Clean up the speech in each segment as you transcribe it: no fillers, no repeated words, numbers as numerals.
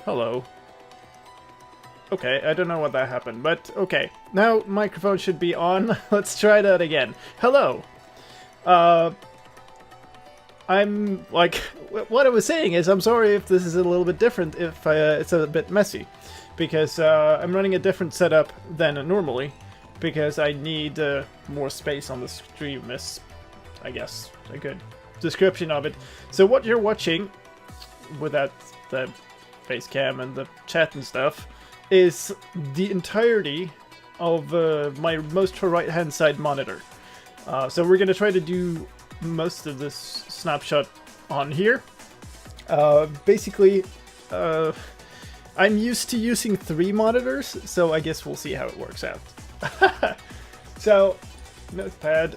Hello. Okay, I don't know what that happened, but okay. Now microphone should be on. Let's try that again. Hello. I'm like, what I was saying is, I'm sorry if this is a little bit different, if it's a bit messy, because I'm running a different setup than normally, because I need more space on the stream is, I guess, a good description of it. So what you're watching, without the face cam and the chat and stuff, is the entirety of my most right hand side monitor. So we're gonna try to do most of this snapshot on here. Basically, I'm used to using 3 monitors, so I guess we'll see how it works out. So, notepad.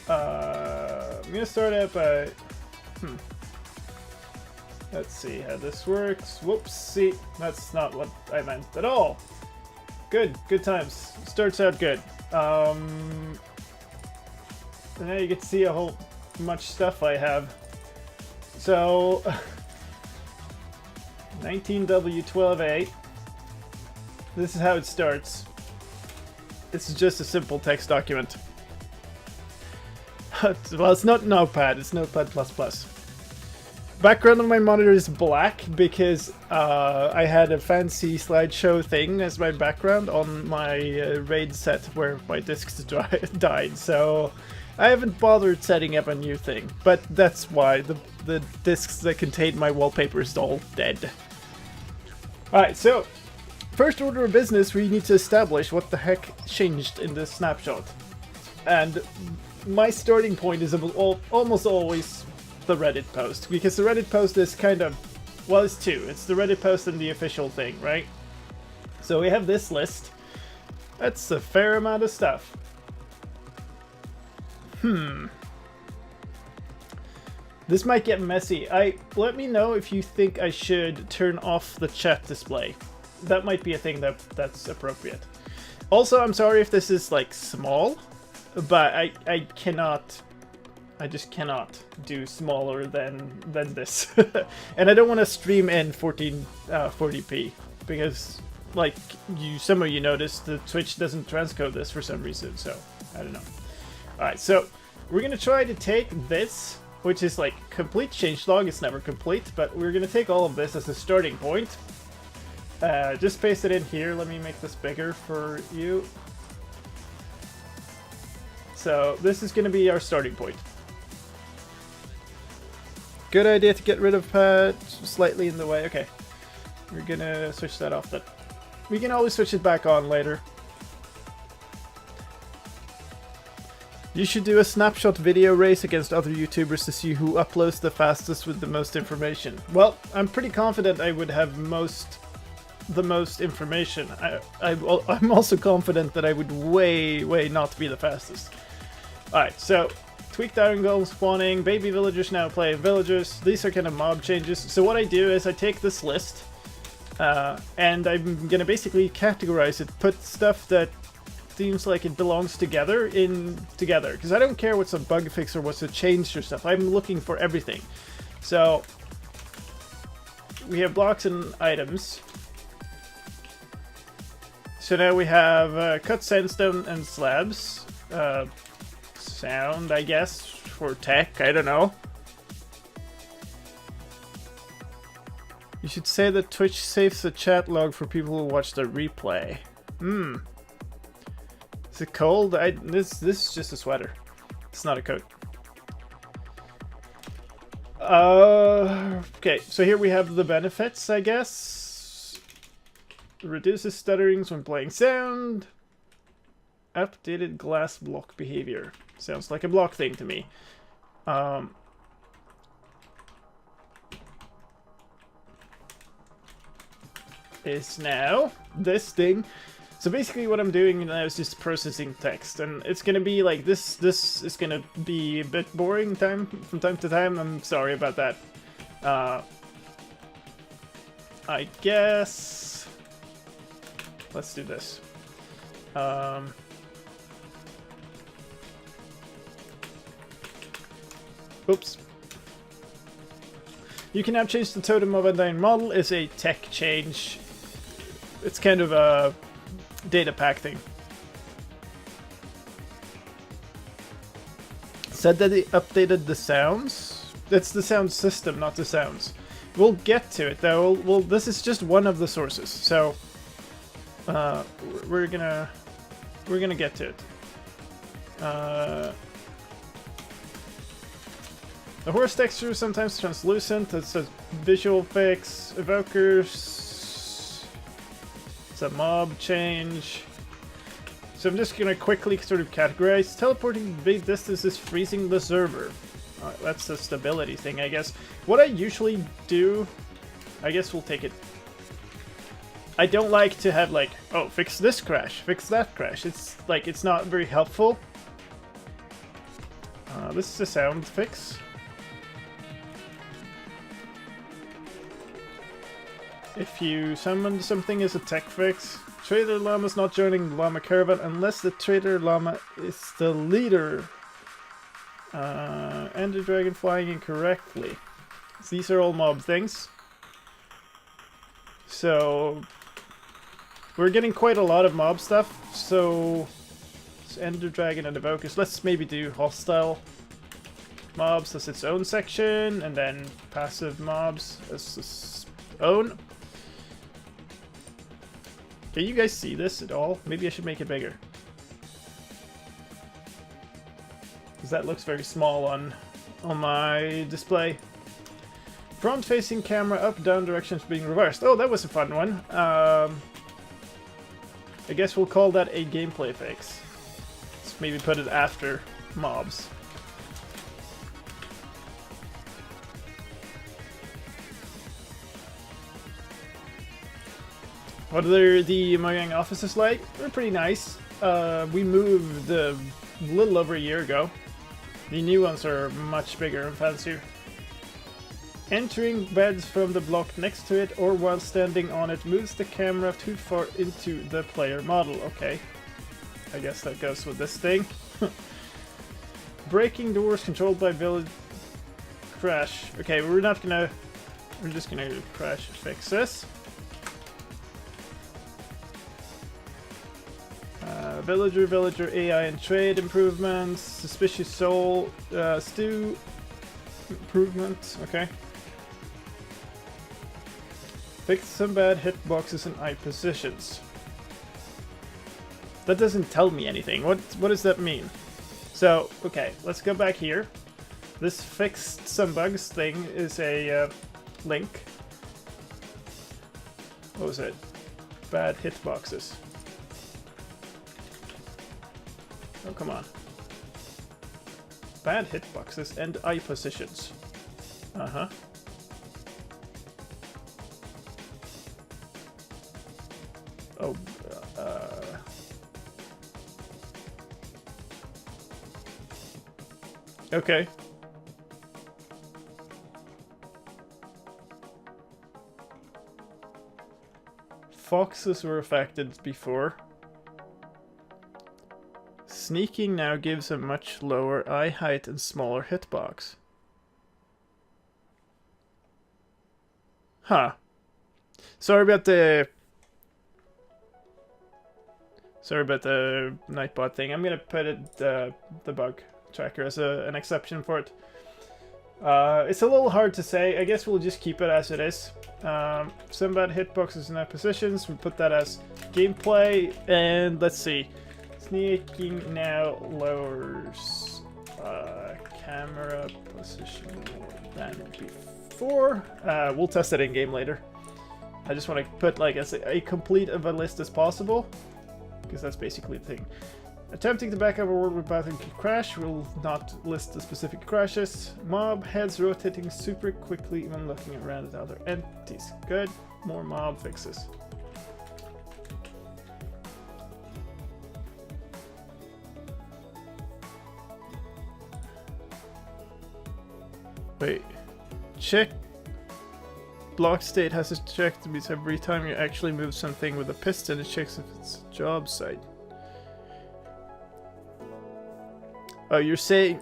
I'm gonna start out by... Let's see how this works. Whoopsie, that's not what I meant at all. Good times. Starts out good. And now you get to see a whole much stuff I have. So, 19W12A. This is how it starts. This is just a simple text document. Well, it's not Notepad, it's Notepad++. Background of my monitor is black because I had a fancy slideshow thing as my background on my RAID set where my discs died, so I haven't bothered setting up a new thing, but that's why the discs that contain my wallpaper is all dead. Alright, so first order of business, we need to establish what the heck changed in this snapshot. And my starting point is almost always the Reddit post, because the Reddit post is kind of, well, it's 2. It's the Reddit post and the official thing, right? So we have this list. That's a fair amount of stuff. This might get messy. Let me know if you think I should turn off the chat display. That might be a thing that's appropriate. Also, I'm sorry if this is like small, but I just cannot do smaller than this. And I don't want to stream in 1440p because, like, some of you noticed, the Twitch doesn't transcode this for some reason, so I don't know. Alright, so we're gonna try to take this, which is like complete changelog. It's never complete, but we're gonna take all of this as a starting point. Just paste it in here. Let me make this bigger for you. So this is gonna be our starting point. Good idea to get rid of pad slightly in the way. Okay, we're gonna switch that off. That we can always switch it back on later. You should do a snapshot video race against other YouTubers to see who uploads the fastest with the most information. Well, I'm pretty confident I would have the most information. I'm also confident that I would way not be the fastest. Alright, so tweak diagonal spawning, baby villagers now play villagers. These are kind of mob changes. So what I do is I take this list and I'm gonna basically categorize it, put stuff that seems like it belongs together together, because I don't care what's a bug fix or what's a change or stuff. I'm looking for everything. So we have blocks and items. So now we have cut sandstone and slabs. Sound, I guess, for tech, I don't know. You should say that Twitch saves the chat log for people who watch the replay. Is it cold? This is just a sweater. It's not a coat. Okay, so here we have the benefits, I guess. Reduces stutterings when playing sound. Updated glass block behavior. Sounds like a block thing to me. Is now this thing. So basically what I'm doing now is just processing text, and it's gonna be like this is gonna be a bit boring from time to time. I'm sorry about that. I guess let's do this. Oops. You can now change the totem of a dying model is a tech change. It's kind of a data pack thing. Said that they updated the sounds. It's the sound system, not the sounds. We'll get to it though. This is just one of the sources, so we're gonna get to it. The horse texture is sometimes translucent. That's a visual fix. Evokers. It's a mob change. So I'm just gonna quickly sort of categorize. Teleporting big distances, freezing the server. That's the stability thing, I guess. What I usually do, I guess we'll take it. I don't like to have like, oh, fix this crash, fix that crash. It's like, it's not very helpful. This is a sound fix. If you summon something as a tech fix, Trader Llama's not joining the Llama Caravan unless the Trader Llama is the leader. Ender Dragon flying incorrectly. So these are all mob things. So we're getting quite a lot of mob stuff. So it's Ender Dragon and Evokers. Let's maybe do hostile mobs as its own section, and then passive mobs as its own. Can you guys see this at all? Maybe I should make it bigger. Because that looks very small on my display. Front-facing camera, up-down directions being reversed. Oh, that was a fun one. I guess we'll call that a gameplay fix. Let's maybe put it after mobs. What are the Mojang offices like? They're pretty nice. We moved a little over a year ago. The new ones are much bigger and fancier. Entering beds from the block next to it or while standing on it moves the camera too far into the player model. Okay. I guess that goes with this thing. Breaking doors controlled by village crash. Okay, we're just gonna crash fix this. Villager AI and trade improvements, suspicious soul, stew improvement, okay. Fix some bad hitboxes and eye positions. That doesn't tell me anything. What does that mean? So, okay, let's go back here. This fixed some bugs thing is a link. What was it? Bad hitboxes. Oh, come on. Bad hitboxes and eye positions. Uh-huh. Oh, okay. Foxes were affected before. Sneaking now gives a much lower eye height and smaller hitbox. Huh. Sorry about the Nightbot thing. I'm gonna put it the bug tracker as an exception for it. It's a little hard to say. I guess we'll just keep it as it is. Some bad hitboxes in our positions. We'll put that as gameplay, and let's see. Sneaking now lowers camera position more than before. We'll test it in game later. I just want to put like as a complete of a list as possible, because that's basically the thing. Attempting to back up a world with bathroom crash will not list the specific crashes. Mob heads rotating super quickly when looking around at other entities. Good. More mob fixes. Wait. Check. Block state has a check to be every time you actually move something with a piston, it checks if it's a job site. Oh, you're saying...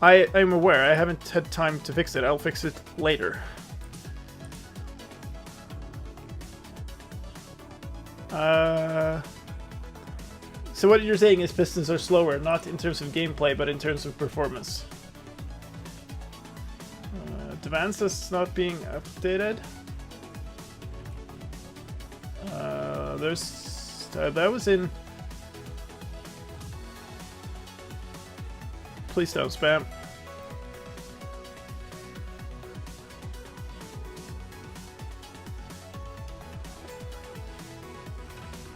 I'm aware. I haven't had time to fix it. I'll fix it later. So what you're saying is pistons are slower, not in terms of gameplay, but in terms of performance. Advanced is not being updated. That was in... Please don't spam.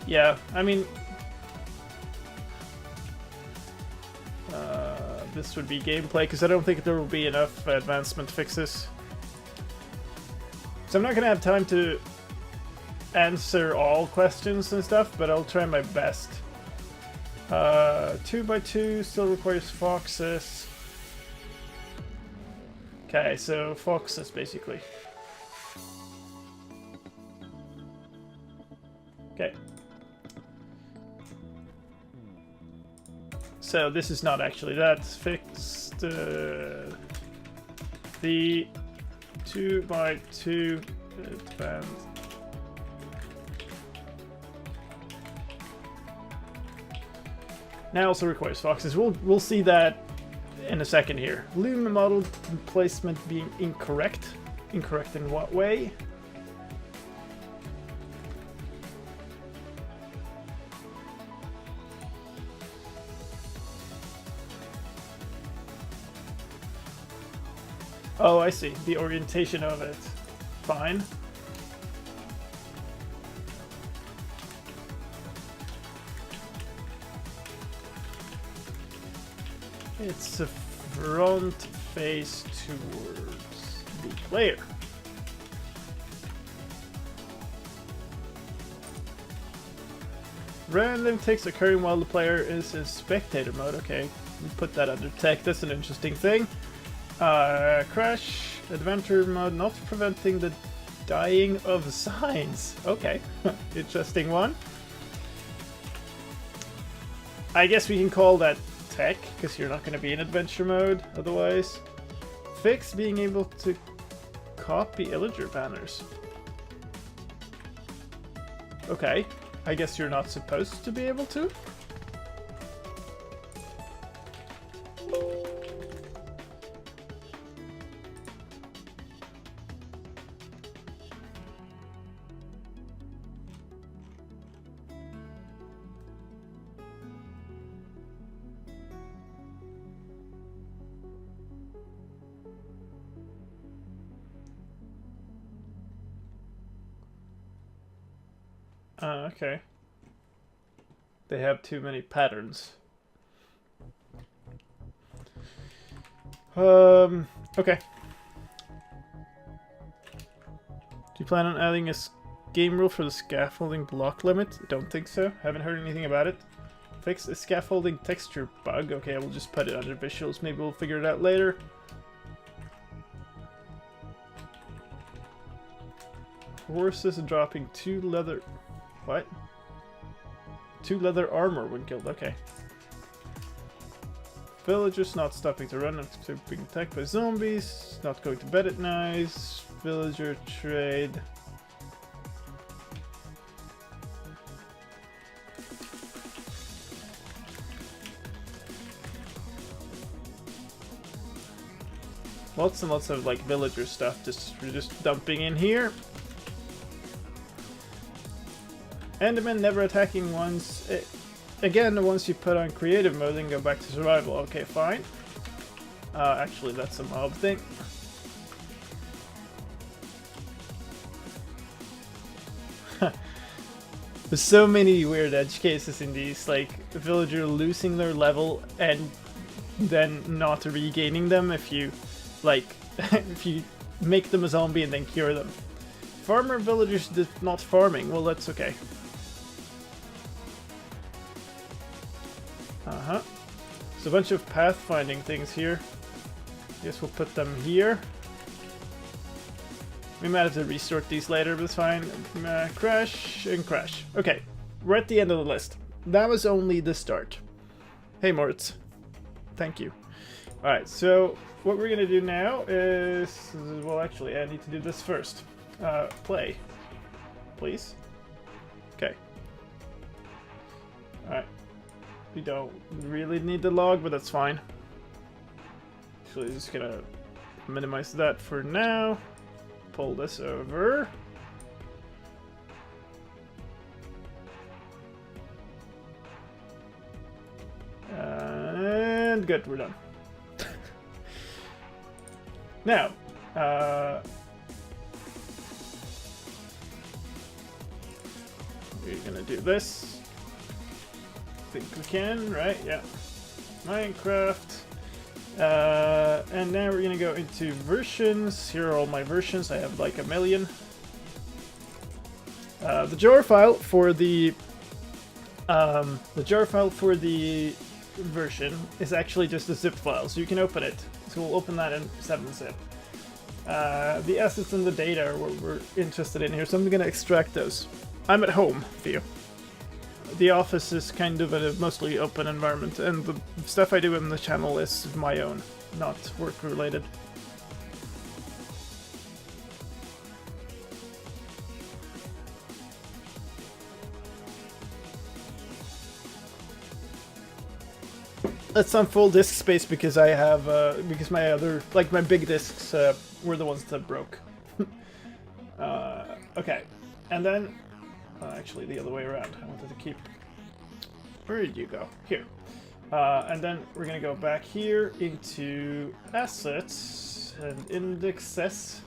Yeah, I mean... this would be gameplay, because I don't think there will be enough advancement fixes. So I'm not going to have time to answer all questions and stuff, but I'll try my best. 2x2 still requires foxes. Okay, so foxes basically. Okay. So this is not actually that fixed. The 2x2 advanced. Now also requires foxes. We'll see that in a second here. Loom model placement being incorrect. Incorrect in what way? Oh, I see. The orientation of it. Fine. It's a front face towards the player. Random ticks occurring while the player is in spectator mode. Okay, we put that under tech. That's an interesting thing. Crash, adventure mode, not preventing the dying of signs. Okay, interesting one. I guess we can call that tech, because you're not going to be in adventure mode otherwise. Fix being able to copy illager banners. Okay, I guess you're not supposed to be able to. Okay. They have too many patterns. Okay. Do you plan on adding a game rule for the scaffolding block limit? Don't think so. Haven't heard anything about it. Fix a scaffolding texture bug. Okay, we'll just put it under visuals. Maybe we'll figure it out later. Horses dropping 2 leather... What? 2 leather armor when killed. Okay. Villagers not stopping to run after being attacked by zombies. Not going to bed at night. Villager trade. Lots and lots of like villager stuff we're just dumping in here. Enderman never attacking once. Again, once you put on creative mode and go back to survival. Okay, fine. Actually, that's a mob thing. There's so many weird edge cases in these, like a villager losing their level and then not regaining them if you, like, if you make them a zombie and then cure them. Farmer villagers not farming. Well, that's okay. There's a bunch of pathfinding things here. Guess we'll put them here. We might have to resort these later, but it's fine. Crash and crash. Okay, we're at the end of the list. That was only the start. Hey Moritz. Thank you. Alright, so what we're gonna do now is, well, actually, I need to do this first. Play. Please. Okay. Alright. We don't really need the log, but that's fine. Actually, just gonna minimize that for now. Pull this over. And good, we're done. Now, we're gonna do this. Think we can, right? Yeah. Minecraft. And now we're gonna go into versions. Here are all my versions. I have like a million. The jar file for the version is actually just a zip file, so you can open it. So we'll open that in 7-zip. The assets and the data are what we're interested in here, so I'm gonna extract those. I'm at home, Theo. The office is kind of a mostly open environment, and the stuff I do in the channel is my own, not work-related. That's on full disk space because I have because my other, like my big disks were the ones that broke. Okay, and then actually the other way around. I wanted to keep. Where did you go? Here. And then we're gonna go back here into assets and indexes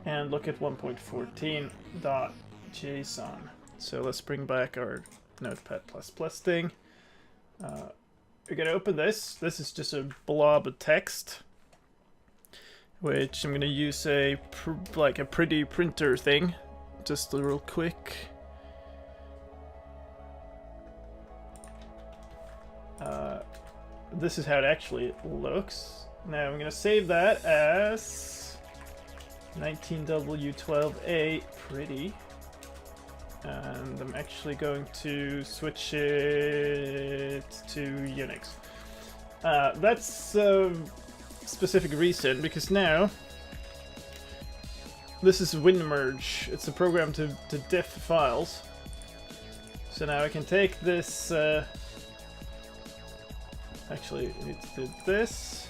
and look at 1.14.json. So let's bring back our Notepad++ thing. We're gonna open this. This is just a blob of text, which I'm gonna use like a pretty printer thing, just real quick. This is how it actually looks. Now I'm gonna save that as 19W12A pretty. And I'm actually going to switch it to Unix. That's a specific reason, because now this is WinMerge. It's a program to diff files. So now I can take this. Actually, I need to do this.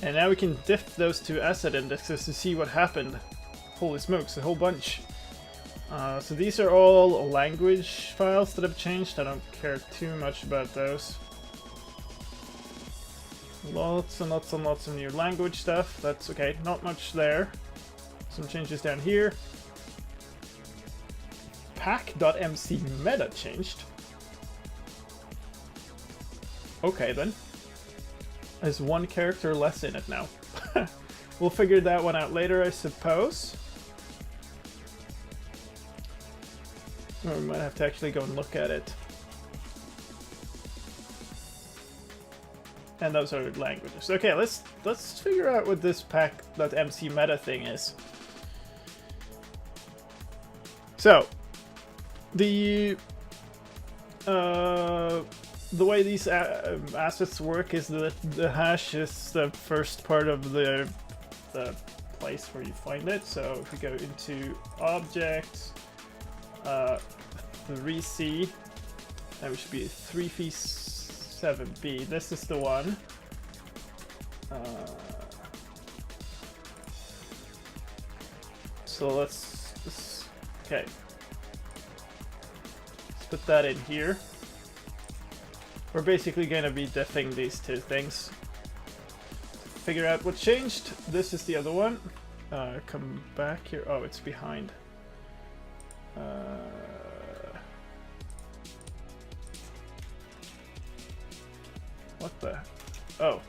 And now we can diff those two asset indexes to see what happened. Holy smokes, a whole bunch. So these are all language files that have changed. I don't care too much about those. Lots and lots and lots of new language stuff. That's okay, not much there. Some changes down here. Pack.mc meta changed. Okay then. There's one character less in it now. We'll figure that one out later, I suppose. Or we might have to actually go and look at it. And those are languages. Okay, let's figure out what this pack.mc meta thing is. So, the way these assets work is that the hash is the first part of the place where you find it. So if we go into objects, 3C, that should be 3v7b. This is the one. So let's okay. Let's put that in here. We're basically going to be diffing these two things. Figure out what changed. This is the other one. Come back here. Oh, it's behind. What the? Oh.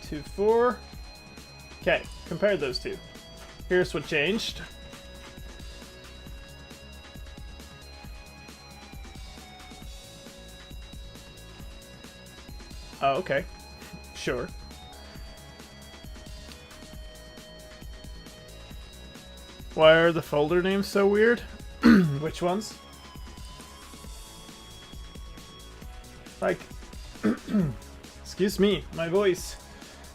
Two, 4. Okay, compare those two. Here's what changed. Oh, okay. Sure. Why are the folder names so weird? Which ones? Like, excuse me, my voice.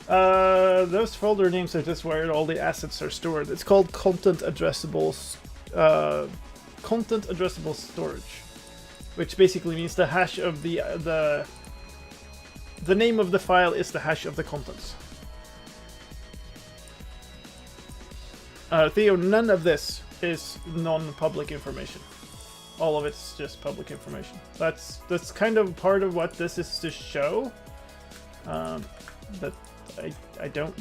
Those folder names are just where all the assets are stored. It's called content addressable storage, which basically means the hash of the name of the file is the hash of the contents. Theo, none of this is non-public information. All of it's just public information. That's kind of part of what this is to show. That I don't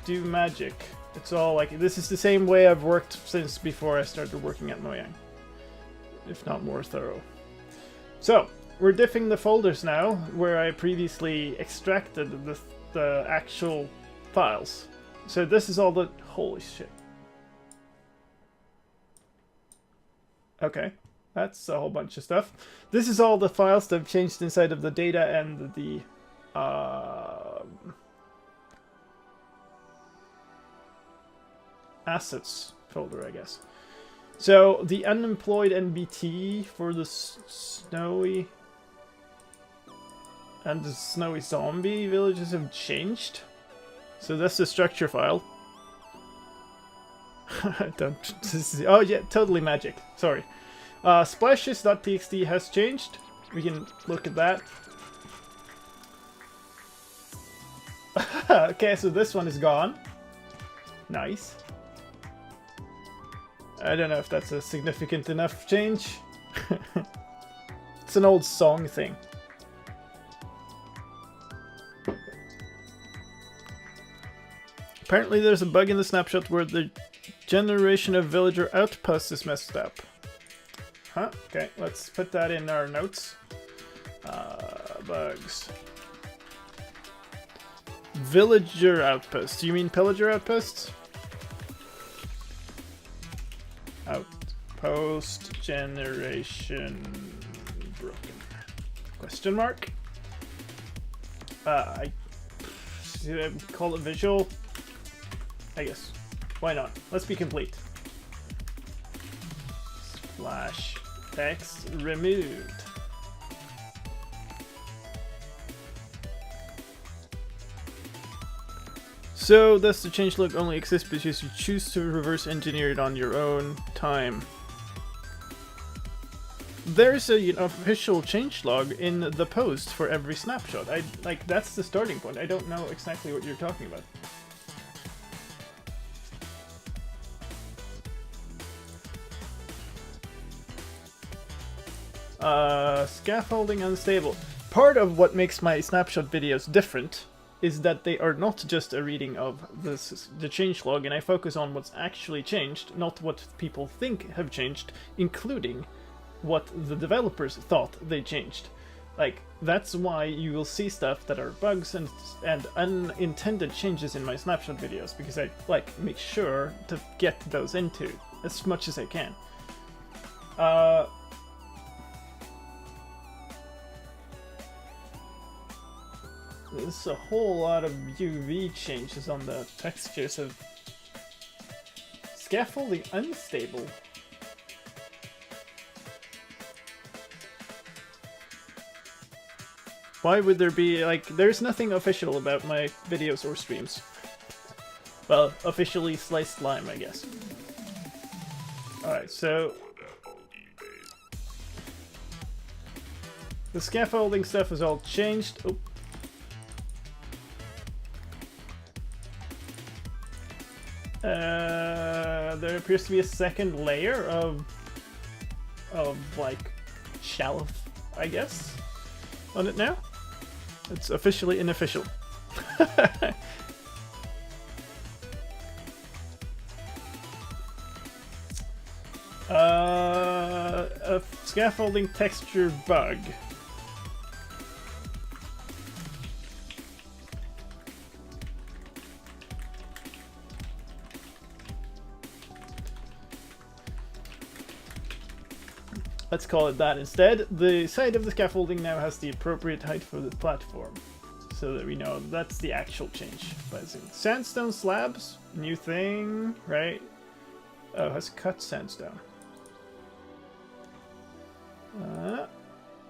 do magic. It's all like, this is the same way I've worked since before I started working at Mojang, if not more thorough. So we're diffing the folders now, where I previously extracted the actual files. So this is all the, holy shit. Okay, that's a whole bunch of stuff. This is all the files that have changed inside of the data and the assets folder, I guess. So the unemployed NBT for the snowy and the snowy zombie villages have changed. So that's the structure file. Oh yeah, totally magic. Sorry. Splashes.txt has changed. We can look at that. Okay, so this one is gone. Nice. I don't know if that's a significant enough change. It's an old song thing. Apparently there's a bug in the snapshot where the generation of villager outposts is messed up. Huh? Okay, let's put that in our notes. Bugs. Villager outposts. Do you mean pillager outposts? Outpost generation broken. Question mark? I call it visual. I guess. Why not? Let's be complete. Splash text removed. So does the changelog only exist because you choose to reverse engineer it on your own time? There's a official changelog in the post for every snapshot. That's the starting point. I don't know exactly what you're talking about. Scaffolding unstable. Part of what makes my snapshot videos different is that they are not just a reading of the changelog, and I focus on what's actually changed, not what people think have changed, including what the developers thought they changed. Like, that's why you will see stuff that are bugs and unintended changes in my snapshot videos, because I make sure to get those into as much as I can. There's a whole lot of UV changes on the textures of scaffolding unstable. Why would there be, there's nothing official about my videos or streams. Well, officially slicedlime, I guess. Alright, so the scaffolding stuff is all changed. Oh. There appears to be a second layer of shelf, I guess, on it now. It's officially unofficial. A scaffolding texture bug. Let's call it that instead. The side of the scaffolding now has the appropriate height for the platform, so that we know that's the actual change. Sandstone slabs, new thing, right? Oh, it has cut sandstone.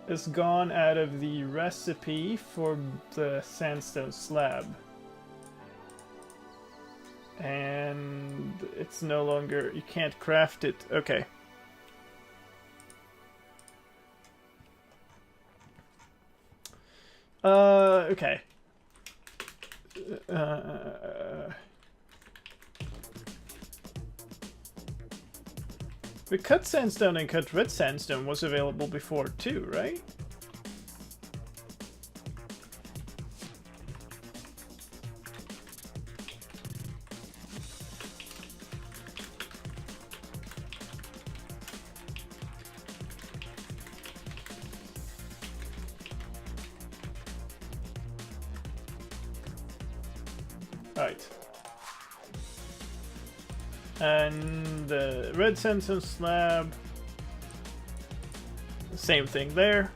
is gone out of the recipe for the sandstone slab. And it's no longer, you can't craft it. Okay. Okay. The cut sandstone and cut red sandstone was available before too, right? Right. And the red sandstone slab, same thing there.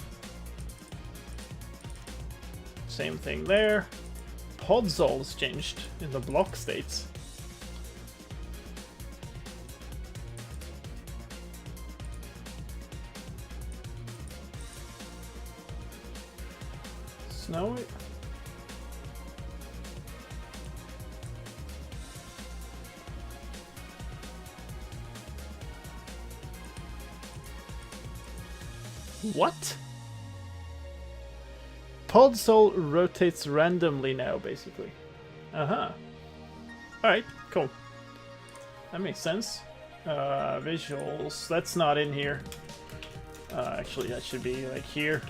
Same thing there. Podzols changed in the block states. Snowy. What? Podzol rotates randomly now, basically. Uh-huh. Alright, cool. That makes sense. Visuals, that's not in here. Actually, that should be like here.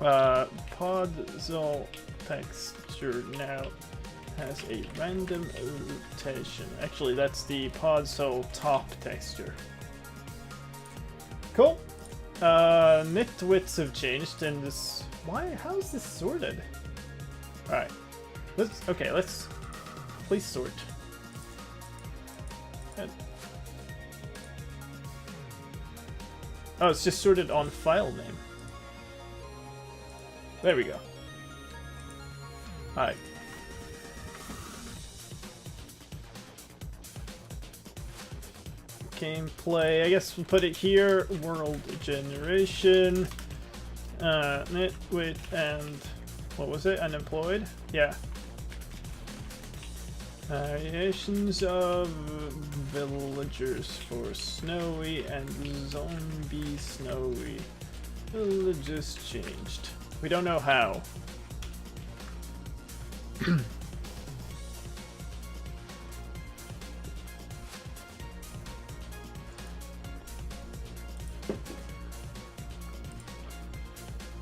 Podzol texture now has a random rotation. Actually, that's the Podzol top texture. Cool. Nitwits have changed in this. Why? How is this sorted? Alright. Let's please sort. Oh, it's just sorted on file name. There we go. Alright. Gameplay, I guess we'll put it here. World generation. Nitwit and what was it? Unemployed? Yeah. Variations of villagers for snowy and zombie snowy. Villages changed. We don't know how.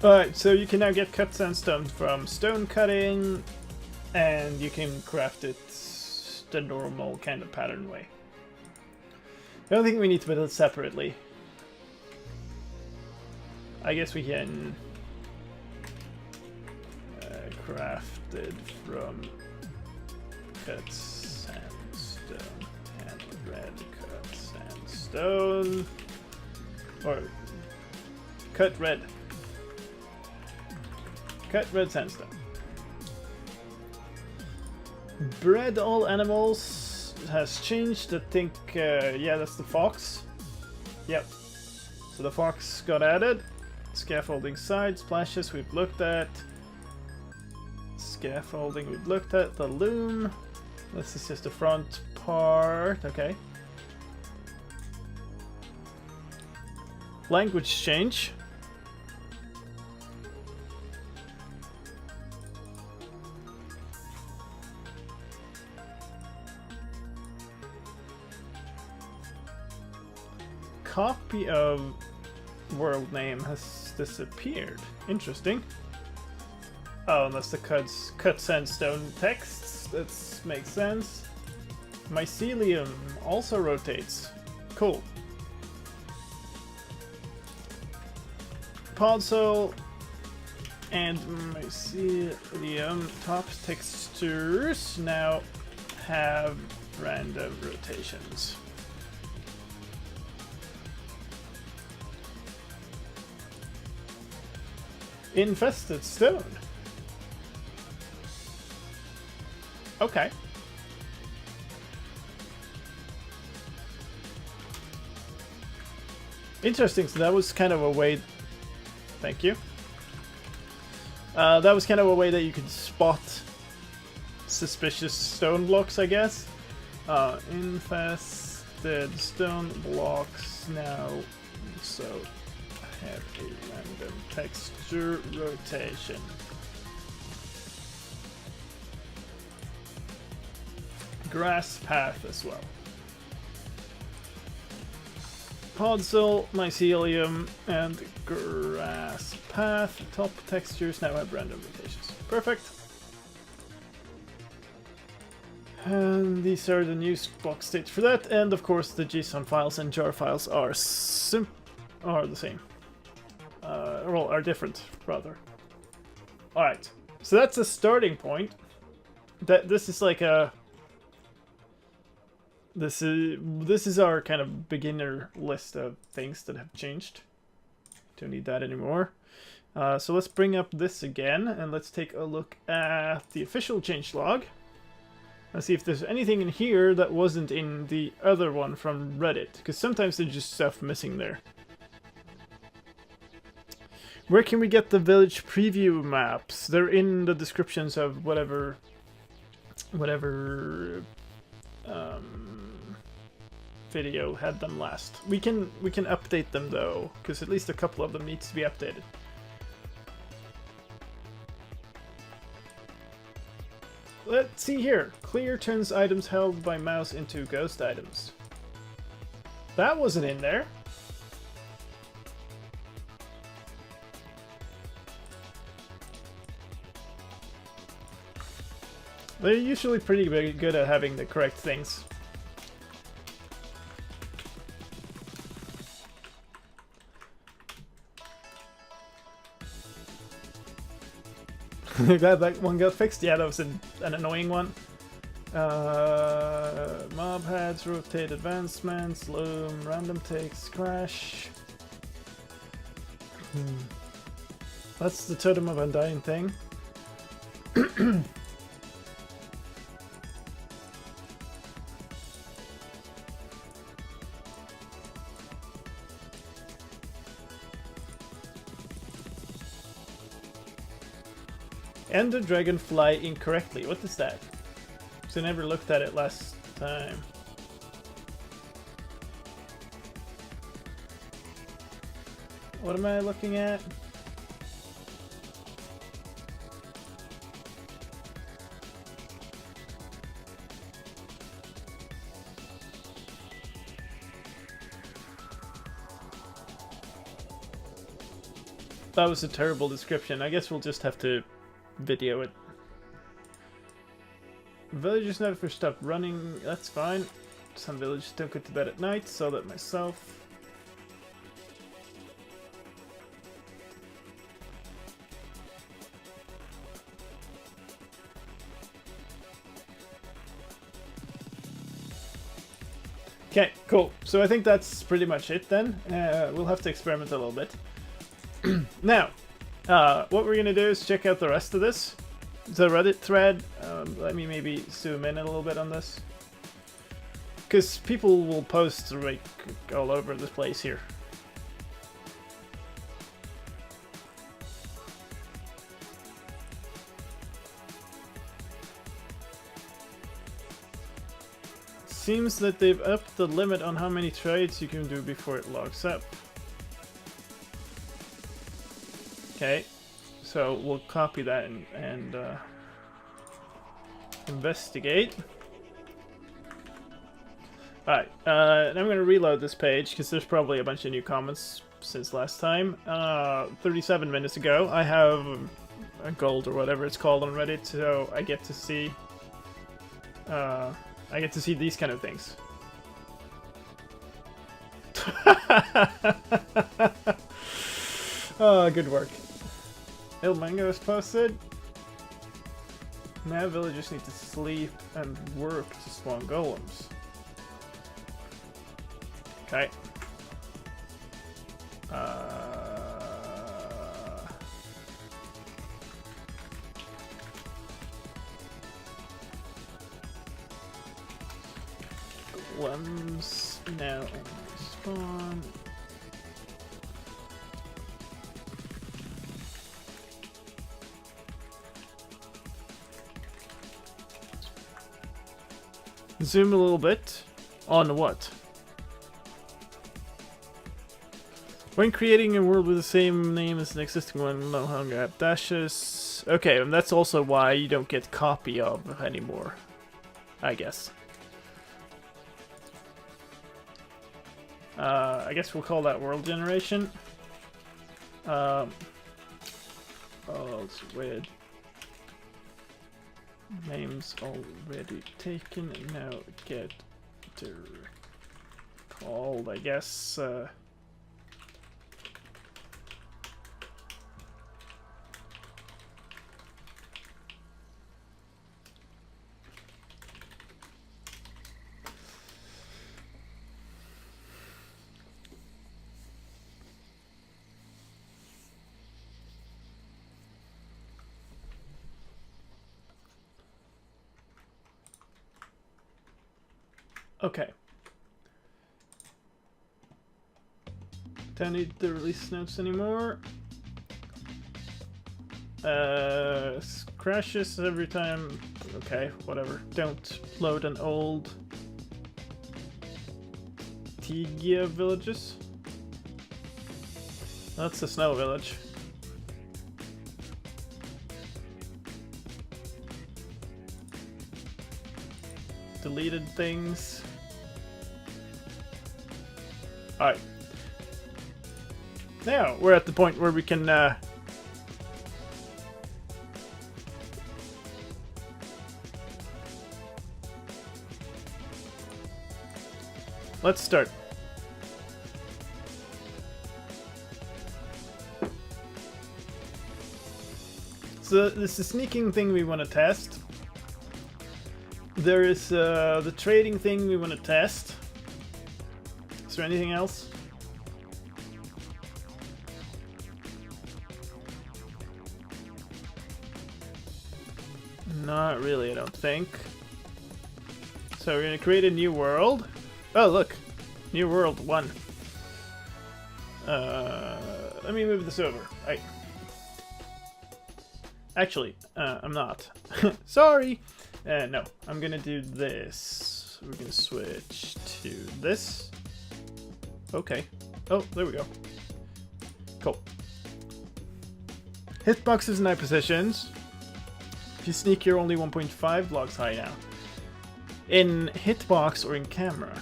Alright, so you can now get cut sandstone from stone cutting, and you can craft it the normal kind of pattern way. I don't think we need to build it separately. I guess we can craft it from cut sandstone and red cut sandstone, or cut red. Cut red sandstone. Bred all animals has changed. I think, yeah, that's the fox. Yep. So the fox got added. Scaffolding side splashes we've looked at. Scaffolding we've looked at. The loom. This is just the front part. Okay. Language change. Copy of world name has disappeared. Interesting. Oh, unless the cut sandstone texts. That makes sense. Mycelium also rotates. Cool. Podzol and mycelium top textures now have random rotations. Infested stone. Okay. Interesting, so that was kind of a way Thank you. That was kind of a way that you could spot suspicious stone blocks, I guess. Infested stone blocks now, so have a random texture rotation. Grass path as well. Podzol, mycelium, and grass path. Top textures now have random rotations. Perfect. And these are the new box states for that. And of course, the JSON files and jar files are the same. Well, are different rather. All right. So that's a starting point. This is like a. This is our kind of beginner list of things that have changed. Don't need that anymore. So let's bring up this again and let's take a look at the official changelog. Let's see if there's anything in here that wasn't in the other one from Reddit, because sometimes there's just stuff missing there. Where can we get the village preview maps? They're in the descriptions of whatever video had them last. We can update them though, because at least a couple of them needs to be updated. Let's see here. Clear turns items held by mouse into ghost items. That wasn't in there. They're usually pretty good at having the correct things. Glad that one got fixed. Yeah, that was an annoying one. Mob heads, rotate advancements, loom, random takes, crash. That's the totem of undying thing. Ender dragon fly incorrectly. What is that? So I never looked at it last time. What am I looking at? That was a terrible description. I guess we'll just have to video it. Villagers never stop running. That's fine. Some villagers don't go to bed at night. Saw that myself. Okay, cool. So I think that's pretty much it then. We'll have to experiment a little bit. Now, what we're gonna do is check out the rest of this. The Reddit thread. Let me maybe zoom in a little bit on this, because people will post like all over this place here. Seems that they've upped the limit on how many trades you can do before it logs up. Okay, so we'll copy that and investigate. Alright, and I'm going to reload this page because there's probably a bunch of new comments since last time. 37 minutes ago, I have a gold or whatever it's called on Reddit, so I get to see these kind of things. Oh, good work. Il Mango is posted. Now villagers need to sleep and work to spawn golems. Okay. Golems now only spawn. Zoom a little bit. On what? When creating a world with the same name as an existing one, no longer have dashes. Okay, and that's also why you don't get copy of anymore, I guess. I guess we'll call that world generation. Oh, it's weird. Names already taken, and now get to called, I guess. Okay. Don't need the release notes anymore. Crashes every time. Okay, whatever. Don't load an old Tigia villages. That's a snow village. Deleted things. Alright. Now, we're at the point where we can, let's start. So, this is the sneaking thing we want to test. There is the trading thing we want to test. Is there anything else? Not really, I don't think. So we're going to create a new world. Oh, look. New world 1. Let me move this over. Right. Actually, I'm not. Sorry. No, I'm gonna do this. We're gonna switch to this. Okay. Oh, there we go. Cool. Hitboxes and eye positions. If you sneak, you're only 1.5 blocks high now. In hitbox or in camera.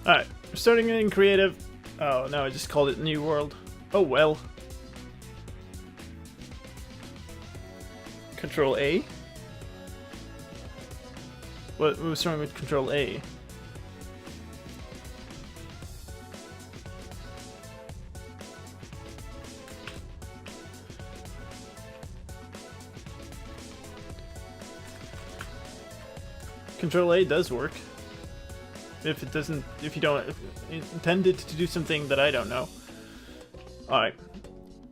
Alright, we're starting in creative. Oh no, I just called it New World. Oh well. Control A? What was wrong with Control A? Control A does work. If it doesn't, if you don't intend it to do something that I don't know. Alright.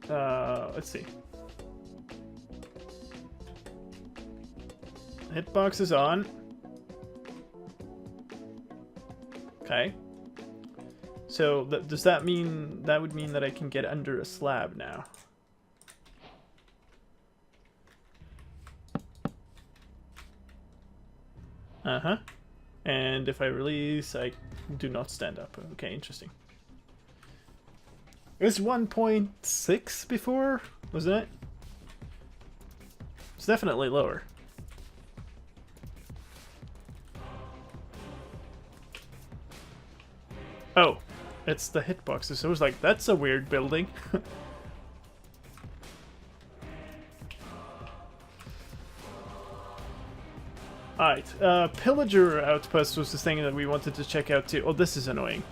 Let's see. Hitbox is on. Okay. So, does that mean, that would mean that I can get under a slab now? Uh-huh. And if I release, I do not stand up. Okay, interesting. It was 1.6 before, wasn't it? It's definitely lower. Oh, it's the hitboxes. So it was like, that's a weird building. Alright, Pillager Outpost was the thing that we wanted to check out too. Oh, this is annoying.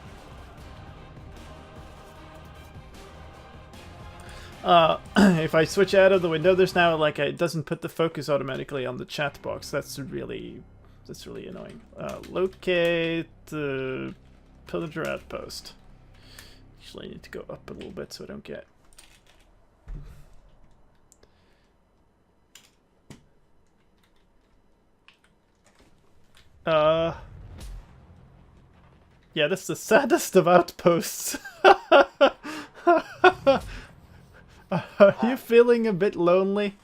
If I switch out of the window, there's now like it doesn't put the focus automatically on the chat box. That's really annoying. Locate the Pillager Outpost. Actually, I need to go up a little bit so I don't get... Yeah, that's the saddest of outposts. Are you feeling a bit lonely?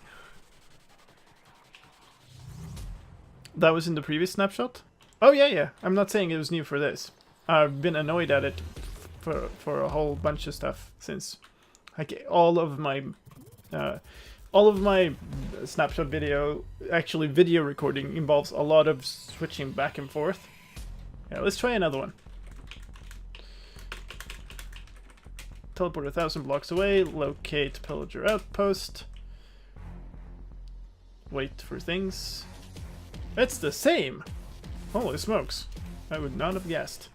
That was in the previous snapshot? Oh yeah, yeah. I'm not saying it was new for this. I've been annoyed at it for a whole bunch of stuff since like all of my snapshot video, actually video recording, involves a lot of switching back and forth. Yeah, let's try another one. Teleport 1,000 blocks away, locate pillager outpost. Wait for things. It's the same! Holy smokes. I would not have guessed.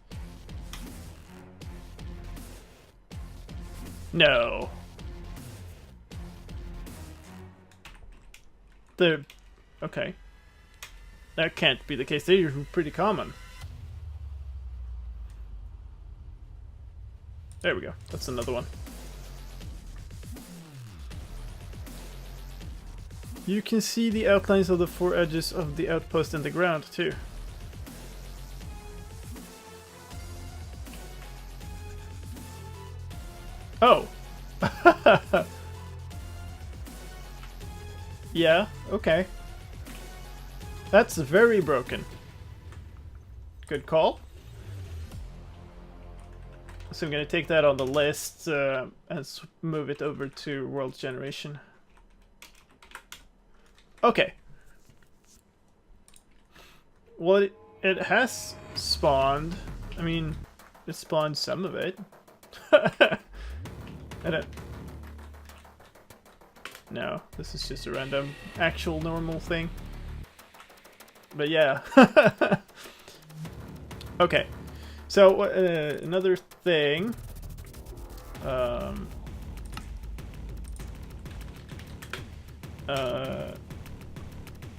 No. Okay. That can't be the case. They're pretty common. There we go. That's another one. You can see the outlines of the 4 edges of the outpost in the ground too. Oh. Yeah, okay. That's very broken. Good call. So I'm going to take that on the list and move it over to world generation. Okay. Well, it has spawned. I mean, it spawned some of it. I don't... No, this is just a random, actual normal thing. But yeah. Okay. So, another thing.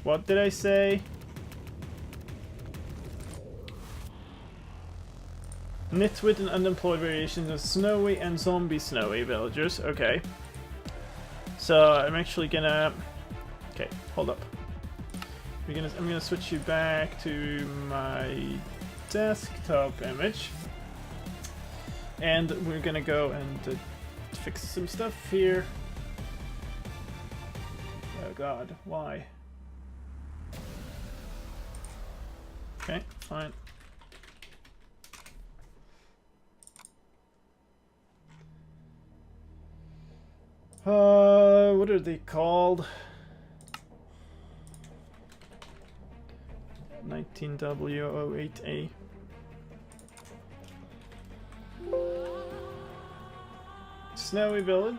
What did I say? Nitwit and unemployed variations of snowy and zombie snowy villagers. Okay. So I'm actually gonna... Okay, hold up. I'm gonna switch you back to my desktop image. And we're gonna go and fix some stuff here. Oh god, why? Okay, fine. What are they called? 19W08A. Snowy Village.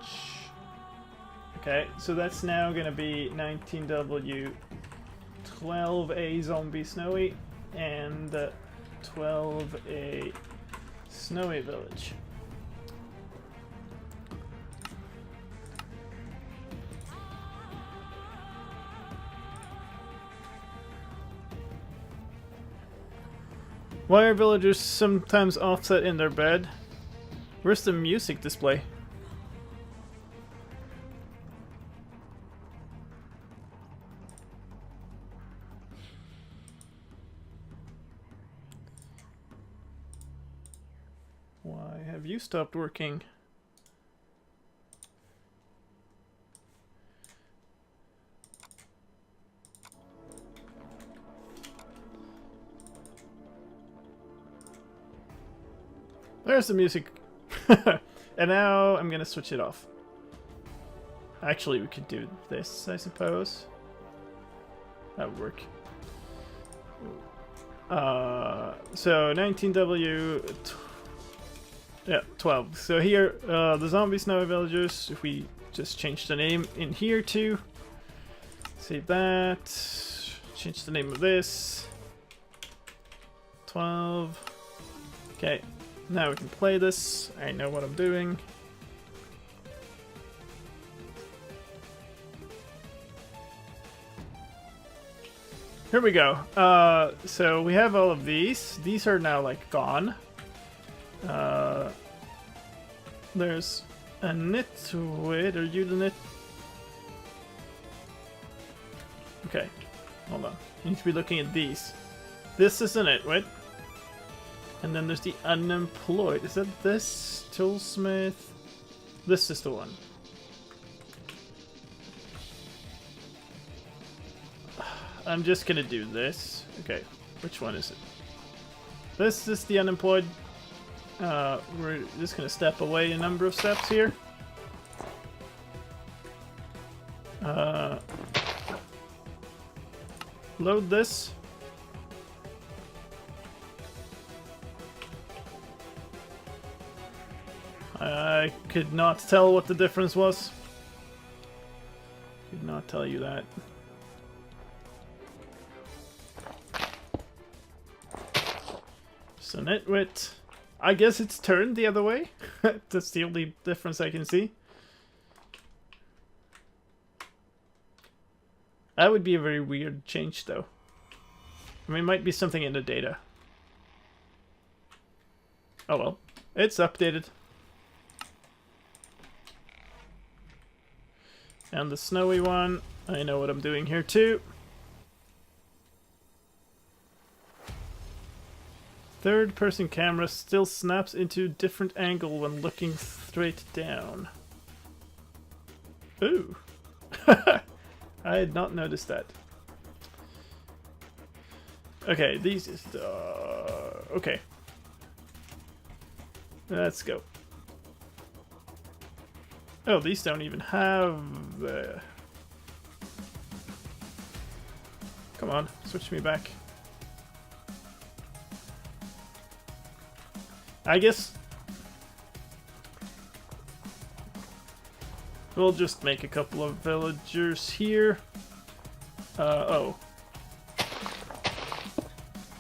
Okay, so that's now gonna be 19W12A Zombie Snowy and 12A Snowy Village. Why are villagers sometimes offset in their bed? Where's the music display? Why have you stopped working? There's the music. And now I'm gonna switch it off. Actually, we could do this, I suppose. That would work. So 19W... Yeah, 12. So here, the zombie snowy villagers, if we just change the name in here too. Save that. Change the name of this. 12. Okay. Now we can play this. I know what I'm doing. Here we go. So we have all of these. These are now like gone. There's a nitwit. Are you the nit? Okay, hold on. You need to be looking at these. This is a nitwit. And then there's the unemployed. Is that this? Toolsmith? This is the one. I'm just gonna do this. Okay, which one is it? This is the unemployed. We're just gonna step away a number of steps here. Load this. I could not tell what the difference was. Could not tell you that. So nitwit. I guess it's turned the other way. That's the only difference I can see. That would be a very weird change, though. I mean, it might be something in the data. Oh well. It's updated. And the snowy one, I know what I'm doing here too. Third person camera still snaps into different angle when looking straight down. Ooh. I had not noticed that. Okay, these is okay. Let's go. Oh, these don't even have the... Come on, switch me back. I guess we'll just make a couple of villagers here. Oh.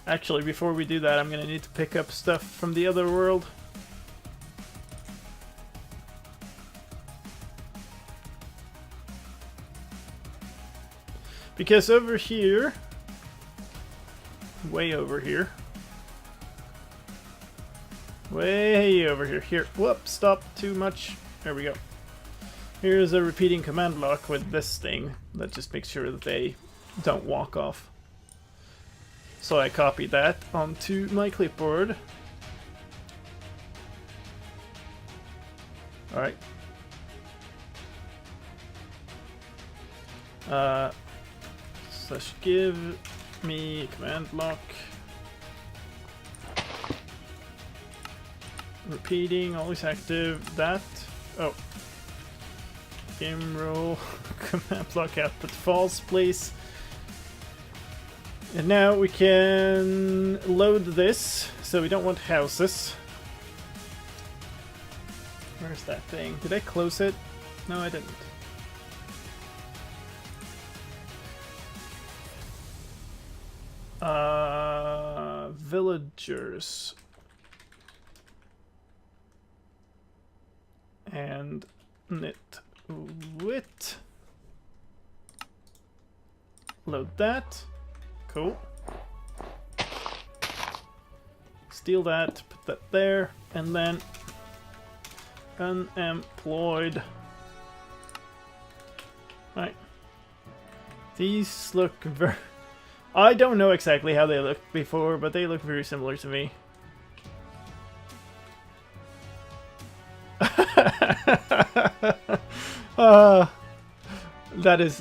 Actually, before we do that, I'm gonna need to pick up stuff from the other world. Because over here, way over here, here, whoop, stop, too much, there we go. Here's a repeating command block with this thing that just makes sure that they don't walk off. So I copied that onto my clipboard. Alright. Slash give me command block. Repeating, always active, that. Oh. Game roll, command block output false, please. And now we can load this, so we don't want houses. Where's that thing? Did I close it? No, I didn't. Villagers. And nitwit. Load that. Cool. Steal that, put that there, and then unemployed. Right. These look very... I don't know exactly how they looked before, but they look very similar to me. That is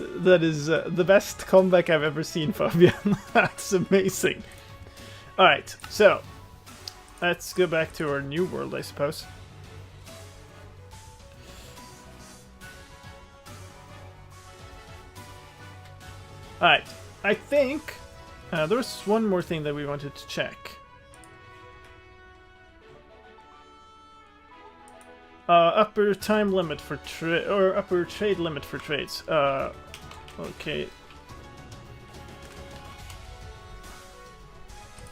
the best comeback I've ever seen, Fabian. That's amazing. Alright, so let's go back to our new world, I suppose. Alright, I think there was one more thing that we wanted to check. Upper time limit for trade, or upper trade limit for trades. Okay.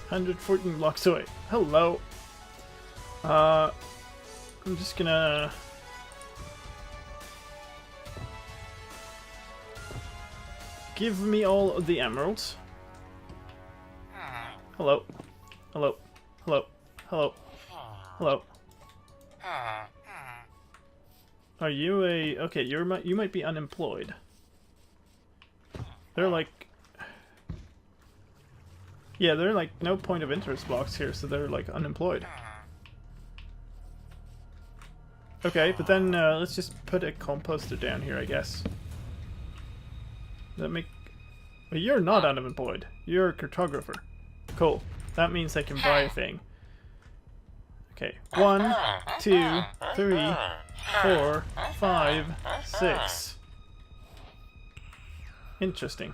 114 blocks away. Hello. I'm just gonna... Give me all of the emeralds. Hello. Hello. Hello. Hello. Hello. Are you a... Okay, you might be unemployed. They're like... Yeah, they're like no point of interest blocks here, so they're like unemployed. Okay, but then let's just put a composter down here, I guess. That make... Well, you're not unemployed. You're a cartographer. Cool. That means I can buy a thing. Okay. 1, 2, 3, 4, 5, 6. Interesting.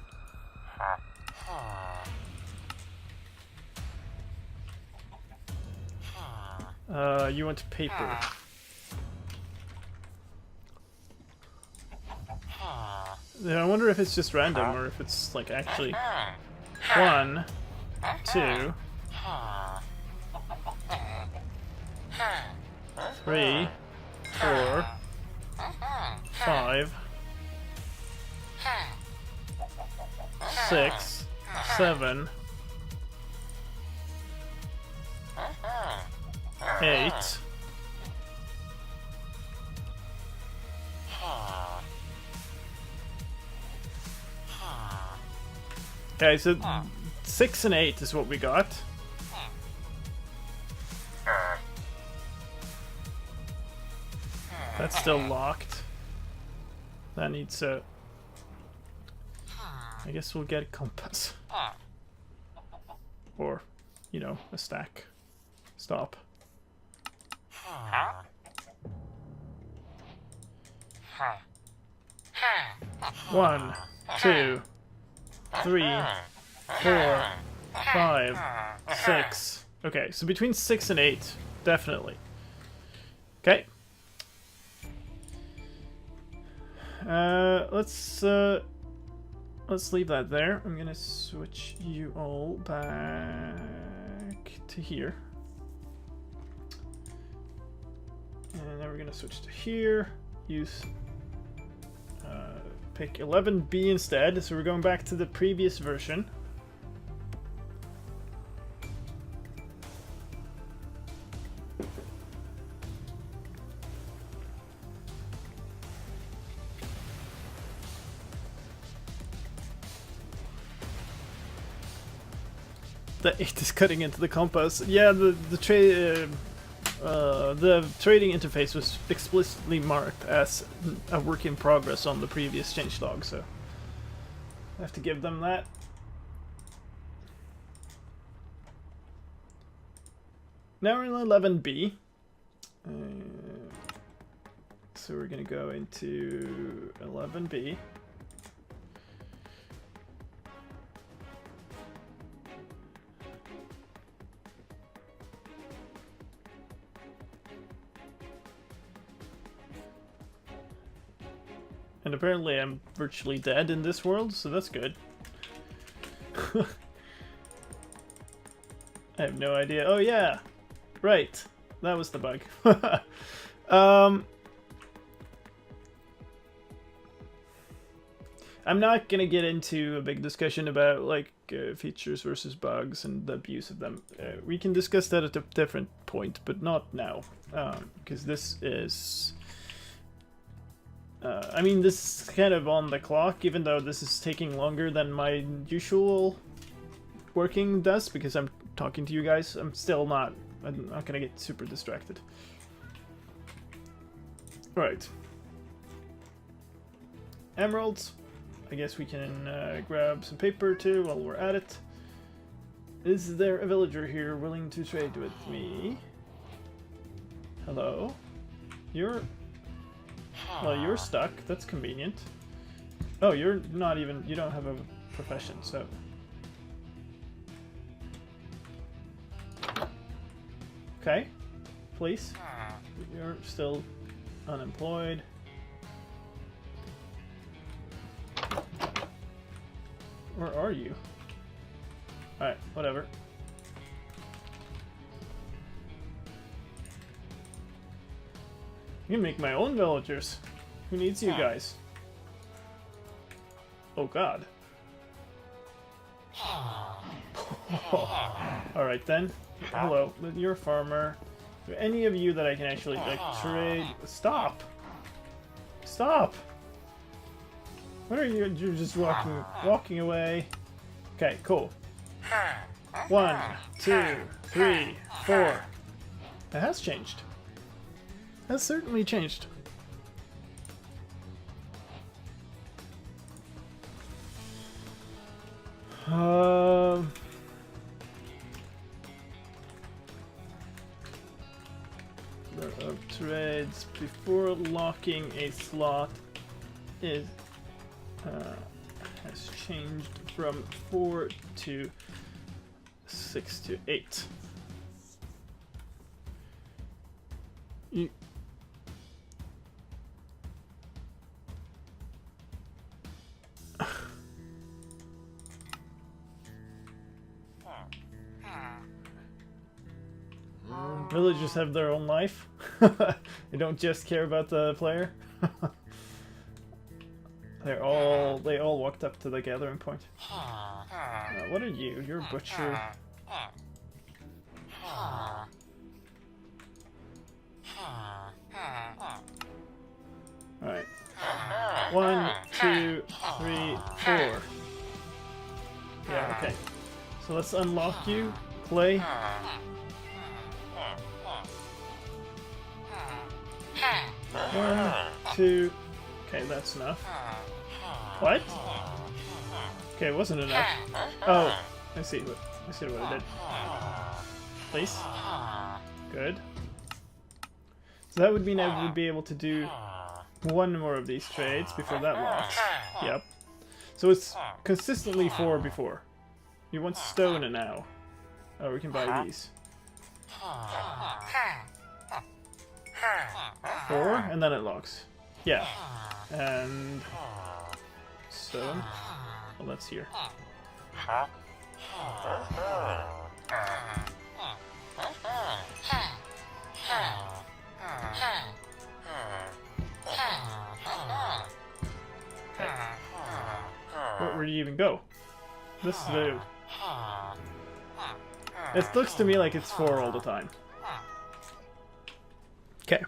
You want paper. I wonder if it's just random or if it's like actually 1, 2, 3, 4, 5, 6, 7, 8. Okay, so 6 and 8 is what we got. That's still locked. That needs a... I guess we'll get a compass. Or, you know, a stack. Stop. 1, 2, 3, 4, 5, 6. Okay, so between 6 and 8, definitely. Okay. Let's leave that there. I'm gonna switch you all back to here. And then we're gonna switch to here. Use pick 11B instead. So we're going back to the previous version. The 8 is cutting into the compass. Yeah, the trading interface was explicitly marked as a work in progress on the previous changelog, so I have to give them that. Now we're in 11B. So we're going to go into 11B. And apparently I'm virtually dead in this world, so that's good. I have no idea. Oh yeah! Right. That was the bug. I'm not gonna get into a big discussion about like features versus bugs and the abuse of them. We can discuss that at a different point, but not now. Because this is... I mean, this is kind of on the clock, even though this is taking longer than my usual working does, because I'm talking to you guys. I'm not gonna get super distracted. Alright. Emeralds. I guess we can grab some paper too while we're at it. Is there a villager here willing to trade with me? Hello? You're stuck. That's convenient. Oh, you're not even... You don't have a profession, so... Okay. Please. You're still unemployed. Where are you? Alright, whatever. I can make my own villagers. Who needs you guys? Oh god. Alright then. Hello, you're a farmer. Are there any of you that I can actually like trade? Stop! Stop! What are you? You're just walking away. Okay, cool. 1, 2, 3, 4. It has changed. It has certainly changed. Number of threads before locking a slot is has changed from 4 to 6 to 8. Villagers have their own life. They don't just care about the player. They all walked up to the gathering point. What are you? You're a butcher. Alright. 1, 2, 3, 4. Yeah, okay. So let's unlock you. Play. 1, 2. Okay, that's enough. What? Okay, it wasn't enough. Oh, I see what I did. Place. Good. So that would mean I would be able to do one more of these trades before that locks. Yep. So it's consistently 4 before. You want stone and now. Oh, we can buy these. 4, and then it locks. Yeah. And stone. Well, that's here. Where do you even go? This is the... It looks to me like it's 4 all the time. Okay.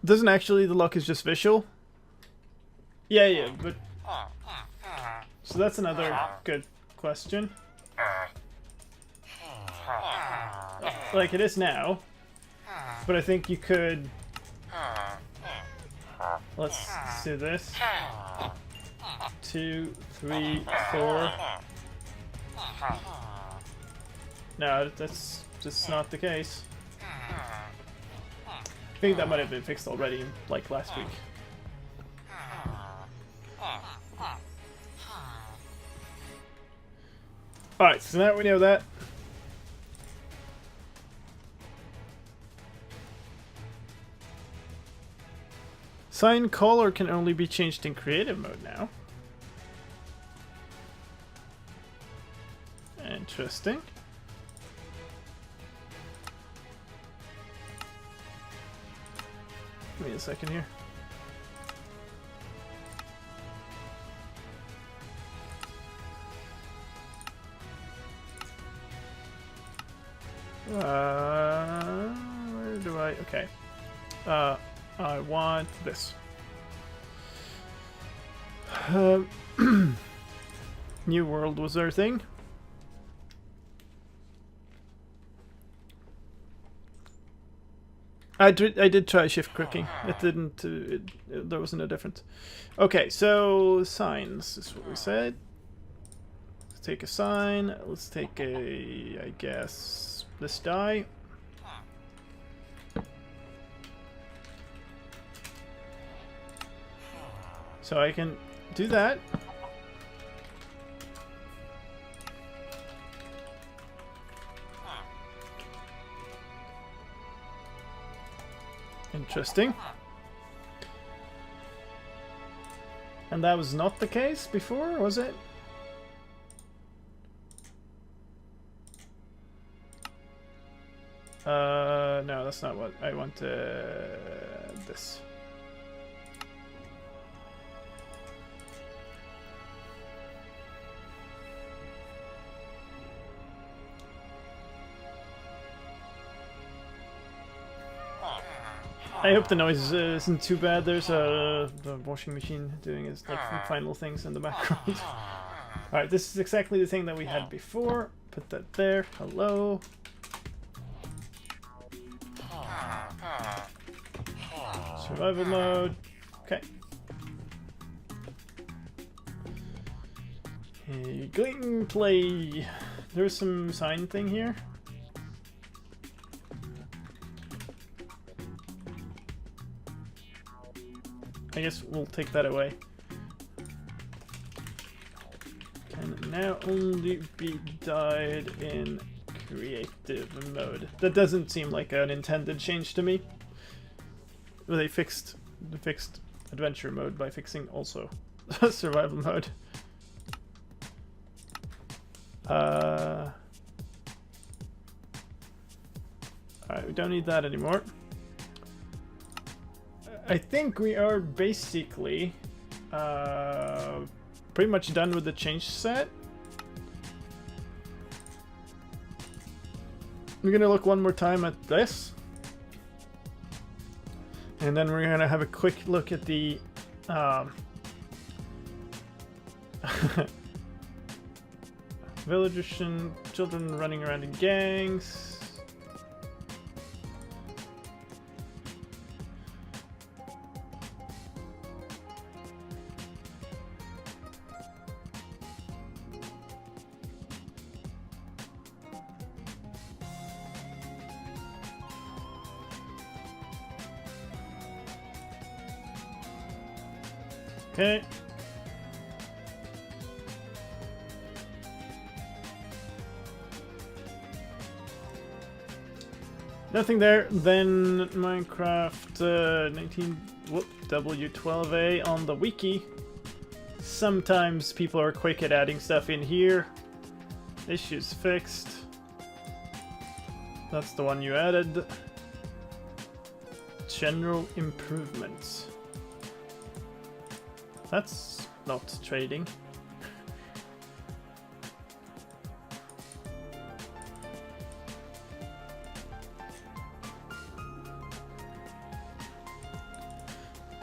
Doesn't actually, the lock is just visual? Yeah, but... So that's another good question. Like it is now. But I think you could... Let's do this. 2, 3, 4. No, that's just not the case. I think that might have been fixed already, like last week. Alright, so now we know that. Sign color can only be changed in creative mode now. Interesting. Give me a second here. Where do I... Okay. I want this. New world was our thing. I did try shift clicking. It didn't. There wasn't a difference. Okay, so signs is what we said. Let's take a sign. Let's take a, I guess, this die. So I can do that. Interesting. And that was not the case before, was it? No, that's not what I want. This. I hope the noise isn't too bad. There's the washing machine doing its like final things in the background. Alright, this is exactly the thing that we had before. Put that there. Hello. Survival mode. Okay. Hey, gameplay. There's some sign thing here. I guess we'll take that away. Can now only be died in creative mode. That doesn't seem like an intended change to me. Well, they fixed adventure mode by fixing also survival mode. Alright, we don't need that anymore. I think we are basically pretty much done with the change set. We're gonna look one more time at this. And then we're gonna have a quick look at the villagers and children running around in gangs. Okay. Nothing there. Then Minecraft 19 W12A on the wiki. Sometimes people are quick at adding stuff in here. Issues fixed. That's the one you added. General improvements. That's not trading.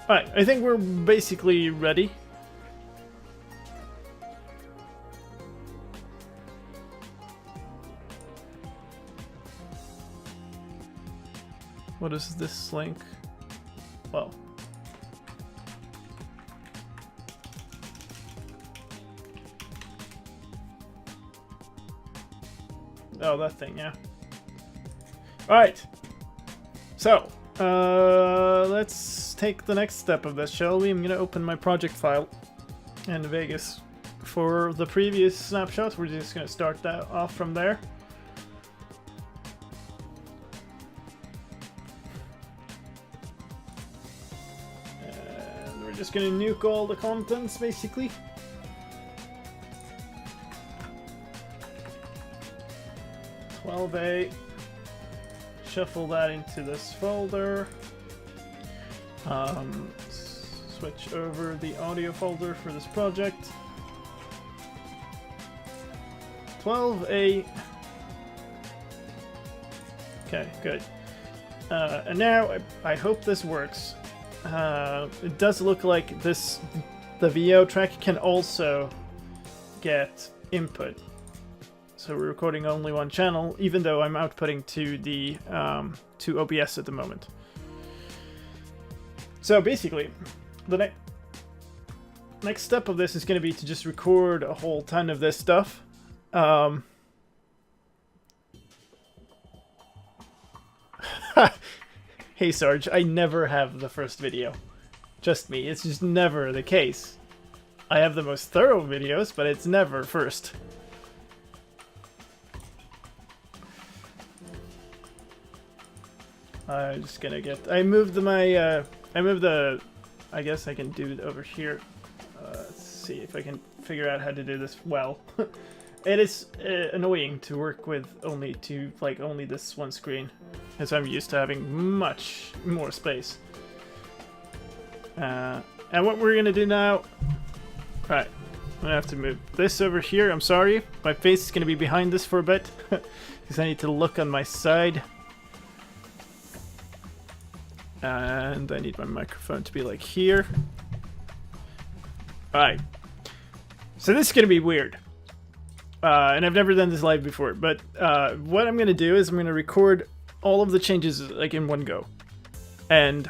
Alright, I think we're basically ready. What is this link? Well. Oh, that thing, yeah. Alright. So, let's take the next step of this, shall we? I'm gonna open my project file in Vegas. For the previous snapshot, we're just gonna start that off from there. And we're just gonna nuke all the contents, basically. A, shuffle that into this folder, switch over the audio folder for this project, 12A, okay, good, and now I hope this works. It does look like the VO track can also get input. So we're recording only one channel, even though I'm outputting to the to OBS at the moment. So basically, the next step of this is going to be to just record a whole ton of this stuff. Hey Sarge, I never have the first video. Just me, it's just never the case. I have the most thorough videos, but it's never first. I'm just gonna get. I moved my. I guess I can do it over here. Let's see if I can figure out how to do this well. It is annoying to work with only this one screen, as I'm used to having much more space. And what we're gonna do now. Right, I'm gonna have to move this over here. I'm sorry, my face is gonna be behind this for a bit because I need to look on my side. And I need my microphone to be like here. Alright. So this is going to be weird. And I've never done this live before, but what I'm going to do is I'm going to record all of the changes like in one go. And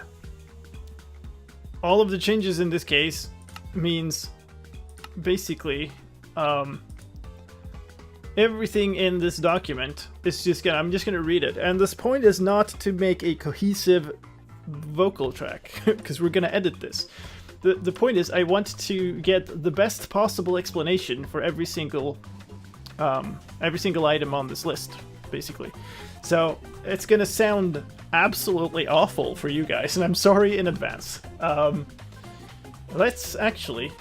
all of the changes in this case means basically everything in this document is just gonna, I'm just gonna read it. And this point is not to make a cohesive vocal track, because we're gonna edit this. The point is I want to get the best possible explanation for every single item on this list, basically. So it's gonna sound absolutely awful for you guys, and I'm sorry in advance. Let's actually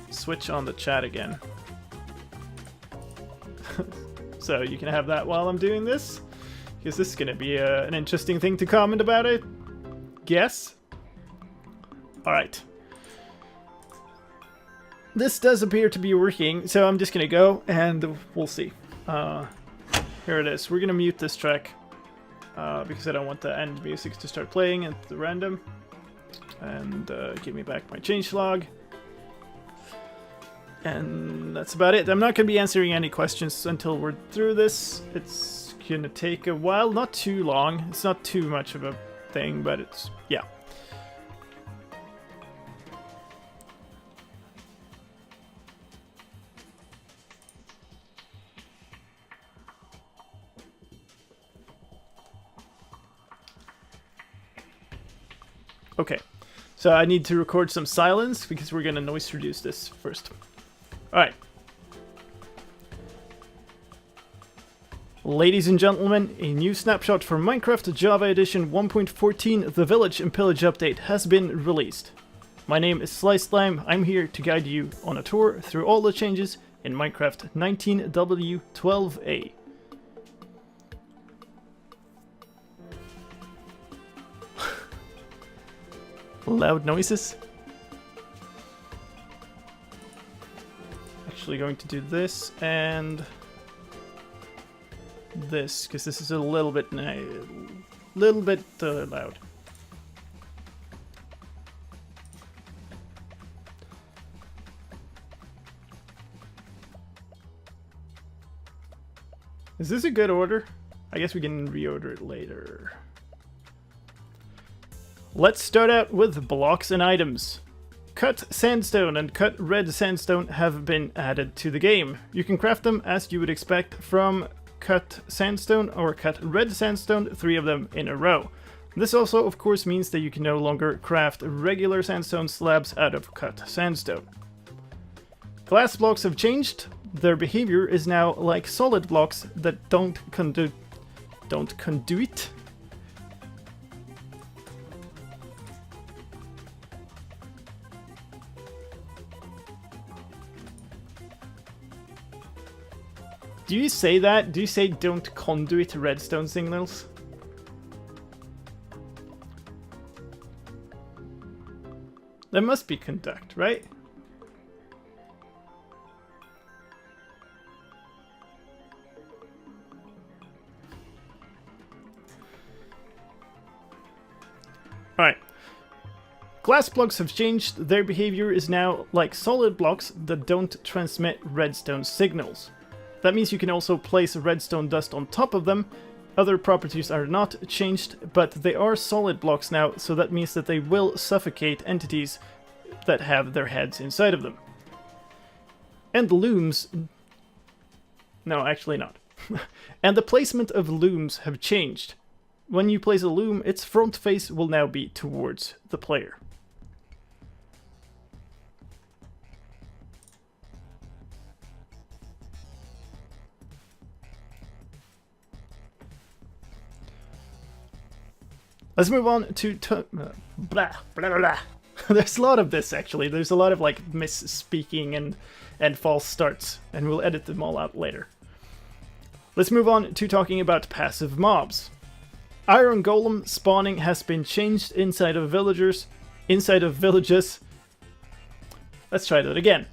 switch on the chat again. So you can have that while I'm doing this, because this is gonna be an interesting thing to comment about it. Guess? Alright. This does appear to be working, so I'm just gonna go and we'll see. Here it is. We're gonna mute this track because I don't want the end music to start playing at the random. And give me back my changelog. And that's about it. I'm not going to be answering any questions until we're through this. It's going to take a while, not too long. It's not too much of a thing, but it's, yeah. Okay, so I need to record some silence because we're going to noise reduce this first. Alright. Ladies and gentlemen, a new snapshot for Minecraft Java Edition 1.14 The Village and Pillage update has been released. My name is slicedlime. I'm here to guide you on a tour through all the changes in Minecraft 19W12A. Loud noises. Actually going to do this and this, because this is a little bit loud. Is this a good order? I guess we can reorder it later. Let's start out with blocks and items. Cut sandstone and cut red sandstone have been added to the game. You can craft them as you would expect from cut sandstone or cut red sandstone, 3 of them in a row. This also of course means that you can no longer craft regular sandstone slabs out of cut sandstone. Glass blocks have changed. Their behavior is now like solid blocks that don't conduit. Do you say that? Do you say don't conduit redstone signals? That must be conduct, right? Alright. Glass blocks have changed. Their behavior is now like solid blocks that don't transmit redstone signals. That means you can also place redstone dust on top of them. Other properties are not changed, but they are solid blocks now, so that means that they will suffocate entities that have their heads inside of them. And looms... No, actually not. And the placement of looms have changed. When you place a loom, its front face will now be towards the player. Let's move on to blah, blah, blah, blah. There's a lot of this, actually. There's a lot of, like, misspeaking and false starts, and we'll edit them all out later. Let's move on to talking about passive mobs. Iron Golem spawning has been changed inside of villages. Let's try that again.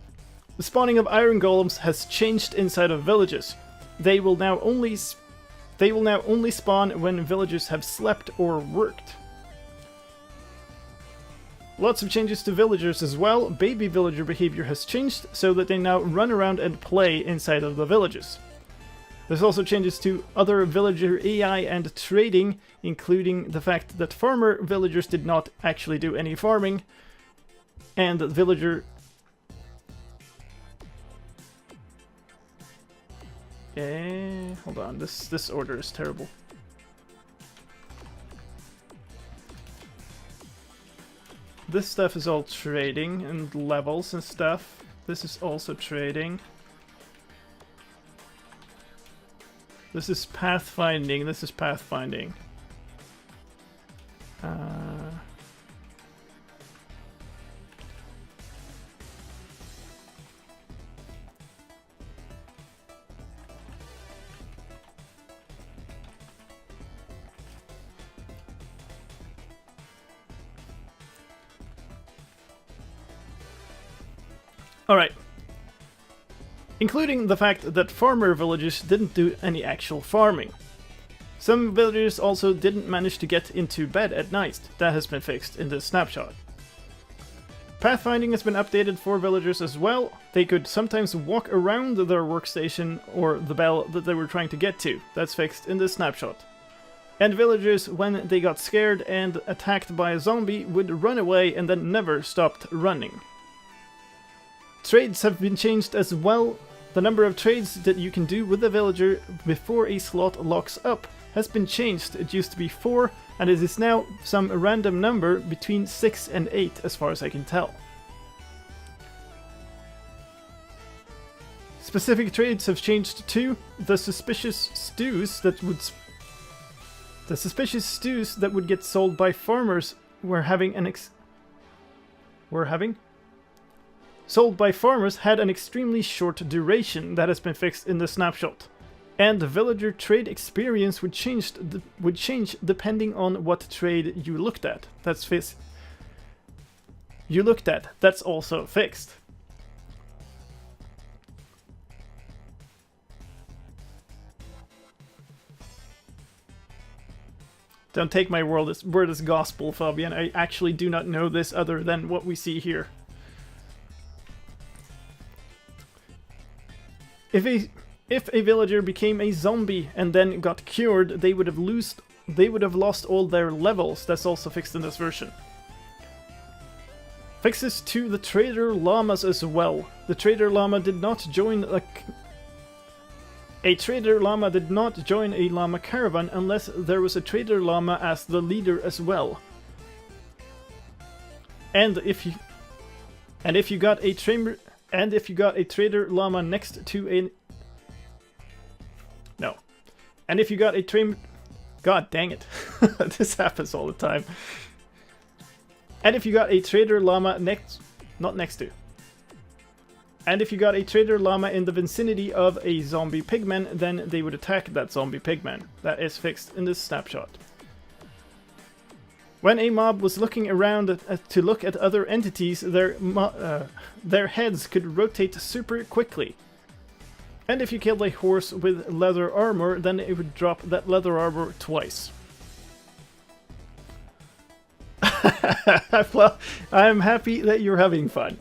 The spawning of Iron Golems has changed inside of villages. They will now only They will now only spawn when villagers have slept or worked. Lots of changes to villagers as well. Baby villager behavior has changed so that they now run around and play inside of the villages. There's also changes to other villager AI and trading, including the fact that farmer villagers did not actually do any farming, and villager... hold on, this order is terrible. This stuff is all trading and levels and stuff. This is also trading. This is pathfinding. This is pathfinding. Alright. Including the fact that farmer villages didn't do any actual farming. Some villagers also didn't manage to get into bed at night. That has been fixed in this snapshot. Pathfinding has been updated for villagers as well. They could sometimes walk around their workstation or the bell that they were trying to get to. That's fixed in this snapshot. And villagers, when they got scared and attacked by a zombie, would run away and then never stopped running. Trades have been changed as well. The number of trades that you can do with a villager before a slot locks up has been changed. It used to be 4, and it is now some random number between 6 and 8 as far as I can tell. Specific trades have changed too. The suspicious stews that would get sold by farmers sold by farmers had an extremely short duration. That has been fixed in the snapshot. And the villager trade experience would change depending on what trade you looked at. That's That's also fixed. Don't take my word as gospel, Fabian. I actually do not know this other than what we see here. If a villager became a zombie and then got cured, they would have lost all their levels. That's also fixed in this version. Fixes to the trader llamas as well. The trader llama did not join a trader llama did not join a llama caravan unless there was a trader llama as the leader as well. And if you got a trader llama next to a... No. And if you got a trader... God dang it. This happens all the time. And if you got a trader llama next... Not next to. And if you got a trader llama in the vicinity of a zombie pigman, then they would attack that zombie pigman. That is fixed in this snapshot. When a mob was looking around to look at other entities, their heads could rotate super quickly. And if you killed a horse with leather armor, then it would drop that leather armor twice. Well, I'm happy that you're having fun.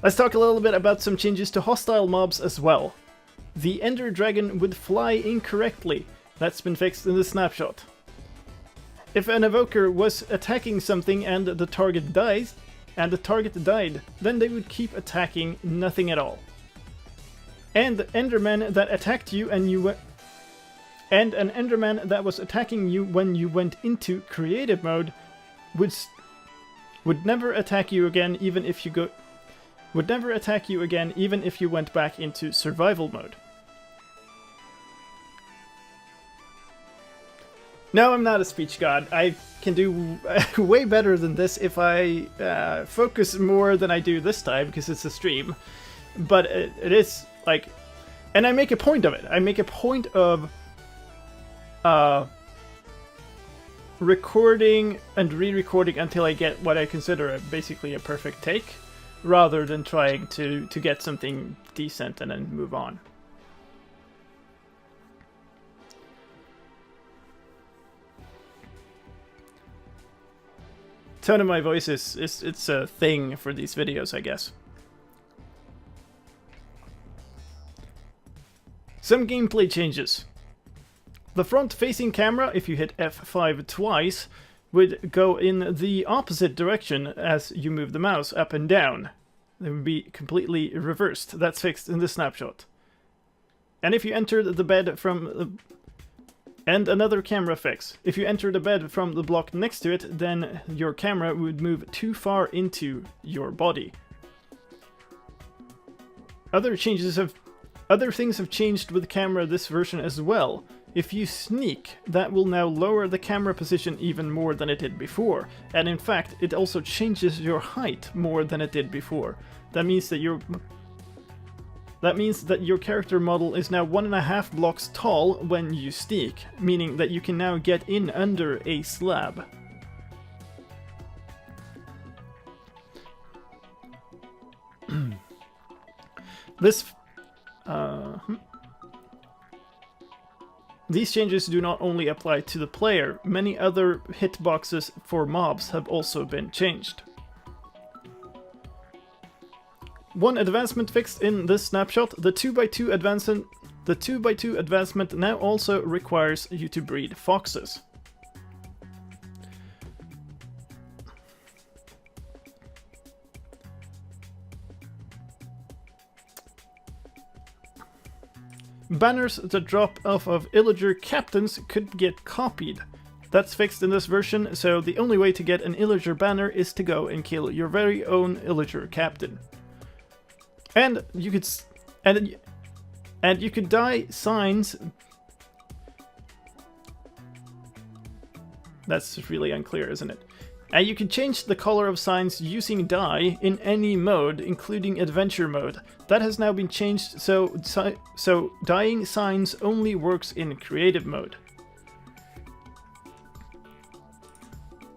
Let's talk a little bit about some changes to hostile mobs as well. The Ender Dragon would fly incorrectly. That's been fixed in the snapshot. If an evoker was attacking something and the target died, then they would keep attacking nothing at all. And an Enderman that attacked you and an Enderman that was attacking you when you went into creative mode would never attack you again, even if you went back into survival mode. No, I'm not a speech god. I can do way better than this if I focus more than I do this time, because it's a stream. But it is, like... And I make a point of it. I make a point of recording and re-recording until I get what I consider basically a perfect take, rather than trying to get something decent and then move on. tone of my voice it's a thing for these videos, I guess. Some gameplay changes. The front-facing camera, if you hit F5 twice, would go in the opposite direction as you move the mouse up and down. It would be completely reversed. That's fixed in the snapshot. And if you enter the bed from... And another camera fix. If you enter the bed from the block next to it, then your camera would move too far into your body. Other things have changed with the camera this version as well. If you sneak, that will now lower the camera position even more than it did before. And in fact, it also changes your height more than it did before. That means that your character model is now 1.5 blocks tall when you sneak, meaning that you can now get in under a slab. These changes do not only apply to the player, many other hitboxes for mobs have also been changed. One advancement fixed in this snapshot, the 2x2 advancement now also requires you to breed foxes. Banners that drop off of Illager captains could get copied. That's fixed in this version, so the only way to get an Illager banner is to go and kill your very own Illager captain. And you could dye signs. That's really unclear, isn't it? And you can change the color of signs using dye in any mode, including adventure mode. That has now been changed, so dyeing signs only works in creative mode.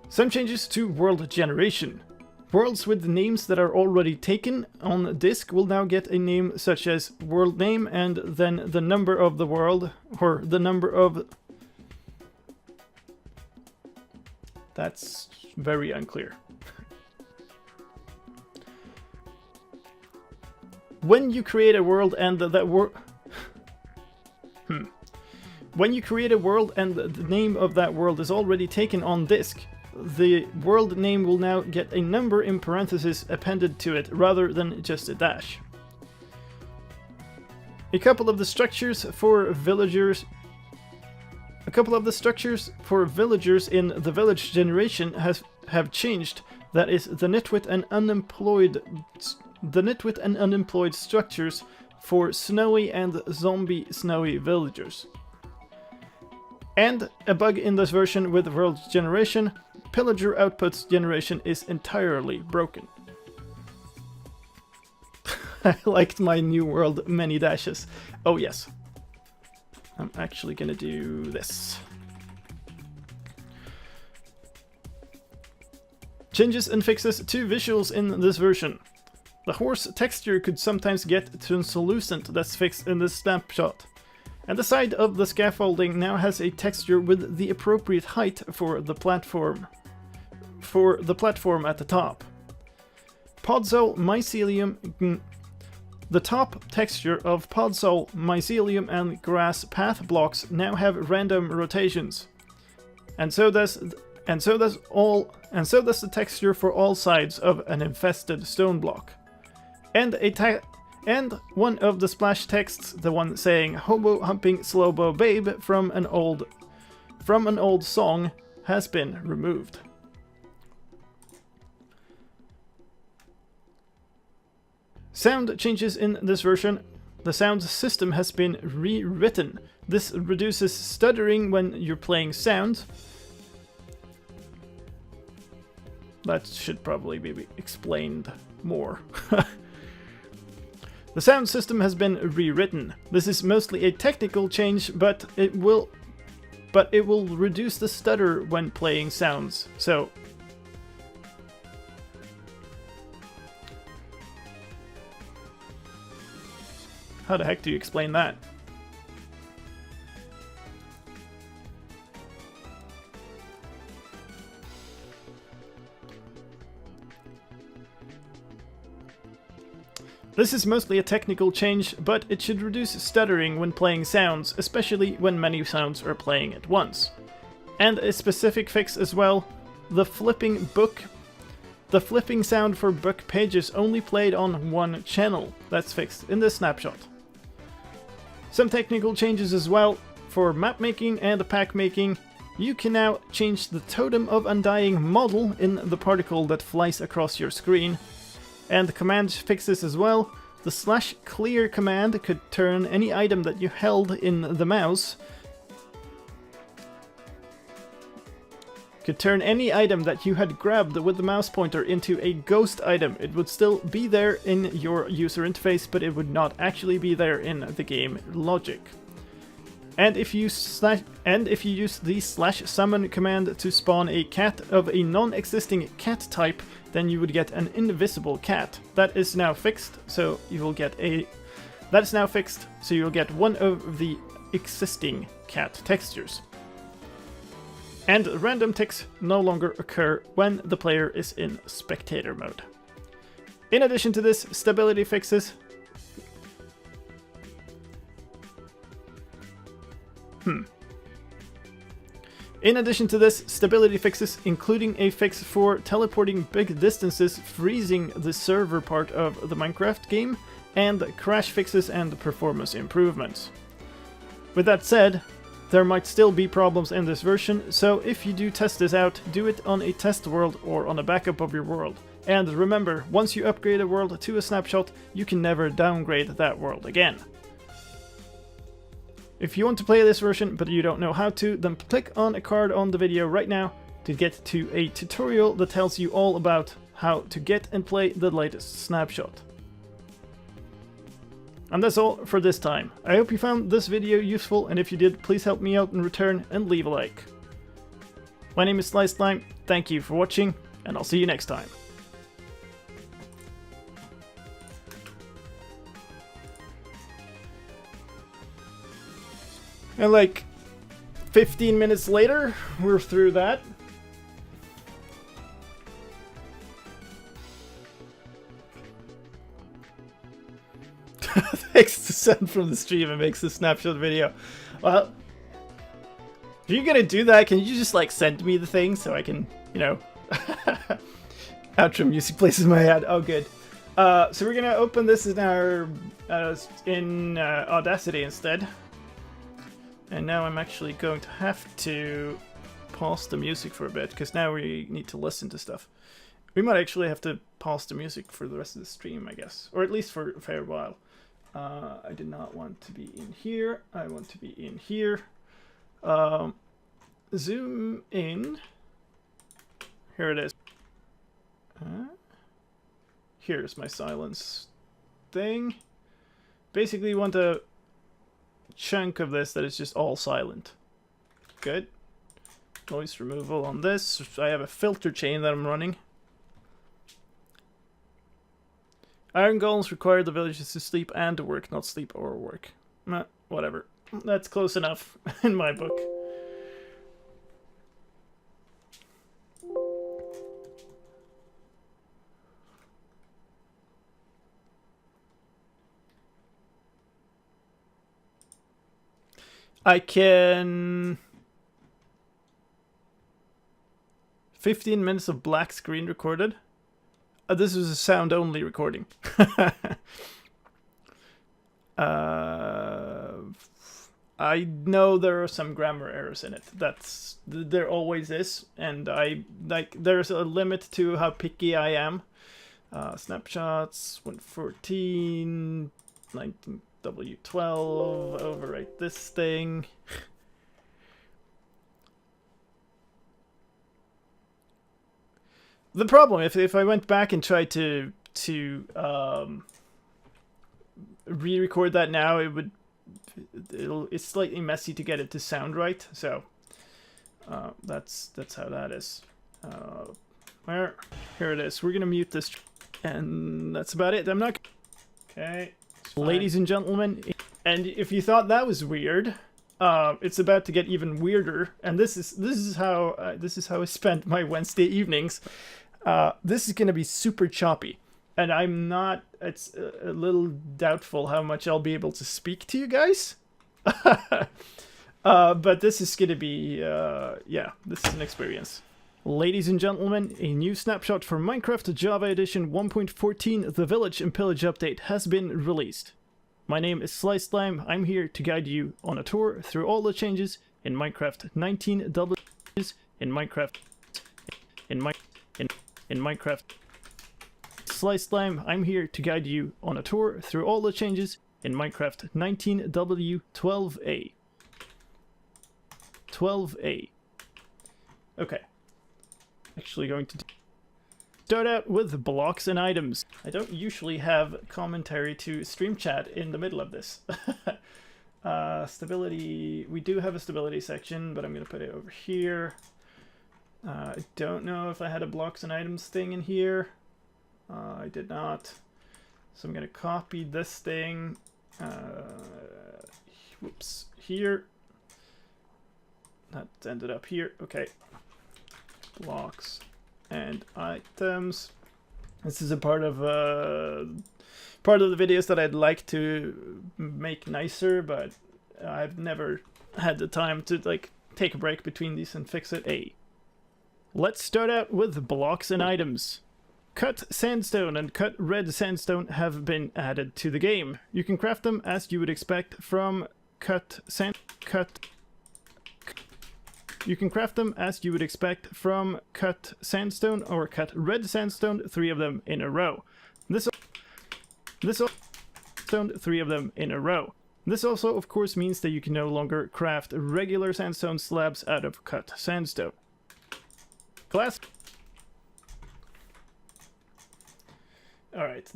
Some changes to world generation. Worlds with names that are already taken on disk will now get a name such as world name and then the number of the world, or the number of... That's very unclear. When you create a world and When you create a world and the name of that world is already taken on disk, the world name will now get a number in parentheses appended to it rather than just a dash. A couple of the structures for villagers in the village generation have changed. That is the nitwit and unemployed structures for snowy and zombie snowy villagers. And a bug in this version with world generation, pillager outputs generation is entirely broken. I liked my new world many dashes. Oh yes. I'm actually gonna do this. Changes and fixes to visuals in this version. The horse texture could sometimes get translucent, that's fixed in this snapshot. And the side of the scaffolding now has a texture with the appropriate height for the platform. At the top. Podzol mycelium. The top texture of podzol, mycelium, and grass path blocks now have random rotations, and so does the texture for all sides of an infested stone block. And one of the splash texts, the one saying "Hobo humping slowbo babe" from an old song, has been removed. Sound changes in this version. The sound system has been rewritten. This reduces stuttering when you're playing sound. That should probably be explained more. The sound system has been rewritten. This is mostly a technical change, but it will reduce the stutter when playing sounds. So how the heck do you explain that? This is mostly a technical change, but it should reduce stuttering when playing sounds, especially when many sounds are playing at once. And a specific fix as well, the flipping sound for book pages only played on one channel. That's fixed in the snapshot. Some technical changes as well. For map making and pack making, you can now change the totem of undying model in the particle that flies across your screen. And the command fixes as well. The /clear command could turn any item that you held in the mouse. Could turn any item that you had grabbed with the mouse pointer into a ghost item. It would still be there in your user interface, but it would not actually be there in the game logic. And if you use the /summon command to spawn a cat of a non-existing cat type, then you would get an invisible cat. That is now fixed, so you will get one of the existing cat textures. And random ticks no longer occur when the player is in spectator mode. In addition to this, stability fixes. In addition to this, stability fixes, including a fix for teleporting big distances, freezing the server part of the Minecraft game, and crash fixes and performance improvements. With that said, there might still be problems in this version, so if you do test this out, do it on a test world or on a backup of your world. And remember, once you upgrade a world to a snapshot, you can never downgrade that world again. If you want to play this version but you don't know how to, then click on a card on the video right now to get to a tutorial that tells you all about how to get and play the latest snapshot. And that's all for this time. I hope you found this video useful, and if you did, please help me out in return and leave a like. My name is slicedlime, thank you for watching, and I'll see you next time. And like 15 minutes later, we're through that. Thanks to send from the stream and makes the snapshot video. Well, if you're gonna do that, can you just like send me the thing so I can, you know, outro music plays in my head. Oh, good. So we're gonna open this in our Audacity instead. And now I'm actually going to have to pause the music for a bit, because now we need to listen to stuff. We might actually have to pause the music for the rest of the stream, I guess. Or at least for a fair while. I did not want to be in here. I want to be in here. Zoom in. Here it is. Here's my silence thing. Basically, you want a chunk of this that is just all silent. Good. Noise removal on this. I have a filter chain that I'm running. Iron golems require the villagers to sleep and to work, not sleep or work. Whatever. That's close enough in my book. I can... 15 minutes of black screen recorded. This was a sound-only recording. I know there are some grammar errors in it. There always is, and there's a limit to how picky I am. Snapshots 114, 19W12. Overwrite this thing. The problem, if I went back and tried to re-record that now, it's slightly messy to get it to sound right. So that's how that is. Here it is. We're gonna mute this, and that's about it. I'm not. Okay, ladies and gentlemen, and if you thought that was weird, it's about to get even weirder. And this is how I spent my Wednesday evenings. This is gonna be super choppy. and I'm not. It's a little doubtful how much I'll be able to speak to you guys. But this is gonna be, yeah, this is an experience. Ladies and gentlemen, a new snapshot for Minecraft Java Edition 1.14, the Village and Pillage update, has been released. My name is slicedlime. I'm here to guide you on a tour through all the changes in Minecraft 19W, in Minecraft, in Minecraft. Slicedlime, I'm here to guide you on a tour through all the changes in Minecraft 19W 12A. 12A. Okay. Actually going to start out with blocks and items. I don't usually have commentary to stream chat in the middle of this. Stability, we do have a stability section, but I'm going to put it over here. I don't know if I had a blocks and items thing in here. I did not. So I'm going to copy this thing. Whoops, here. That ended up here. Okay. Blocks and items. This is a part of the videos that I'd like to make nicer, but I've never had the time to like take a break between these and fix it. Let's start out with blocks and items. Cut sandstone and cut red sandstone have been added to the game. You can craft them as you would expect from You can craft them as you would expect from cut sandstone or cut red sandstone, 3 of them in a row. This three of them in a row. This also, of course, means that you can no longer craft regular sandstone slabs out of cut sandstone. Class. Alright,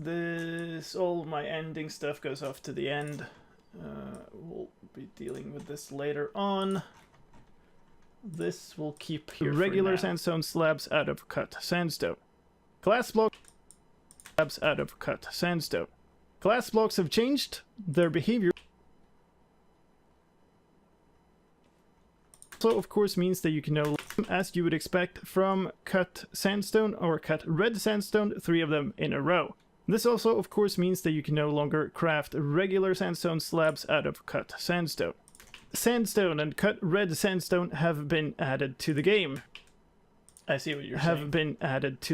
all my ending stuff goes off to the end. We'll be dealing with this later on. This will keep here regular sandstone slabs out of cut sandstone. Glass block slabs out of cut sandstone. Glass blocks have changed their behavior. Also, of course, means that you can know as you would expect from cut sandstone or cut red sandstone, 3 of them in a row. This also, of course, means that you can no longer craft regular sandstone slabs out of cut sandstone. Sandstone and cut red sandstone have been added to the game. I see what you're saying. Have been added to.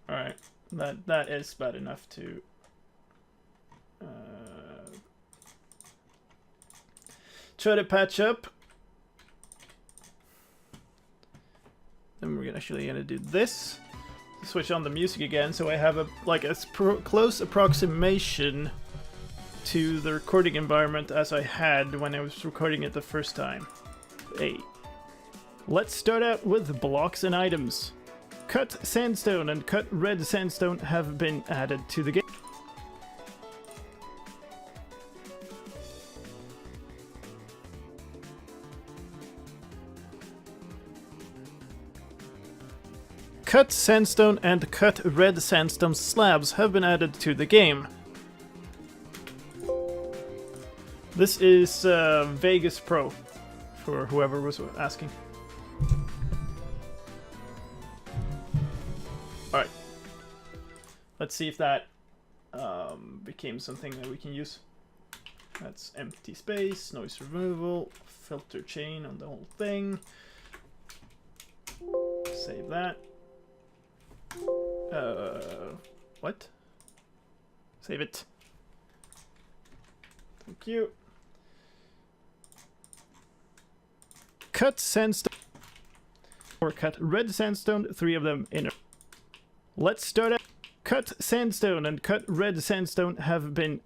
Alright, that is bad enough to try to patch up. Then we're actually gonna do this. Switch on the music again, so I have a close approximation to the recording environment as I had when I was recording it the first time. Let's start out with blocks and items. Cut sandstone and cut red sandstone have been added to the game. Cut sandstone and cut red sandstone slabs have been added to the game. This is Vegas Pro, for whoever was asking. Alright. Let's see if that became something that we can use. That's empty space, noise removal, filter chain on the whole thing. Save that. What? Save it. Thank you. Cut sandstone or cut red sandstone, 3 of them in a. Let's start out. Cut sandstone and cut red sandstone have been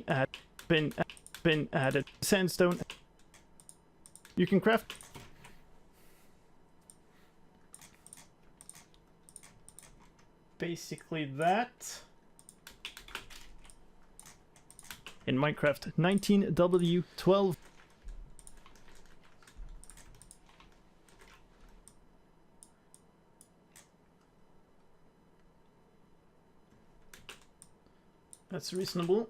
added. Sandstone. You can craft. Basically that. In Minecraft 19W 12. That's reasonable.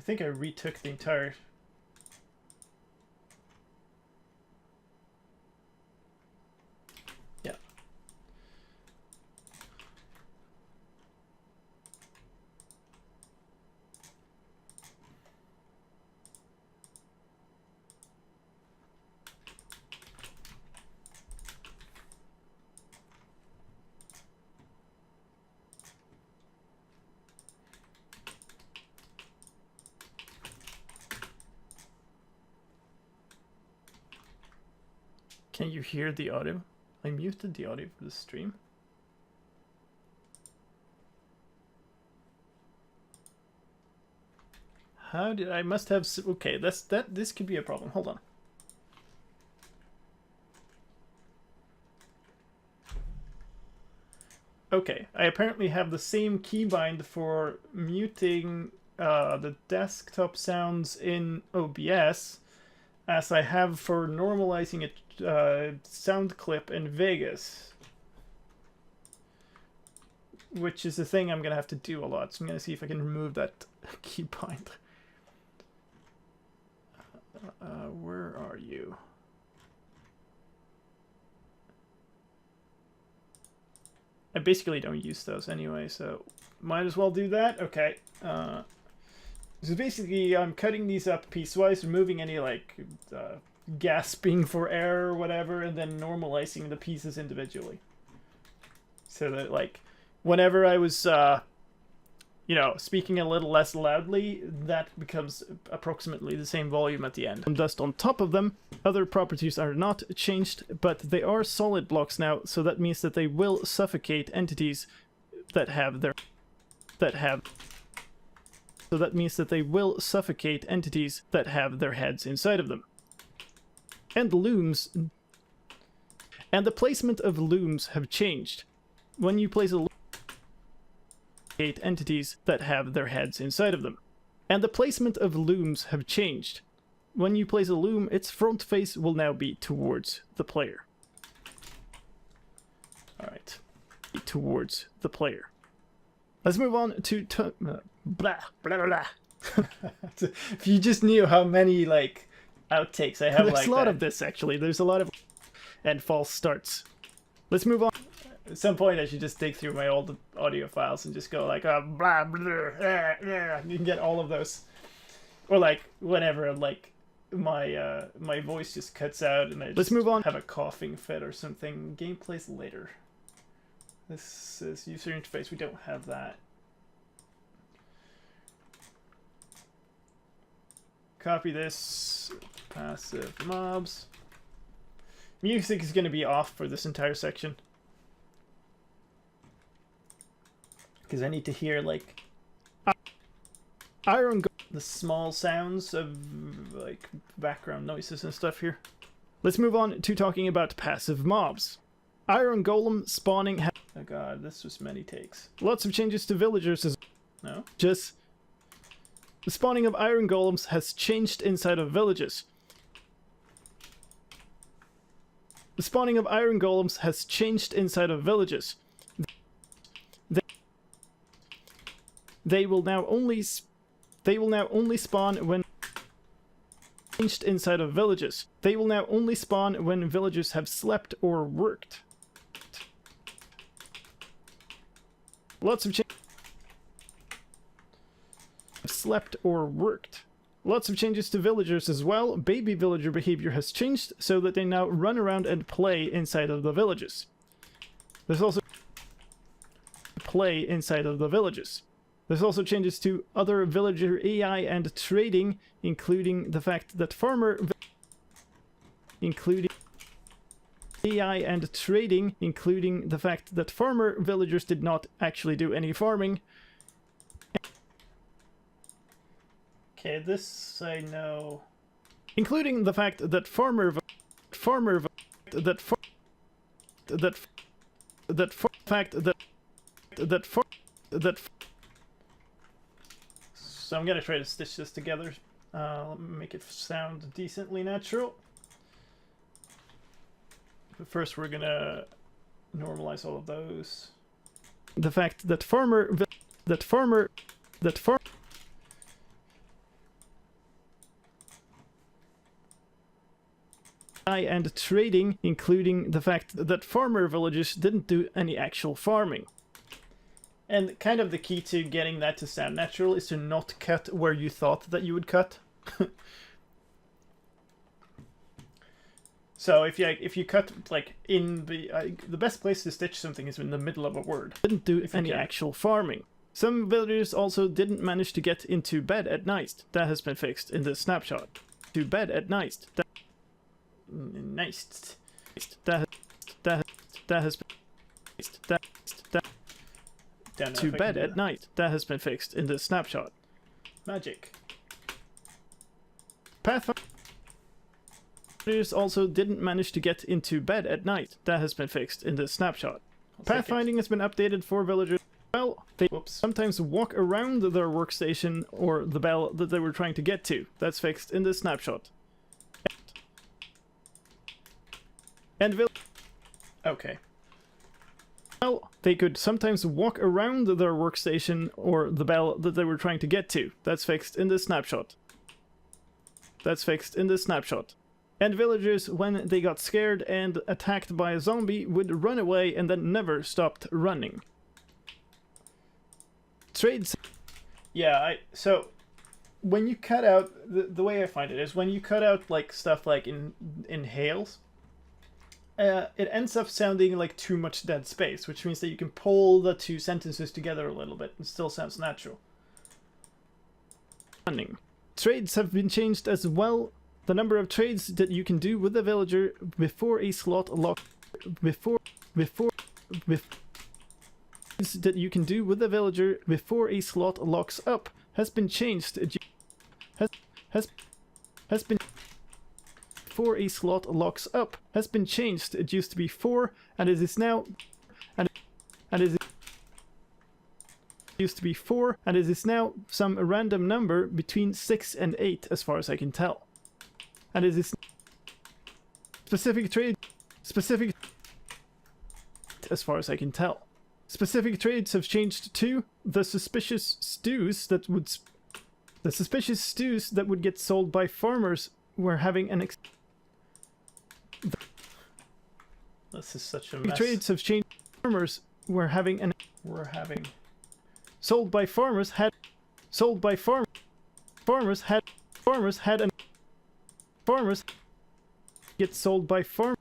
think I retook the entire... Yeah. Can you hear the audio? I muted the audio for the stream. How did I must have... Okay, this could be a problem. Hold on. Okay, I apparently have the same keybind for muting the desktop sounds in OBS as I have for normalizing a sound clip in Vegas. Which is a thing I'm going to have to do a lot, so I'm going to see if I can remove that keybind. Where are you? I basically don't use those anyway, so might as well do that. Okay. So basically, I'm cutting these up piecewise, removing any like gasping for air or whatever, and then normalizing the pieces individually. So that like whenever I was, you know, speaking a little less loudly, that becomes approximately the same volume at the end. Some dust on top of them. Other properties are not changed, but they are solid blocks now, so that means that they will suffocate entities that have their... So that means that they will suffocate entities that have their heads inside of them. And looms... And the placement of looms have changed. When you place a loom, entities that have their heads inside of them. And the placement of looms have changed. When you place a loom, its front face will now be towards the player. Alright. Towards the player. Let's move on to... blah, blah, blah, blah. If you just knew how many, like, outtakes I have. There's a lot of this, actually. There's a lot of... And false starts. Let's move on. At some point, I should just dig through my old audio files and just go like, blah, blah, you can get all of those. Or like, whenever, like, my voice just cuts out and I just move on. Have a coughing fit or something. Gameplays later. This is user interface. We don't have that. Copy this. Passive mobs. Music is going to be off for this entire section. Because I need to hear, like, the small sounds of, like, background noises and stuff here. Let's move on to talking about passive mobs. Iron Golem spawning... Oh god, this was many takes. Lots of changes to villagers as... No? Just... The spawning of Iron Golems has changed inside of villages. The spawning of Iron Golems has changed inside of villages. They will now only spawn when changed inside of villages. They will now only spawn when villagers have slept or worked. Lots of slept or worked. Lots of changes to villagers as well. Baby villager behavior has changed so that they now run around and play inside of the villages. There's also play inside of the villages. There's also changes to other villager AI and trading, including the fact that farmer villagers did not actually do any farming. Okay, this I know. Including the fact that So I'm gonna try to stitch this together. Let me make it sound decently natural. But first we're gonna normalize all of those. The fact that and trading, including the fact that farmer villages didn't do any actual farming. And kind of the key to getting that to sound natural is to not cut where you thought that you would cut. So if you cut like in the best place to stitch something is in the middle of a word. Didn't do any actual farming. Some villagers also didn't manage to get into bed at night. That has been fixed in the snapshot. To bed at night. Nice. That has been fixed. To bed at night. That has been fixed in the snapshot. Magic. Pathfinders also didn't manage to get into bed at night. That has been fixed in the snapshot. Pathfinding has been updated for villagers. Well, they sometimes walk around their workstation or the bell that they were trying to get to. That's fixed in the snapshot. And okay. Well, they could sometimes walk around their workstation or the bell that they were trying to get to. That's fixed in the snapshot. That's fixed in the snapshot. And villagers, when they got scared and attacked by a zombie, would run away and then never stopped running. Trades. Yeah, so when you cut out the way I find it is when you cut out like stuff like in hails, it ends up sounding like too much dead space, which means that you can pull the two sentences together a little bit and still sounds natural. Running. Trades have been changed as well. The number of trades that you can do with a villager before a slot lock that you can do with a villager before a slot locks up has been changed. Has been before a slot locks up has been changed. It used to be 4 and it is now used to be 4 and it is now some random number between 6 and 8 as far as I can tell. And it is specific as far as I can tell. Specific trades have changed to the suspicious stews that would get sold by farmers were having an This is such a mess. Trades have changed. Farmers were having sold by farmers had farmers get sold by farmers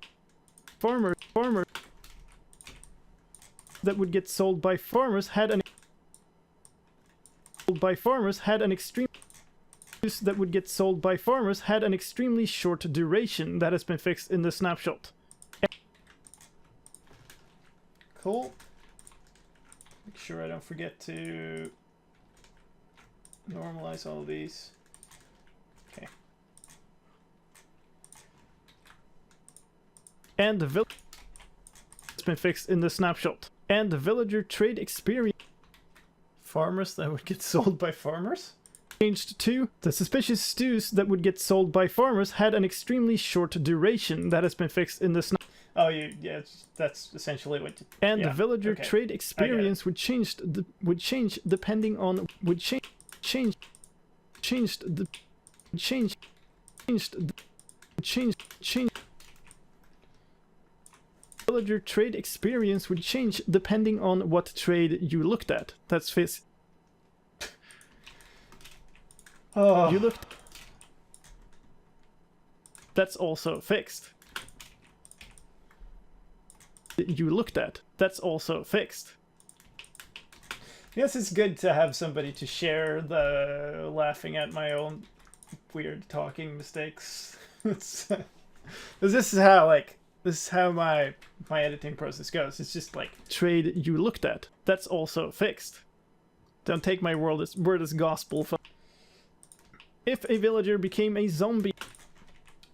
that would get sold by farmers had an extreme that would get sold by farmers had an extremely short duration. That has been fixed in the snapshot. Cool. Make sure I don't forget to normalize all of these. Okay. And the village has been fixed in the snapshot. And the villager trade experience. Farmers that would get sold by farmers? Changed to the suspicious stews that would get sold by farmers had an extremely short duration. That has been fixed in the snapshot. Oh, yeah, that's essentially what. And the villager trade experience would change depending on Villager trade experience would change depending on what trade you looked at. That's fixed. Oh. You looked. That's also fixed. You looked at. That's also fixed. Yes, it's good to have somebody to share the laughing at my own weird talking mistakes. This is how my editing process goes. It's just like trade you looked at. That's also fixed. Don't take my word as gospel. If a villager became a zombie.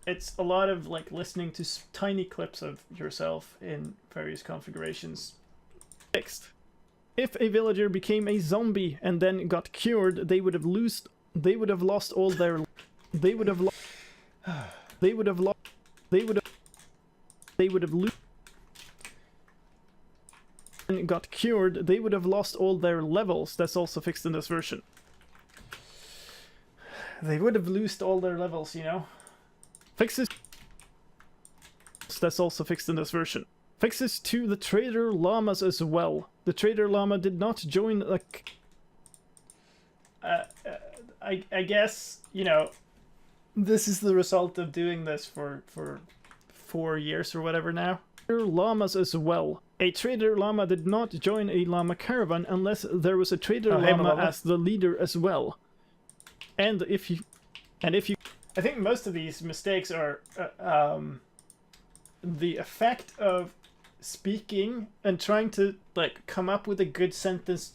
It's a lot of like listening to tiny clips of yourself in various configurations. Fixed. If a villager became a zombie and then got cured, they would have lost all their and got cured, they would have lost all their levels. That's also fixed in this version. They would have lost all their levels, you know. Fixes mobs, that's also fixed in this version. Fixes to the trader llamas as well. The trader llama did not join the... I guess, you know, this is the result of doing this for 4 years or whatever now. Llamas as well. A trader llama did not join a llama caravan unless there was a trader llama as the leader as well. And if you... I think most of these mistakes are the effect of speaking and trying to like come up with a good sentence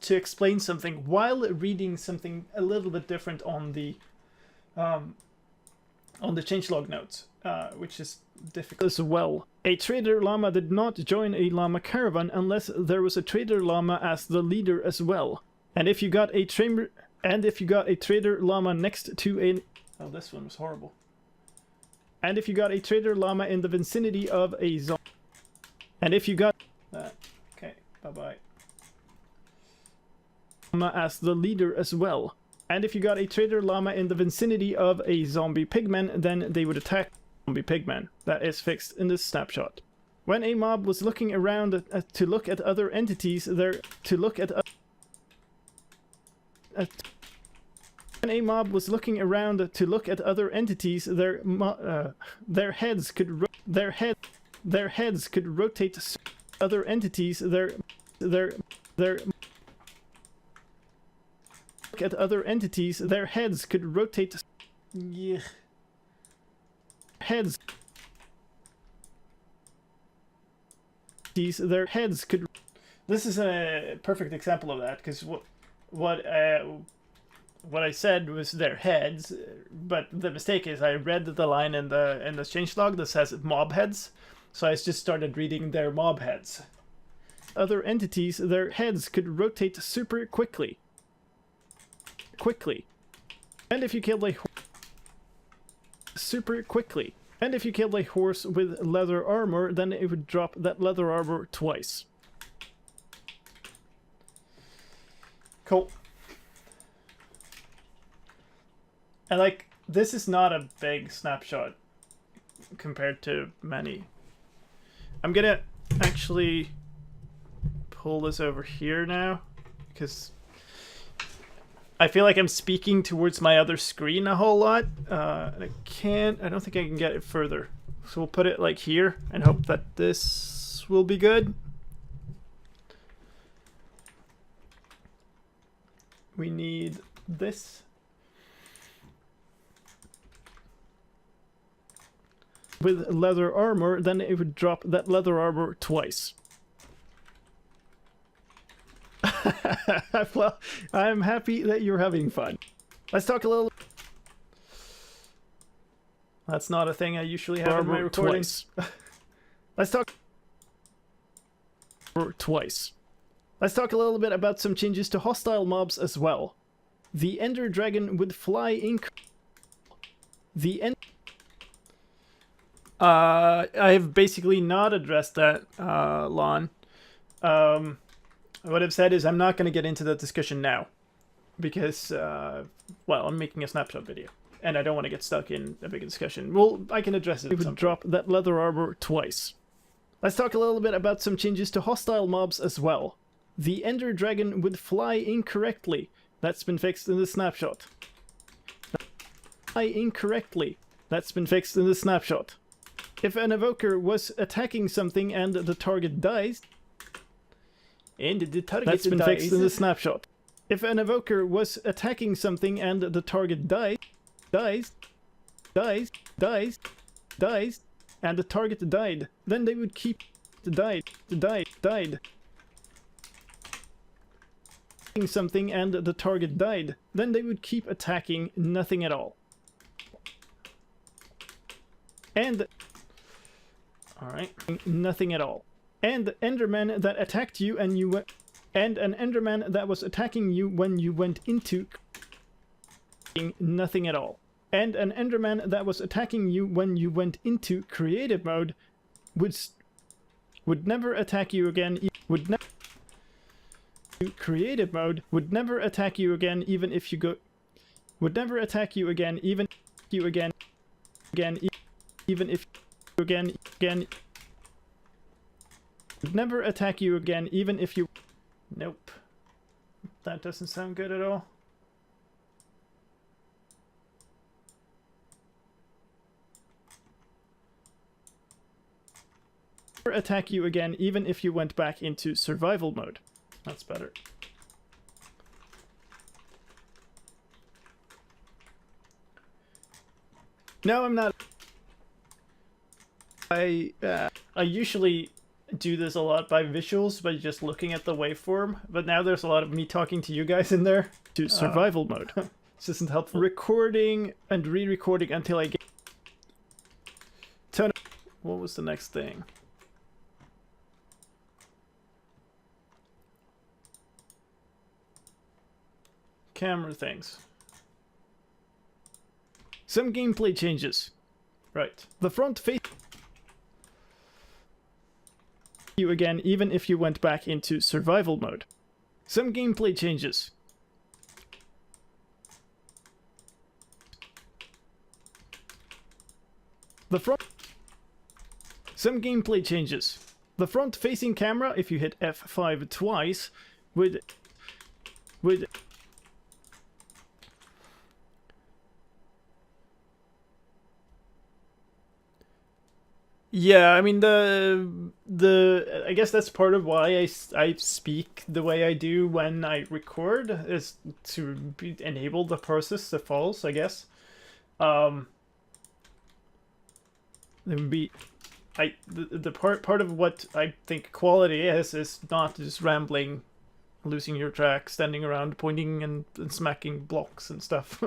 to explain something while reading something a little bit different on the changelog notes, which is difficult as well. A trader llama did not join a llama caravan unless there was a trader llama as the leader as well. And if you got a trader llama next to a... Oh, this one was horrible. And if you got a trader llama in the vicinity of a zombie... And if you got... okay, bye-bye. Llama as the leader as well. And if you got a trader llama in the vicinity of a zombie pigman, then they would attack zombie pigman. That is fixed in this snapshot. When a mob was looking around to look at other entities, when a mob was looking around to look at other entities, their heads could rotate. Other entities, look at other entities, their heads could rotate. Yeah. Their heads could. This is a perfect example of that, because what I said was their heads, but the mistake is I read the line in the changelog that says mob heads, so I just started reading their mob heads. Other entities, their heads could rotate super quickly. And if you killed a super quickly. And if you killed a horse with leather armor, then it would drop that leather armor twice. Cool. And like, this is not a big snapshot compared to many. I'm gonna actually pull this over here now, because I feel like I'm speaking towards my other screen a whole lot. I don't think I can get it further. So we'll put it like here and hope that this will be good. We need this. With leather armor, then it would drop that leather armor twice. Well, I'm happy that you're having fun. Let's talk a little... That's not a thing I usually have in my recordings. Let's talk... Twice. Let's talk a little bit about some changes to hostile mobs as well. The Ender Dragon would fly in... I have basically not addressed that, Lon. What I've said is I'm not going to get into that discussion now. Because, well, I'm making a snapshot video. And I don't want to get stuck in a big discussion. Well, I can address it. It would drop that leather armor twice. Let's talk a little bit about some changes to hostile mobs as well. The Ender Dragon would fly incorrectly. That's been fixed in the snapshot. Fly incorrectly. That's been fixed in the snapshot. If an evoker was attacking something and the target dies... That's been fixed in the snapshot. If an evoker was attacking something and the target dies, and the target died, then they would keep died. Something and the target died, then they would keep attacking nothing at all. And alright, nothing at all. And Enderman that attacked you and you went, and an Enderman that was attacking you when you went into nothing at all. And an Enderman that was attacking you when you went into creative mode would never attack you again. Creative mode would never attack you again, even if you go. Would never attack you again, even if again. Never attack you again, even if you... Nope. That doesn't sound good at all. Never attack you again, even if you went back into survival mode. That's better. No, I'm not. I usually do this a lot by visuals, by just looking at the waveform, but now there's a lot of me talking to you guys in there. To survival mode. This isn't helpful. Recording and re-recording until I get... Turn... What was the next thing? Camera things. Some gameplay changes. Right. The front face... you again, even if you went back into survival mode. Some gameplay changes. The front... Some gameplay changes. The front-facing camera, if you hit F5 twice, would... Yeah, I mean, I guess that's part of why I speak the way I do when I record, is to enable the process that follows, I guess. There would be... the part of what I think quality is not just rambling, losing your track, standing around, pointing and smacking blocks and stuff.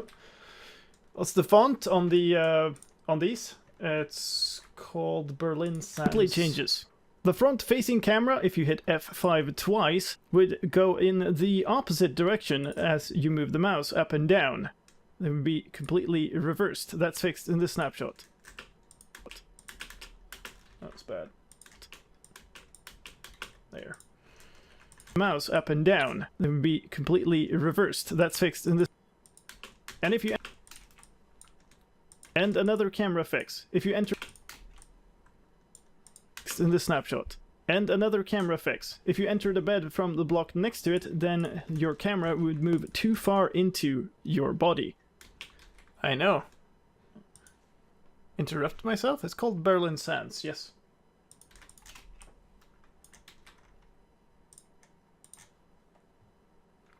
What's the font on the on these? It's called Berlin Sans. Gameplay changes. The front-facing camera, if you hit F5 twice, would go in the opposite direction as you move the mouse up and down. It would be completely reversed. That's fixed in the snapshot. That's bad. There. Mouse up and down. It would be completely reversed. That's fixed in this. And if you... And another camera fix. If you enter... in the snapshot. And another camera fix. If you enter the bed from the block next to it, then your camera would move too far into your body. I know. Interrupt myself? It's called Berlin Sans, yes.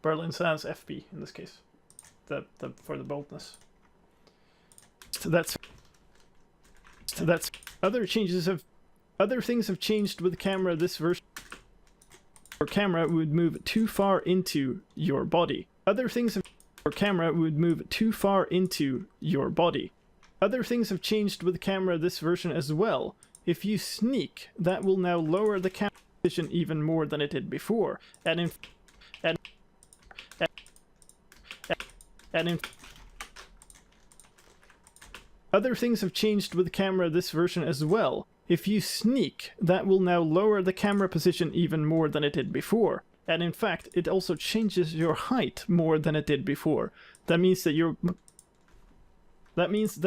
Berlin Sans FB in this case. For the boldness. That's other things have changed with the camera. This version, your camera would move too far into your body. Your camera would move too far into your body. Other things have changed with the camera this version as well. If you sneak, that will now lower the camera position even more than it did before. Other things have changed with the camera this version as well. If you sneak, that will now lower the camera position even more than it did before. And in fact, it also changes your height more than it did before. That means that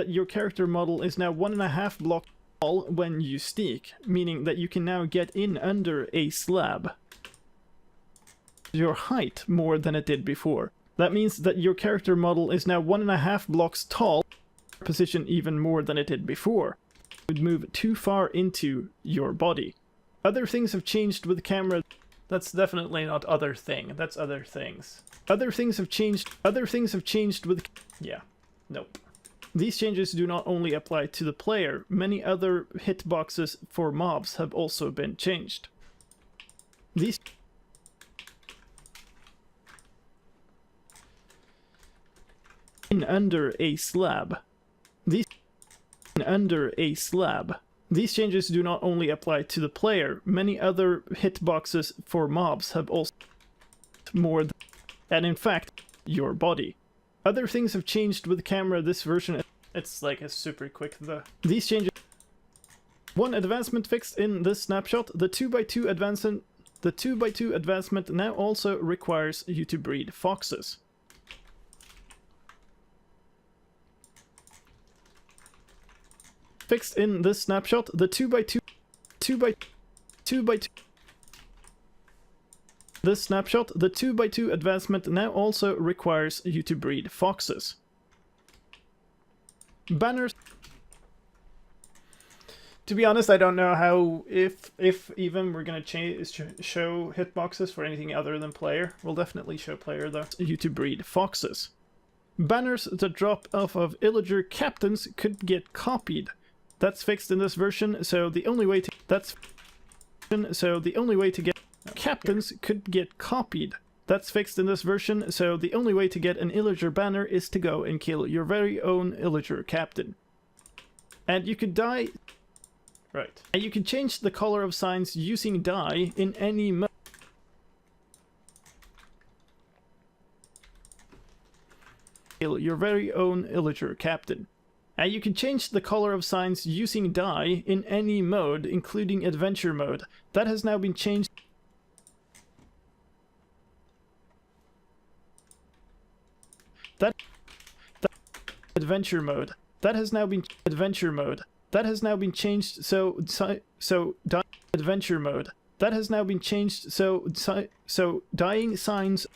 your character model is now 1.5 blocks tall when you sneak, meaning that you can now get in under a slab. Your height more than it did before. That means that your character model is now 1.5 blocks tall, position even more than it did before. It would move too far into your body. Other things have changed with the camera. That's definitely not other thing. That's other things. Other things have changed with... Yeah. Nope. These changes do not only apply to the player. Many other hitboxes for mobs have also been changed. These... in under a slab. These changes do not only apply to the player. Many other hitboxes for mobs have also more than, and in fact, your body. Other things have changed with the camera this version. It's like a super quick these changes. One advancement fixed in this snapshot, the 2x2 advancement. The 2x2 advancement now also requires you to breed foxes. fixed in this snapshot. The 2x2 This snapshot, the 2x2 advancement now also requires you to breed foxes. Banners. To be honest, I don't know how, if even we're gonna show hitboxes for anything other than player. We'll definitely show player though. You to breed foxes. Banners that drop off of illager captains could get copied. That's fixed in this version, so the only way to get captains could get copied. That's fixed in this version, so the only way to get an illager banner is to go and kill your very own illager captain. And you could die. Right. And you can change the color of signs using dye in any mode. Kill your very own illager captain. And you can change the color of signs using dye in any mode, including adventure mode. That has now been changed. Adventure mode. That has now been adventure mode. That has now been changed, adventure mode. That has now been changed, so dying signs.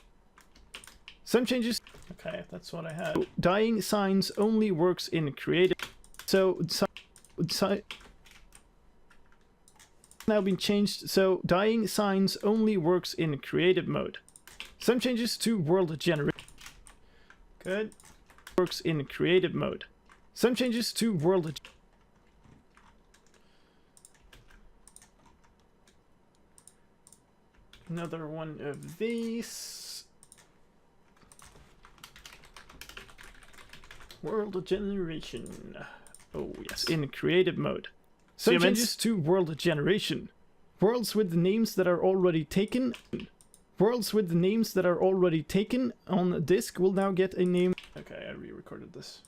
Some changes. Okay, that's what I had. Dying signs only works in creative. Now been changed, so dying signs only works in creative mode. Some changes to world generation. Good. Works in creative mode. Some changes to world. Another one of these. World generation. Oh yes, in creative mode. Some changes to world generation. Worlds with names that are already taken. Worlds with names that are already taken on disk will now get a name. Okay, I re-recorded this.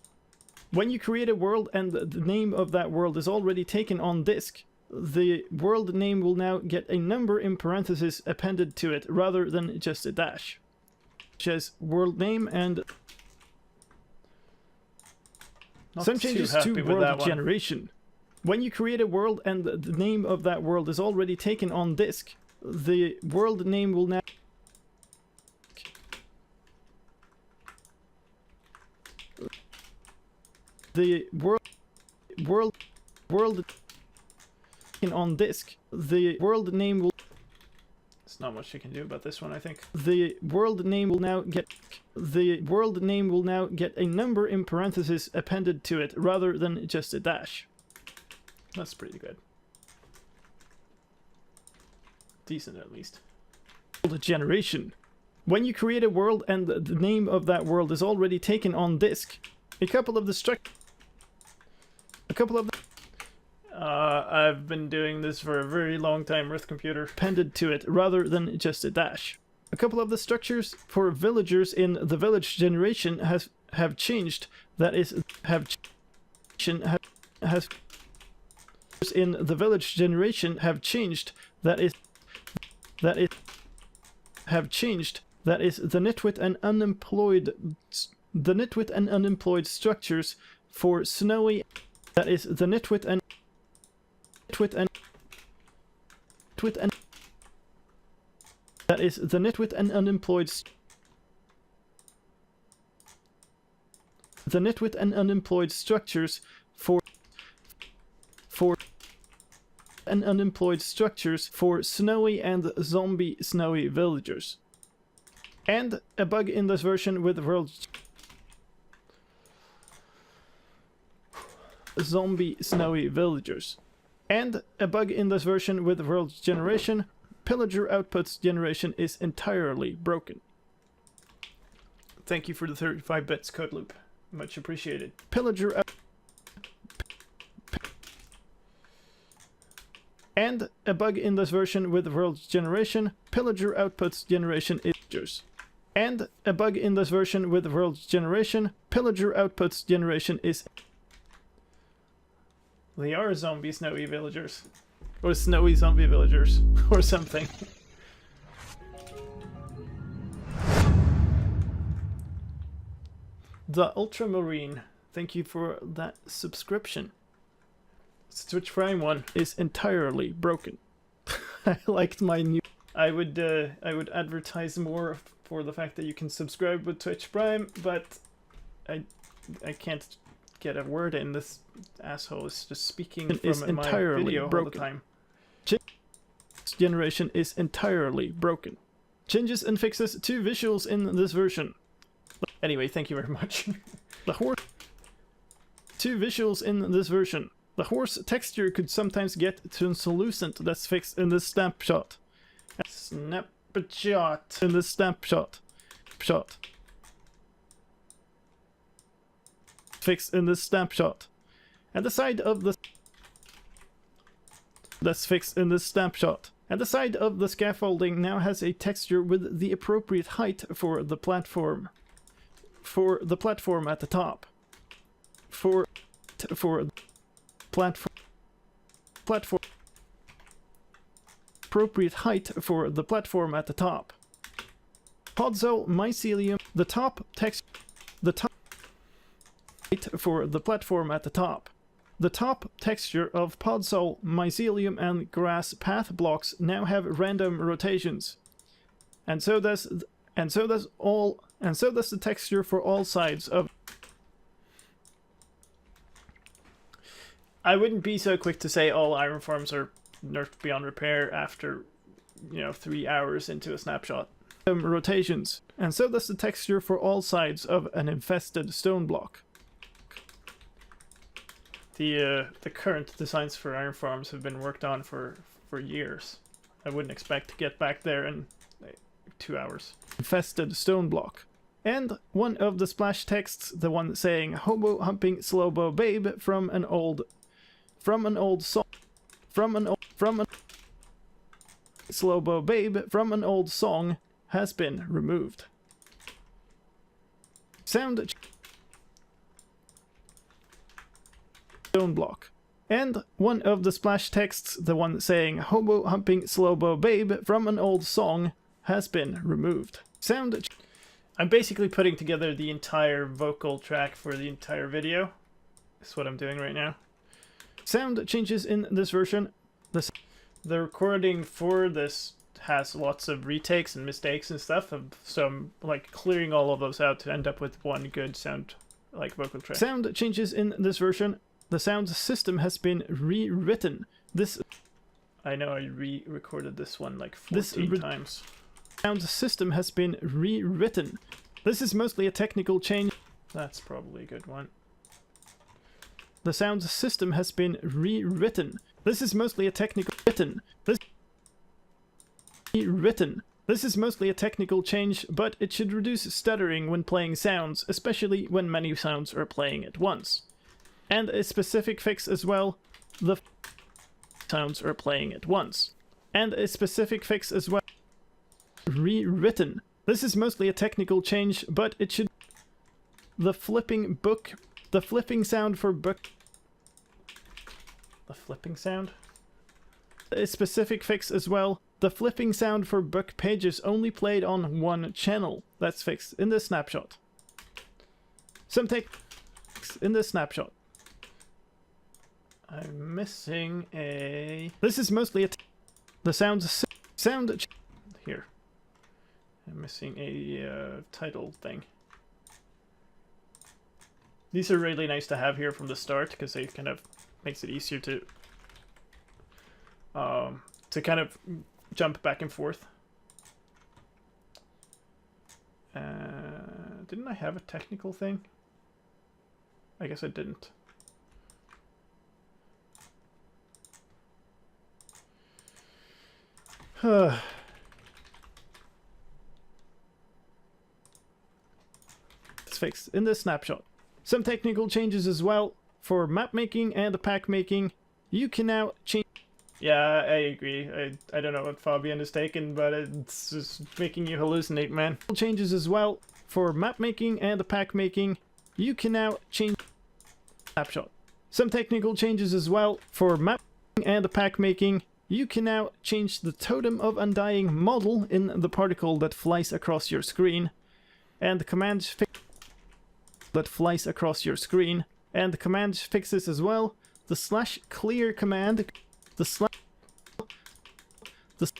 When you create a world and the name of that world is already taken on disk, the world name will now get a number in parentheses appended to it rather than just a dash. Which is world name and some changes to world generation. When you create a world and the name of that world is already taken on disk, the world name will now world on disk. The world name will. There's not much you can do about this one, I think. The world name will now get. The world name will now get a number in parentheses appended to it rather than just a dash. That's pretty good. Decent, at least. World generation. When you create a world and the name of that world is already taken on disk, a couple of the I've been doing this for a very long time with computer. Appended to it rather than just a dash. A couple of the structures for villagers in the village generation have changed. That is, in the village generation have changed. That is the nitwit and unemployed structures for snowy. That is the nitwit and that is the nitwit and unemployed. The nitwit and unemployed structures for unemployed structures for snowy and zombie snowy villagers. And a bug in this version with world zombie snowy villagers. And a bug in this version with world generation, pillager outputs generation is entirely broken. Thank you for the 35 bits code loop. Much appreciated. And a bug in this version with world generation, pillager outputs generation is. And a bug in this version with world generation, pillager outputs generation is. They are zombie snowy villagers. Or snowy zombie villagers. Or something. The Ultramarine. Thank you for that subscription. Twitch Prime one is entirely broken. I liked my new. I would advertise more for the fact that you can subscribe with Twitch Prime, but I can't get a word in. This asshole is just speaking from my video all the time. Generation is entirely broken. Changes and fixes to visuals in this version. Anyway, thank you very much. The horse. To visuals in this version. The horse texture could sometimes get translucent. That's fixed in this snapshot. Snapshot. In this snapshot. Fixed in this snapshot. And the side of the. That's fixed in this snapshot. And the side of the scaffolding now has a texture with the appropriate height for the platform. For the platform at the top. For platform appropriate height for the platform at the top. Podzol mycelium, the top text, the top height for the platform at the top. The top texture of podzol, mycelium, and grass path blocks now have random rotations, and so does the texture for all sides of. I wouldn't be so quick to say all iron forms are nerfed beyond repair after, 3 hours into a snapshot. Rotations, and so does the texture for all sides of an infested stone block. The current designs for iron farms have been worked on for years. I wouldn't expect to get back there in 2 hours. Infested stone block. And one of the splash texts, the one saying "hobo humping slowbo babe" from an old song, slowbo babe from an old song, has been removed. Sound stone block. And one of the splash texts, the one saying "hobo humping slowbo babe" from an old song, has been removed. Sound. I'm basically putting together the entire vocal track for the entire video. That's what I'm doing right now. Sound changes in this version. The recording for this has lots of retakes and mistakes and stuff, so I'm like clearing all of those out to end up with one good sound, like vocal track. Sound changes in this version. The sound system has been rewritten. I know I re-recorded this one like 14 times. Sound system has been rewritten. This is mostly a technical change. That's probably a good one. The sound system has been rewritten. This is mostly a technical This is mostly a technical change, but it should reduce stuttering when playing sounds, especially when many sounds are playing at once. And a specific fix as well. The sounds are playing at once. And a specific fix as well. Rewritten. This is mostly a technical change, but it should. The flipping sound for book. The flipping sound? A specific fix as well. The flipping sound for book pages only played on one channel. That's fixed in this snapshot. Some take in this snapshot. I'm missing a. This is mostly a. The sound here. I'm missing a title thing. These are really nice to have here from the start because they kind of makes it easier to kind of jump back and forth. Didn't I have a technical thing? I guess I didn't. It's fixed in this snapshot. Some technical changes as well. For map making and pack making, you can now change. Yeah, I agree. I don't know what Fabian is taking, but it's just making you hallucinate, man. Changes as well. For map making and pack making, you can now change snapshot. Some technical changes as well. For map making and pack making, you can now change the totem of undying model in the particle that flies across your screen, and the command fix that flies across your screen, and the command fixes as well The slash clear command, the slash, the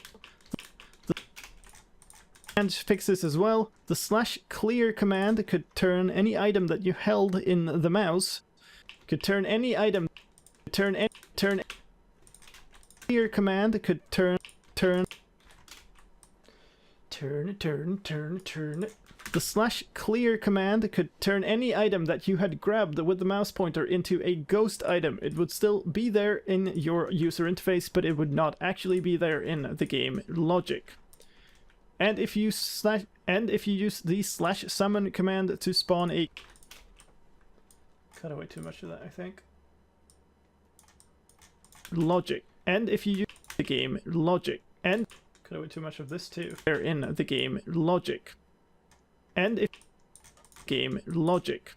and fix this as well. The slash clear command could turn any item that you held in the mouse, could turn any item, turn clear command could turn. The slash clear command could turn any item that you had grabbed with the mouse pointer into a ghost item. It would still be there in your user interface, but it would not actually be there in the game logic. And if you use the slash summon command to spawn a... Cut away too much of that, I think. Logic. And if you use the game logic. And cut away too much of this too. They're in the game logic. And if game logic.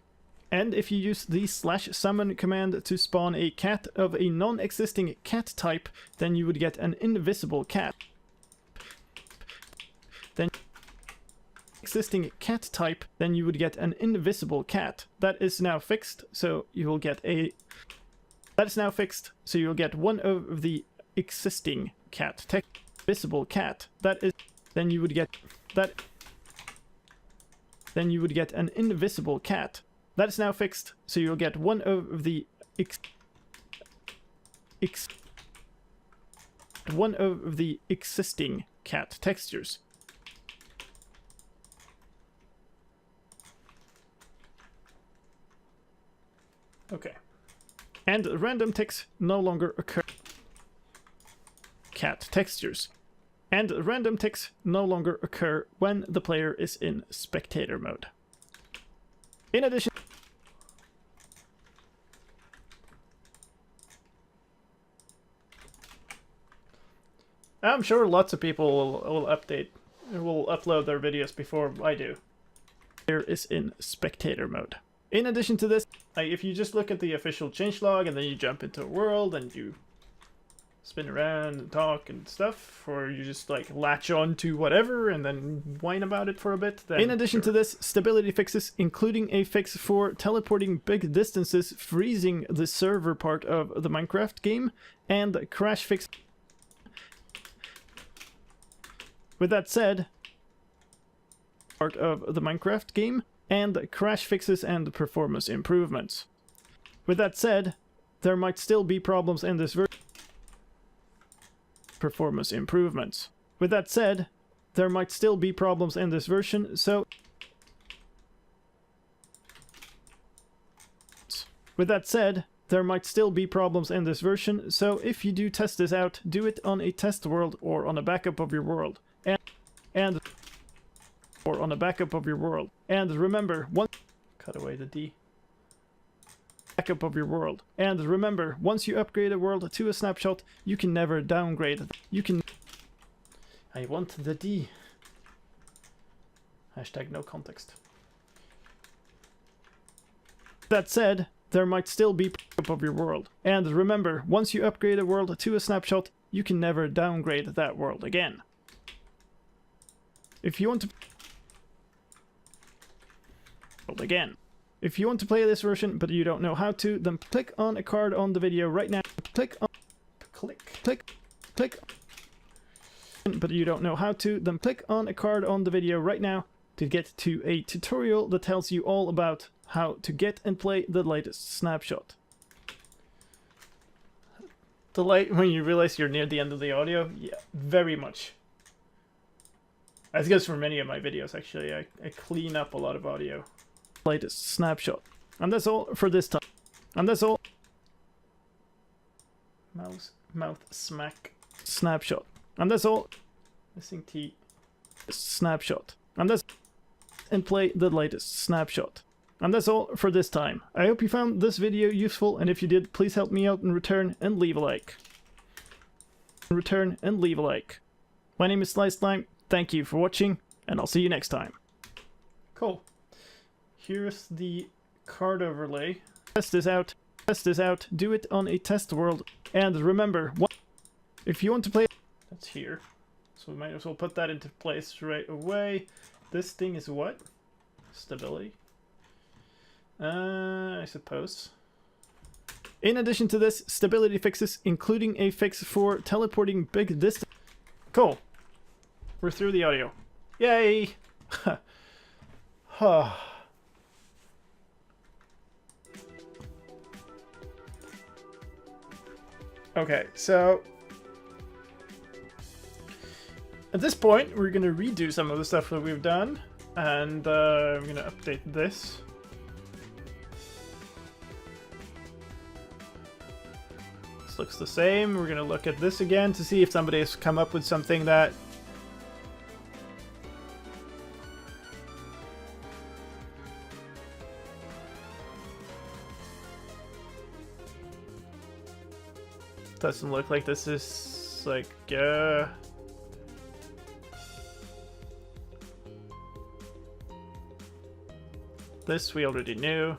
And if you use the slash summon command to spawn a cat of a non-existing cat type, then you would get an invisible cat. Then existing cat type, then you would get an invisible cat. That is now fixed, so you will get a... That is now fixed, so you'll get one of the existing cat. Visible cat. That is... Then you would get... That... Then you would get an invisible cat. That is now fixed, so you'll get one of the one of the existing cat textures. Okay. And random ticks no longer occur. Cat textures. And random ticks no longer occur when the player is in spectator mode. In addition, I'm sure lots of people will upload their videos before I do. Player is in spectator mode. In addition to this, if you just look at the official changelog and then you jump into a world and you spin around and talk and stuff, or you just like latch on to whatever and then whine about it for a bit, then in addition to this, stability fixes, including a fix for teleporting big distances, freezing the server part of the Minecraft game, and crash fix. With that said, part of the Minecraft game, and crash fixes and performance improvements. With that said, there might still be problems in this version. Performance improvements. With that said, there might still be problems in this version, so... With that said, there might still be problems in this version, so if you do test this out, do it on a test world or on a backup of your world. Or on a backup of your world. And remember, cut away the D. Backup of your world. And remember, once you upgrade a world to a snapshot, you can never downgrade. I want the D. Hashtag no context. That said, there might still be backup of your world. And remember, once you upgrade a world to a snapshot, you can never downgrade that world again. If you want to... Again. If you want to play this version, but you don't know how to, then click on a card on the video right now. Click. But you don't know how to, then click on a card on the video right now to get to a tutorial that tells you all about how to get and play the latest snapshot. Delight when you realize you're near the end of the audio? Yeah, very much. As goes for many of my videos, actually. I clean up a lot of audio. Latest snapshot. And that's all for this time. And that's all. Mouth smack. Snapshot. And that's all. Missing T. Snapshot. And that's... And play the latest snapshot. And that's all for this time. I hope you found this video useful, and if you did, please help me out in return and leave a like. My name is slicedlime. Thank you for watching, and I'll see you next time. Cool. Here's the card overlay. Test this out. Do it on a test world. And remember, if you want to play... That's here. So we might as well put that into place right away. This thing is what? Stability. I suppose. In addition to this, stability fixes, including a fix for teleporting big distance. Cool. We're through the audio. Yay! Okay, so at this point, we're gonna redo some of the stuff that we've done, and I'm gonna update this. This looks the same. We're gonna look at this again to see if somebody has come up with something that doesn't look like this is like this we already knew.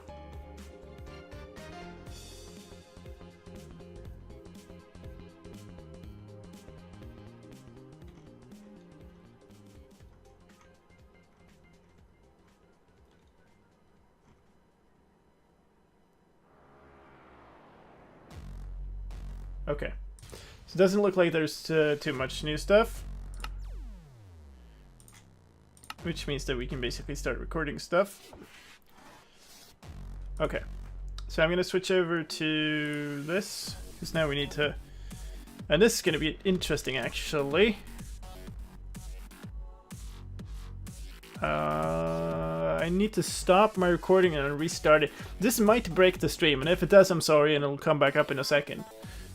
Okay, so it doesn't look like there's too much new stuff, which means that we can basically start recording stuff. Okay, so I'm gonna switch over to this, because now we need to, and this is gonna be interesting actually. I need to stop my recording and restart it. This might break the stream, and if it does, I'm sorry, and it'll come back up in a second.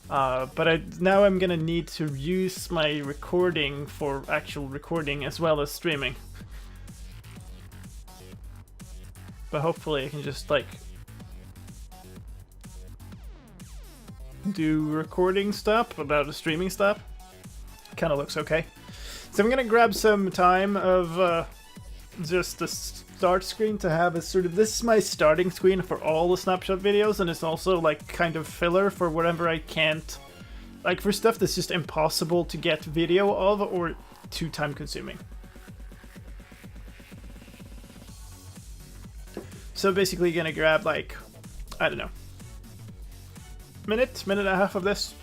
But now I'm gonna need to use my recording for actual recording as well as streaming. But hopefully I can just like do recording stuff without the streaming stuff. Kind of looks okay. So I'm gonna grab some time of just the start screen to have a sort of, this is my starting screen for all the Snapshot videos, and it's also like kind of filler for whatever I can't, like for stuff that's just impossible to get video of or too time consuming. So basically gonna grab like, I don't know, minute and a half of this.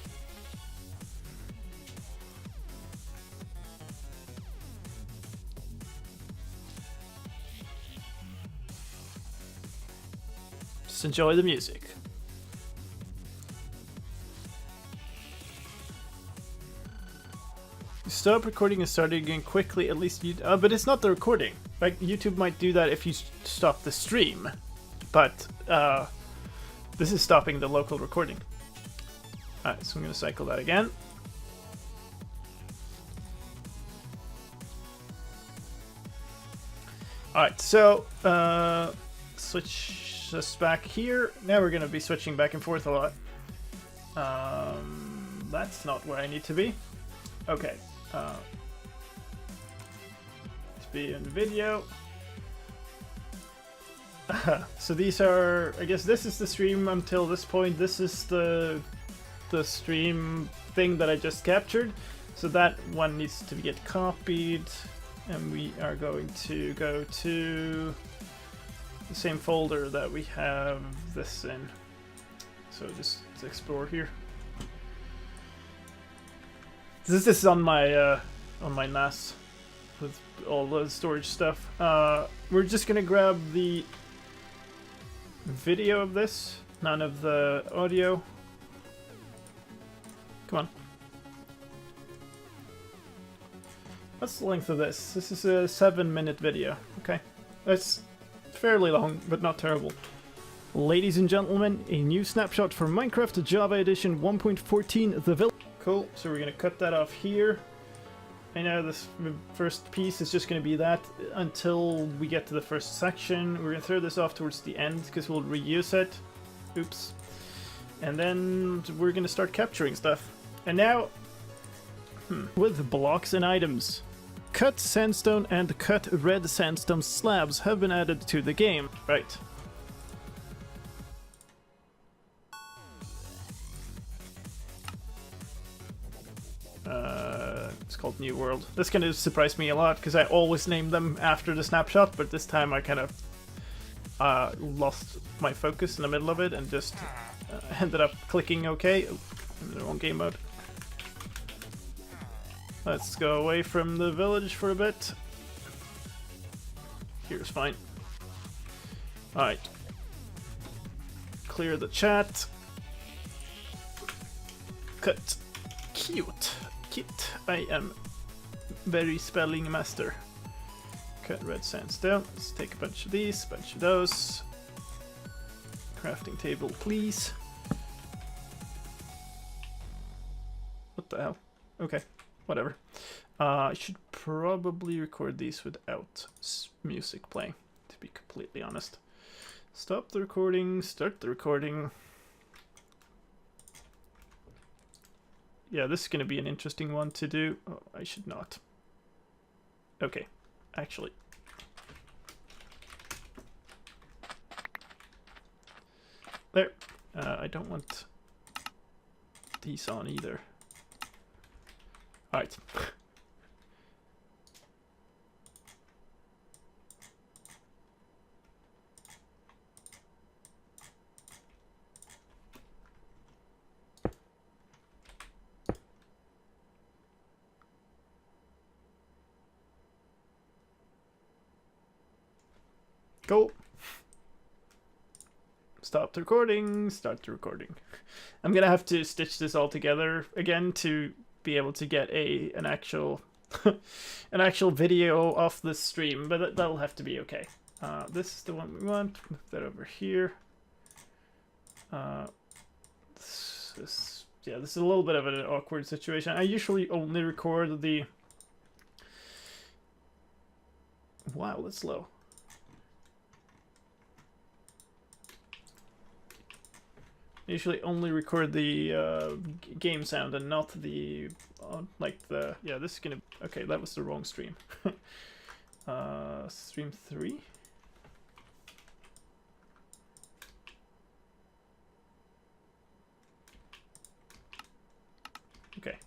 Just enjoy the music. Stop recording and start again quickly, at least you... but it's not the recording. Like, YouTube might do that if you stop the stream. But, this is stopping the local recording. Alright, so I'm gonna cycle that again. Alright, so, switch us back here. Now we're gonna be switching back and forth a lot. That's not where I need to be. Okay. To be in the video. So these are, I guess this is the stream until this point. This is the stream thing that I just captured. So that one needs to get copied, and we are going to go to the same folder that we have this in. So just let's explore here. This is on my NAS with all the storage stuff. We're just gonna grab the video of this, none of the audio. Come on. What's the length of this? This is a 7-minute video. Okay, that's fairly long, but not terrible. Ladies and gentlemen, a new snapshot for Minecraft Java Edition 1.14, the village. Cool, so we're gonna cut that off here. I know this first piece is just gonna be that until we get to the first section. We're gonna throw this off towards the end because we'll reuse it. Oops. And then we're gonna start capturing stuff. And now, with blocks and items. Cut sandstone and cut red sandstone slabs have been added to the game. Right. It's called New World. This kind of surprised me a lot because I always name them after the snapshot, but this time I kind of lost my focus in the middle of it and just ended up clicking OK. Oh, I'm in the wrong game mode. Let's go away from the village for a bit. Here's fine. Alright. Clear the chat. Cut. Cute. Cute. I am very spelling master. Cut red sandstone. Let's take a bunch of these, bunch of those. Crafting table, please. What the hell? Okay, whatever. I should probably record these without music playing, to be completely honest. Stop the recording, start the recording. Yeah, this is going to be an interesting one to do. Oh, I should not. Okay, actually. There. I don't want these on either. Alright. Go. Stop the recording, start the recording. I'm gonna have to stitch this all together again to be able to get an actual an actual video off this stream, but that'll have to be okay. This is the one we want. Move that over here. This is a little bit of an awkward situation. I usually only record the... Wow, that's low. Usually only record the game sound and not the like the... Yeah, this is gonna... Okay, that was the wrong stream. Stream 3? Okay.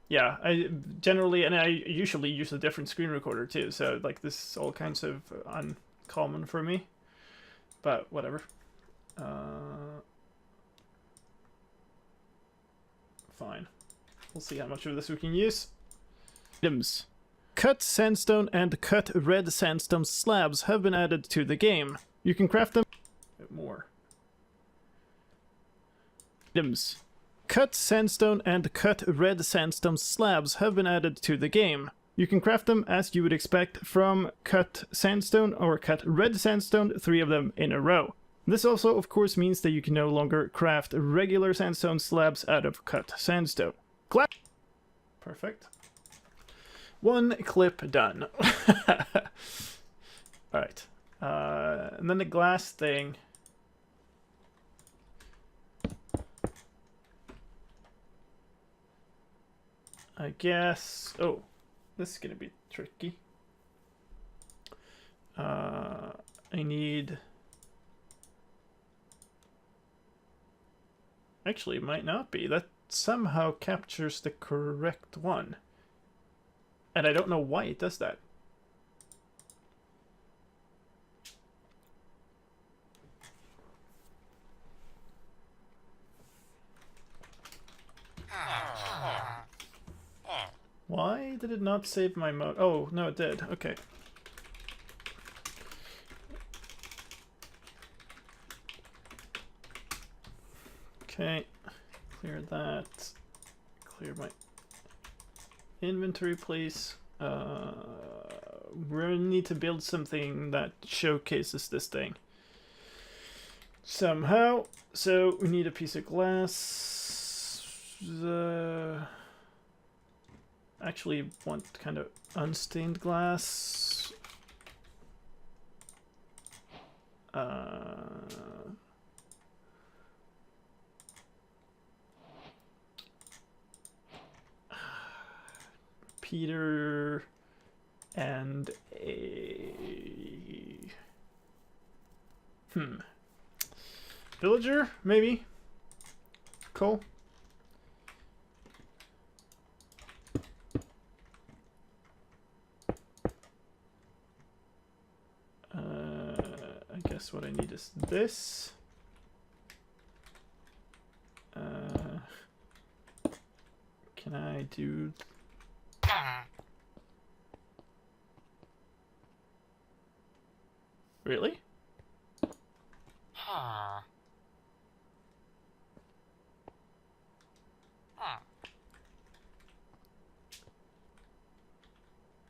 Yeah, I generally, and I usually use a different screen recorder too, so like this is all kinds of uncommon for me, but whatever. Fine. We'll see how much of this we can use. Items. Cut sandstone and cut red sandstone slabs have been added to the game. You can craft them a bit more. Items. Cut sandstone and cut red sandstone slabs have been added to the game. You can craft them as you would expect from cut sandstone or cut red sandstone, 3 of them in a row. This also, of course, means that you can no longer craft regular sandstone slabs out of cut sandstone. Perfect. 1 clip done. Alright. And then the glass thing. I guess... Oh, this is going to be tricky. I need... Actually, it might not be. That somehow captures the correct one. And I don't know why it does that. Why did it not save my mode? Oh, no, it did. Okay. Okay, clear that. Clear my inventory, please. We need to build something that showcases this thing somehow. So we need a piece of glass. Actually, want kind of unstained glass. Peter and a villager, maybe. Cool. I guess what I need is this. Can I do... Really?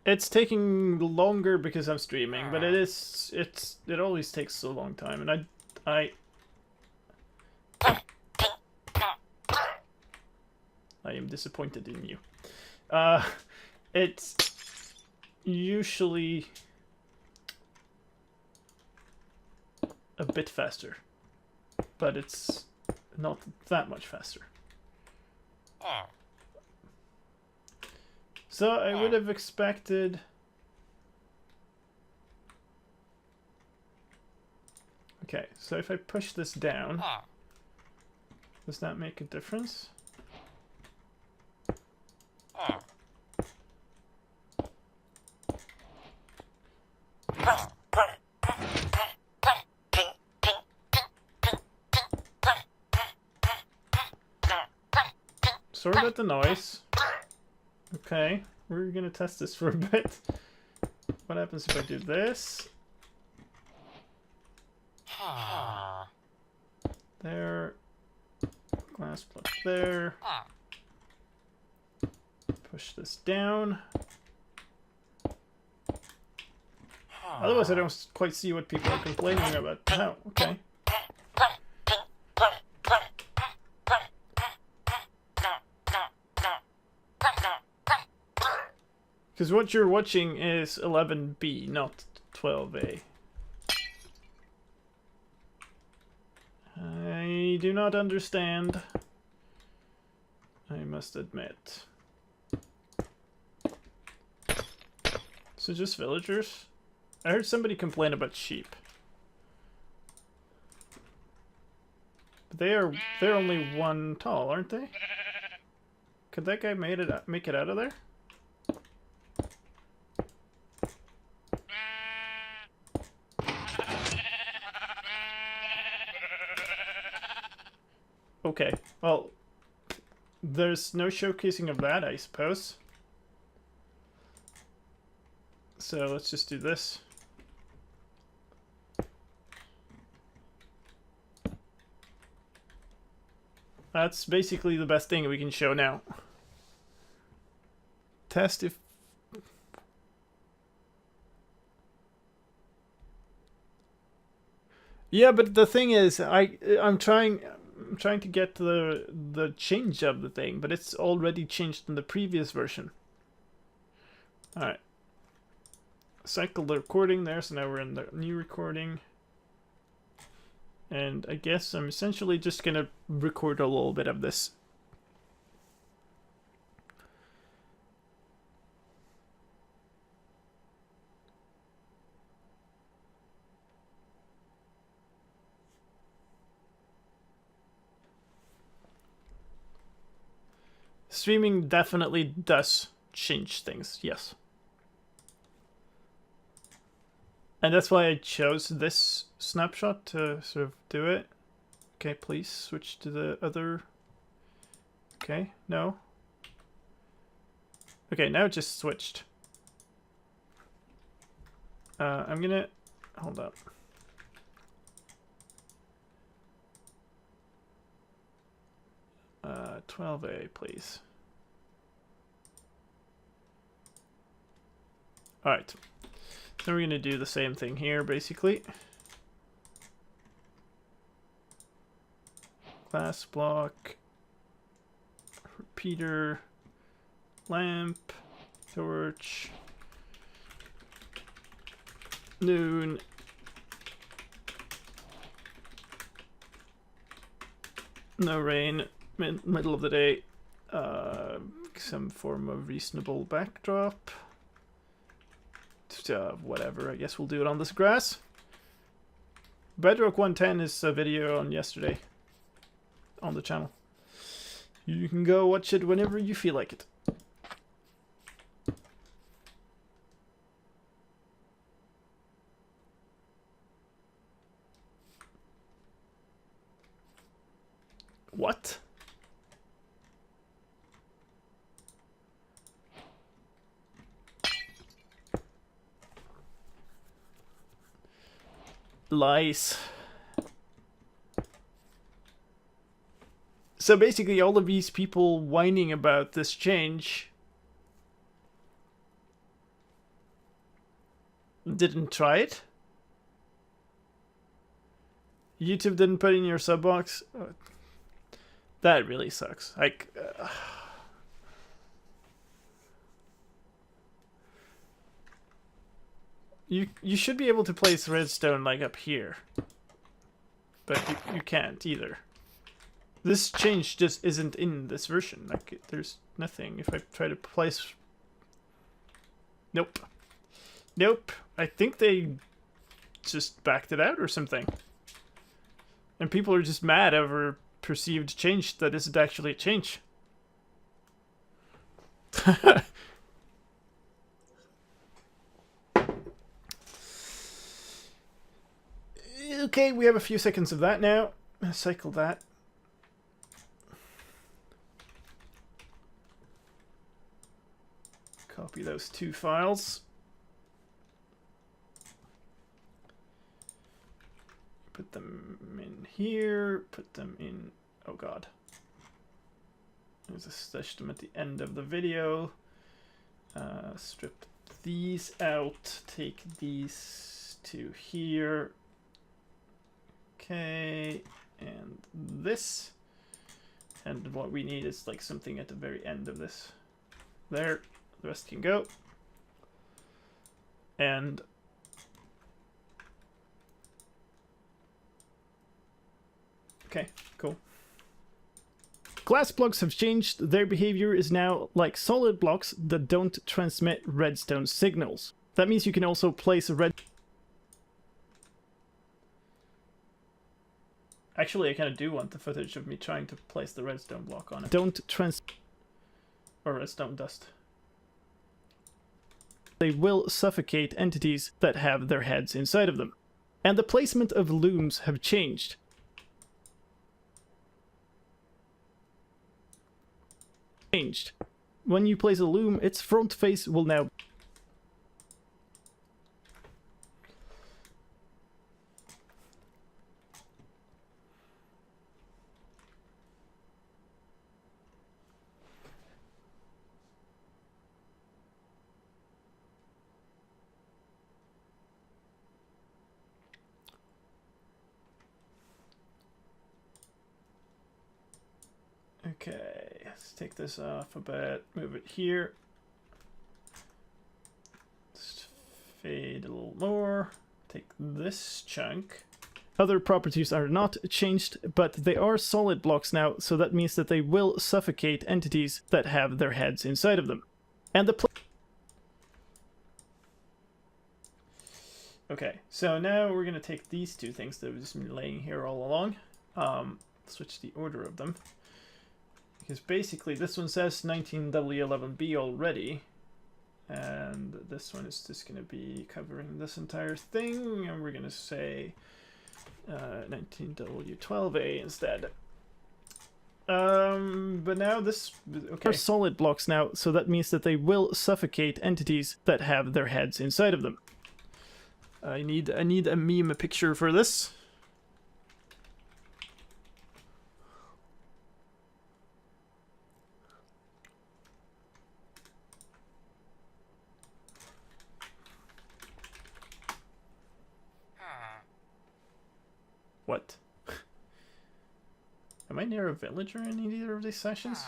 It's taking longer because I'm streaming, but it always takes so long time, and I am disappointed in you. It's usually a bit faster, but it's not that much faster. So I would have expected... Okay, so if I push this down, does that make a difference? Sorry about the noise. Okay, we're gonna test this for a bit. What happens if I do this? There. Glass plug there. Push this down. Otherwise I don't quite see what people are complaining about. Oh, okay. Because what you're watching is 11B, not 12A. I do not understand, I must admit. So just villagers? I heard somebody complain about sheep. But they're only one tall, aren't they? Could that guy make it out of there? Okay, well, there's no showcasing of that, I suppose. So let's just do this. That's basically the best thing we can show now. Test if... Yeah, but the thing is, I'm trying to get the change of the thing, but it's already changed in the previous version. Alright. Cycle the recording there, so now we're in the new recording. And I guess I'm essentially just gonna record a little bit of this. Streaming definitely does change things, yes. And that's why I chose this snapshot to sort of do it. Okay, please switch to the other. Okay, no. Okay, now it just switched. I'm gonna... Hold up. Uh, 12A, please. Alright. So we're going to do the same thing here, basically. Glass block, repeater, lamp, torch, noon, no rain, middle of the day, some form of reasonable backdrop. Whatever, I guess we'll do it on this grass. Bedrock 110 is a video on yesterday on the channel. You can go watch it whenever you feel like it. What? Lies. So basically all of these people whining about this change didn't try it. YouTube didn't put in your sub box. That really sucks. Like, you should be able to place redstone like up here, but you can't either. This change just isn't in this version. Like, there's nothing. If I try to place, nope, nope. I think they just backed it out or something, and people are just mad over perceived change that isn't actually a change. Okay, we have a few seconds of that now. Cycle that. Copy those two files. Put them in here. Put them in... Oh god. There's a stash them at the end of the video. Strip these out. Take these to here. Okay. And this. And what we need is like something at the very end of this. There. The rest can go. And okay, cool. Glass blocks have changed. Their behavior is now like solid blocks that don't transmit redstone signals. That means you can also place a red... Actually, I kind of do want the footage of me trying to place the redstone block on it. Don't or redstone dust. They will suffocate entities that have their heads inside of them. And the placement of looms have changed. When you place a loom, its front face will now... Okay, let's take this off a bit, move it here. Just fade a little more. Take this chunk. Other properties are not changed, but they are solid blocks now, so that means that they will suffocate entities that have their heads inside of them. And the okay, so now we're going to take these two things that have just been laying here all along, switch the order of them. Because basically this one says 19W11B already, and this one is just going to be covering this entire thing, and we're going to say 19W12A instead. But now this... Okay. Are solid blocks now, so that means that they will suffocate entities that have their heads inside of them. I need a meme picture for this. What? Am I near a villager in either of these sessions?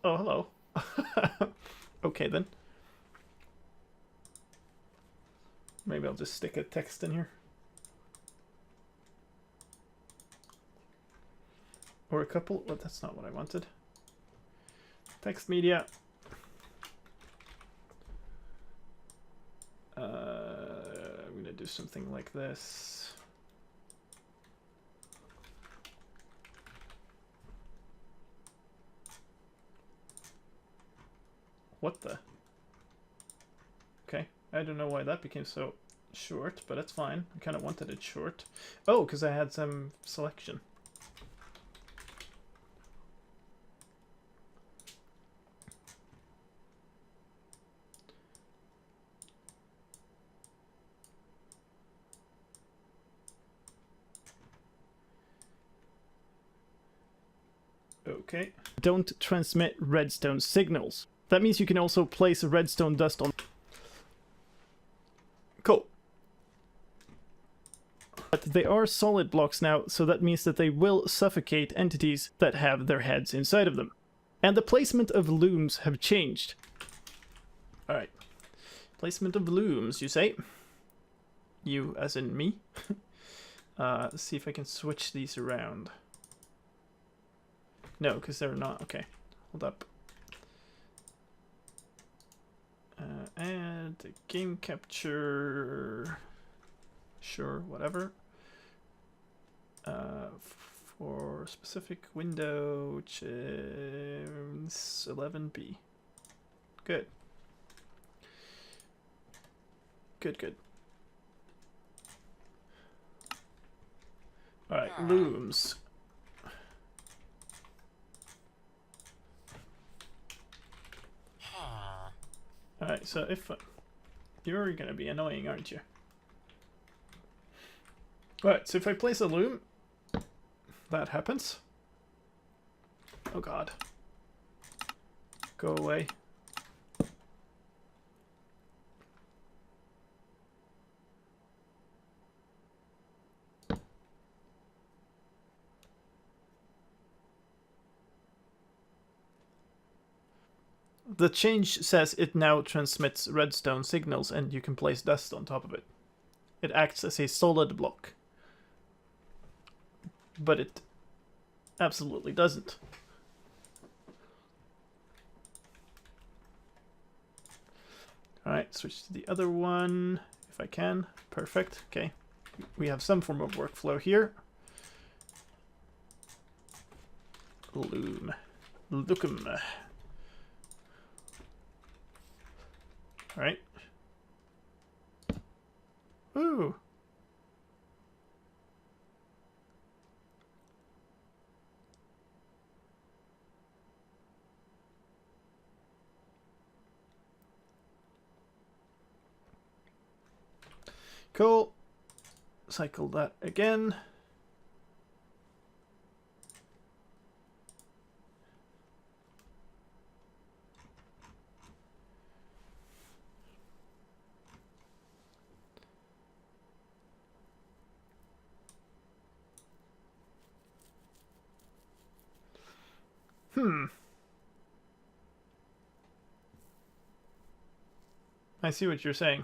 Oh, hello. Okay, then. Maybe I'll just stick a text in here. Or a couple. Well, that's not what I wanted. Text media. I'm gonna do something like this. What the? Okay, I don't know why that became so short, but it's fine. I kind of wanted it short. Oh, because I had some selection. Okay. Don't transmit redstone signals. That means you can also place redstone dust on... Cool. But they are solid blocks now, so that means that they will suffocate entities that have their heads inside of them. And the placement of looms have changed. Alright. Placement of looms, you say? You, as in me? Let's see if I can switch these around. No, because they're not. Okay, hold up. Add game capture. Sure, whatever. For specific window, which is 11B. Good. Good, good. Alright, looms. Alright, so if... you're gonna be annoying, aren't you? Alright, so if I place a loom, that happens. Oh god. Go away. The change says it now transmits redstone signals and you can place dust on top of it. It acts as a solid block. But it absolutely doesn't. Alright, switch to the other one if I can. Perfect. Okay. We have some form of workflow here. Loom. Lookum. Alright. Ooh. Cool. Cycle that again. I see what you're saying.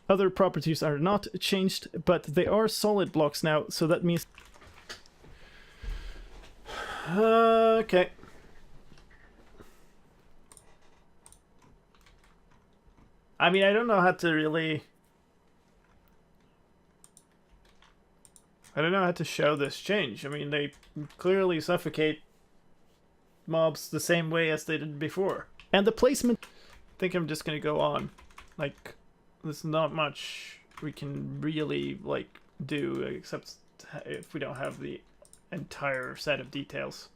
Other properties are not changed, but they are solid blocks now, so that means... okay. I mean, I don't know how to really... I don't know how to show this change. I mean, they clearly suffocate mobs the same way as they did before. And the placement... I think I'm just gonna go on. Like, there's not much we can really, like, do, except if we don't have the entire set of details.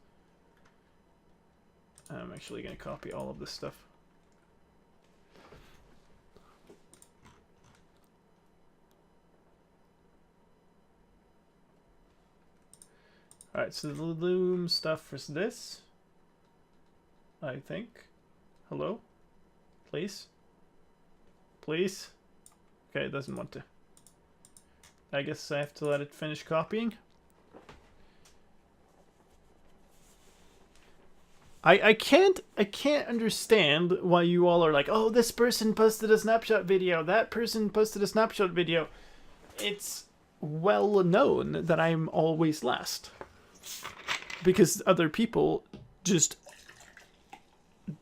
I'm actually gonna copy all of this stuff. Alright, so the loom stuff is this. I think. Hello? Please? Please? Okay, it doesn't want to. I guess I have to let it finish copying. I can't understand why you all are like, oh, this person posted a snapshot video, that person posted a snapshot video. It's well known that I'm always last. Because other people just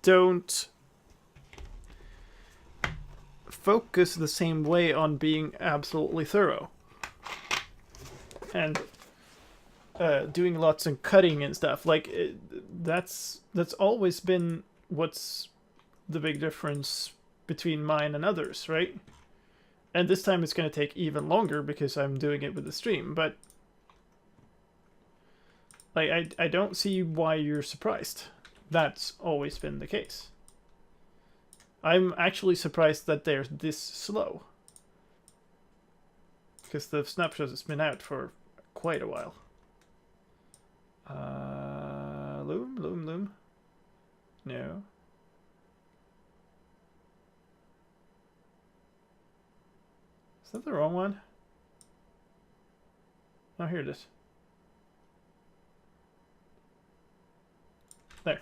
don't focus the same way on being absolutely thorough. And doing lots of cutting and stuff. Like, that's always been what's the big difference between mine and others, right? And this time it's going to take even longer because I'm doing it with the stream, but Like, I don't see why you're surprised. That's always been the case. I'm actually surprised that they're this slow. Because the snapshot has been out for quite a while. Loom. No. Is that the wrong one? Oh, here it is. There.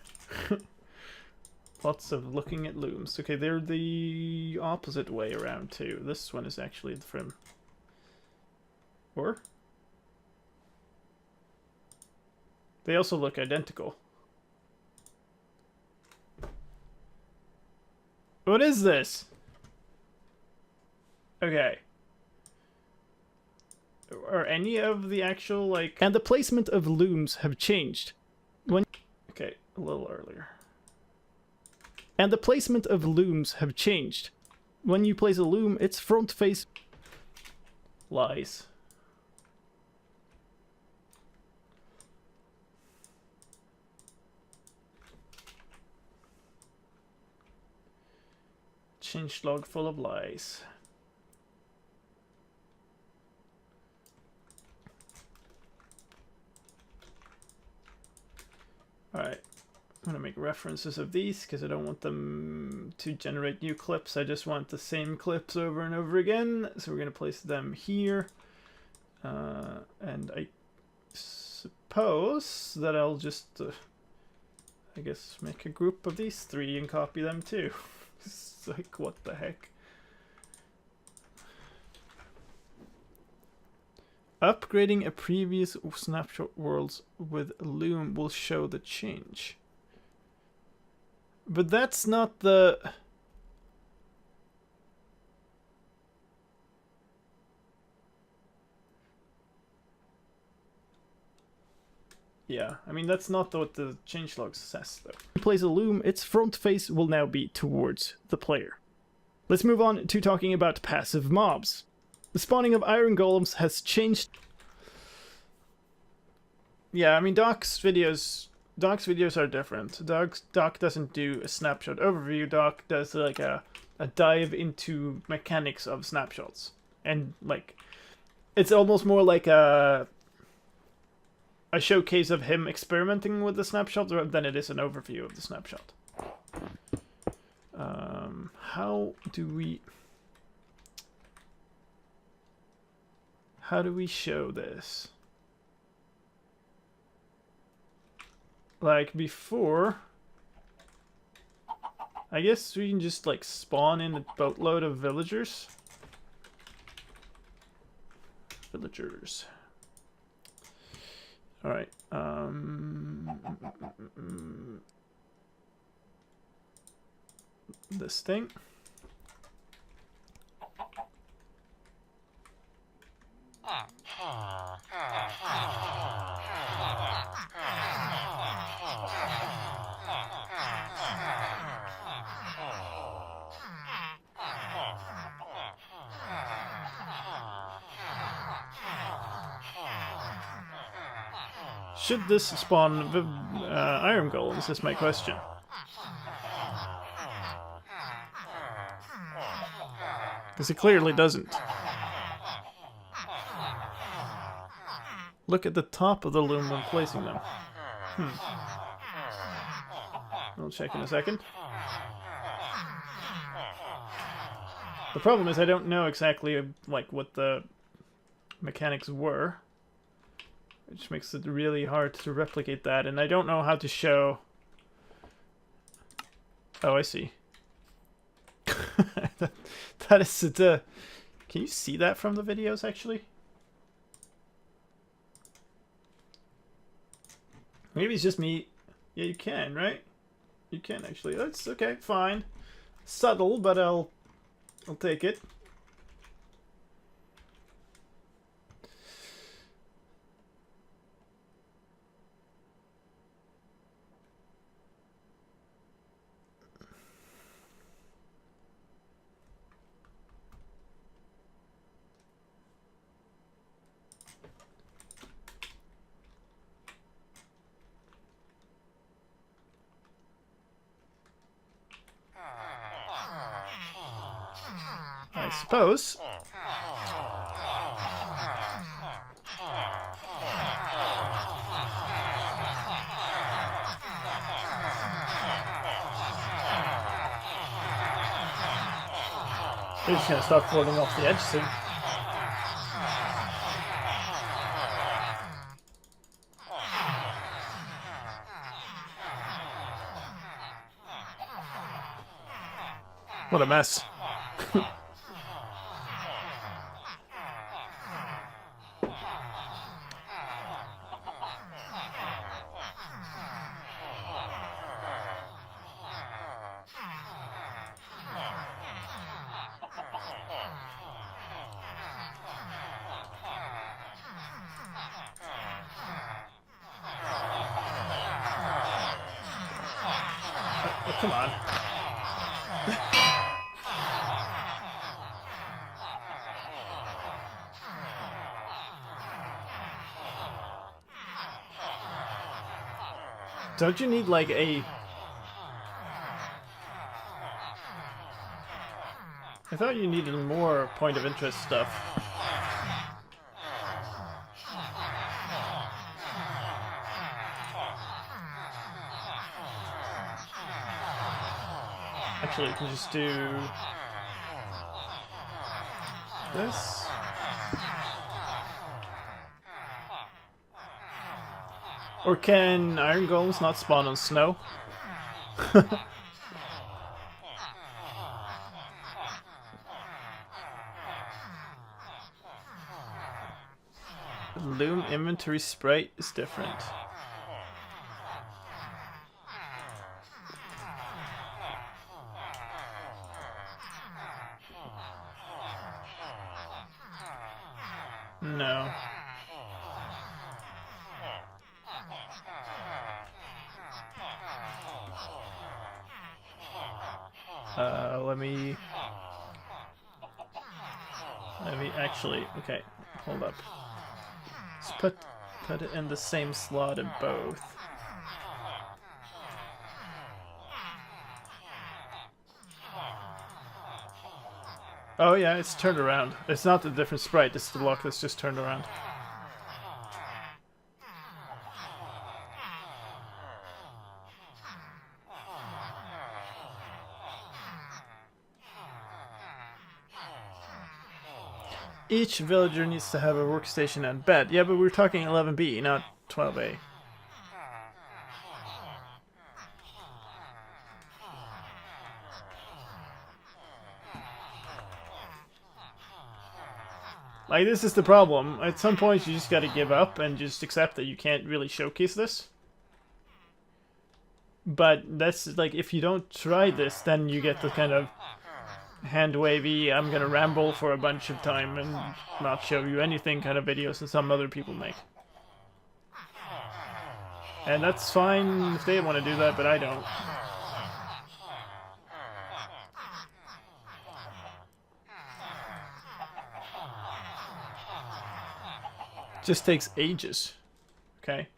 Lots of looking at looms. Okay, they're the opposite way around too. This one is actually the from. Or? They also look identical. What is this? Okay. Are any of the actual, like... And the placement of looms have changed. When... Okay, a little earlier. And the placement of looms have changed. When you place a loom, its front face... Lies. Changelog full of lies. Alright, I'm going to make references of these because I don't want them to generate new clips. I just want the same clips over and over again. So we're going to place them here. And I suppose that I'll just, I guess, make a group of these three and copy them too. It's like, what the heck? Upgrading a previous snapshot worlds with loom will show the change. But that's not the... Yeah, I mean, that's not what the changelog says, though. When you place a loom, its front face will now be towards the player. Let's move on to talking about passive mobs. The spawning of iron golems has changed. Yeah, I mean, Doc's videos are different. Doc doesn't do a snapshot overview. Doc does like a dive into mechanics of snapshots, and like, it's almost more like a showcase of him experimenting with the snapshot than it is an overview of the snapshot. How do we show this? Like before, I guess we can just like spawn in a boatload of villagers. All right. This thing. Should this spawn iron golems is my question. Because it clearly doesn't. Look at the top of the loom when placing them. I'll check in a second. The problem is I don't know exactly like what the mechanics were, which makes it really hard to replicate that, and I don't know how to show... Oh, I see. that is it. Can you see that from the videos, actually? Maybe it's just me. Yeah, you can, right? You can, actually. That's okay, fine. Subtle, but I'll take it. I suppose. He's just gonna start falling off the edge soon. What a mess. Oh, come on. Don't you need like a... I thought you needed more point of interest stuff. Actually, you can just do this. Or can iron golems not spawn on snow? Loom inventory sprite is different. No. Let me actually, okay, hold up. Let's put it in the same slot in both. Oh yeah, it's turned around. It's not a different sprite, it's the block that's just turned around. Each villager needs to have a workstation and bed. Yeah, but we're talking 11B, not 12A. Like, this is the problem. At some point, you just gotta give up and just accept that you can't really showcase this. But that's, like, if you don't try this, then you get the kind of hand-wavy, I'm gonna ramble for a bunch of time and not show you anything kind of videos that some other people make. And that's fine if they want to do that, but I don't. Just takes ages. Okay.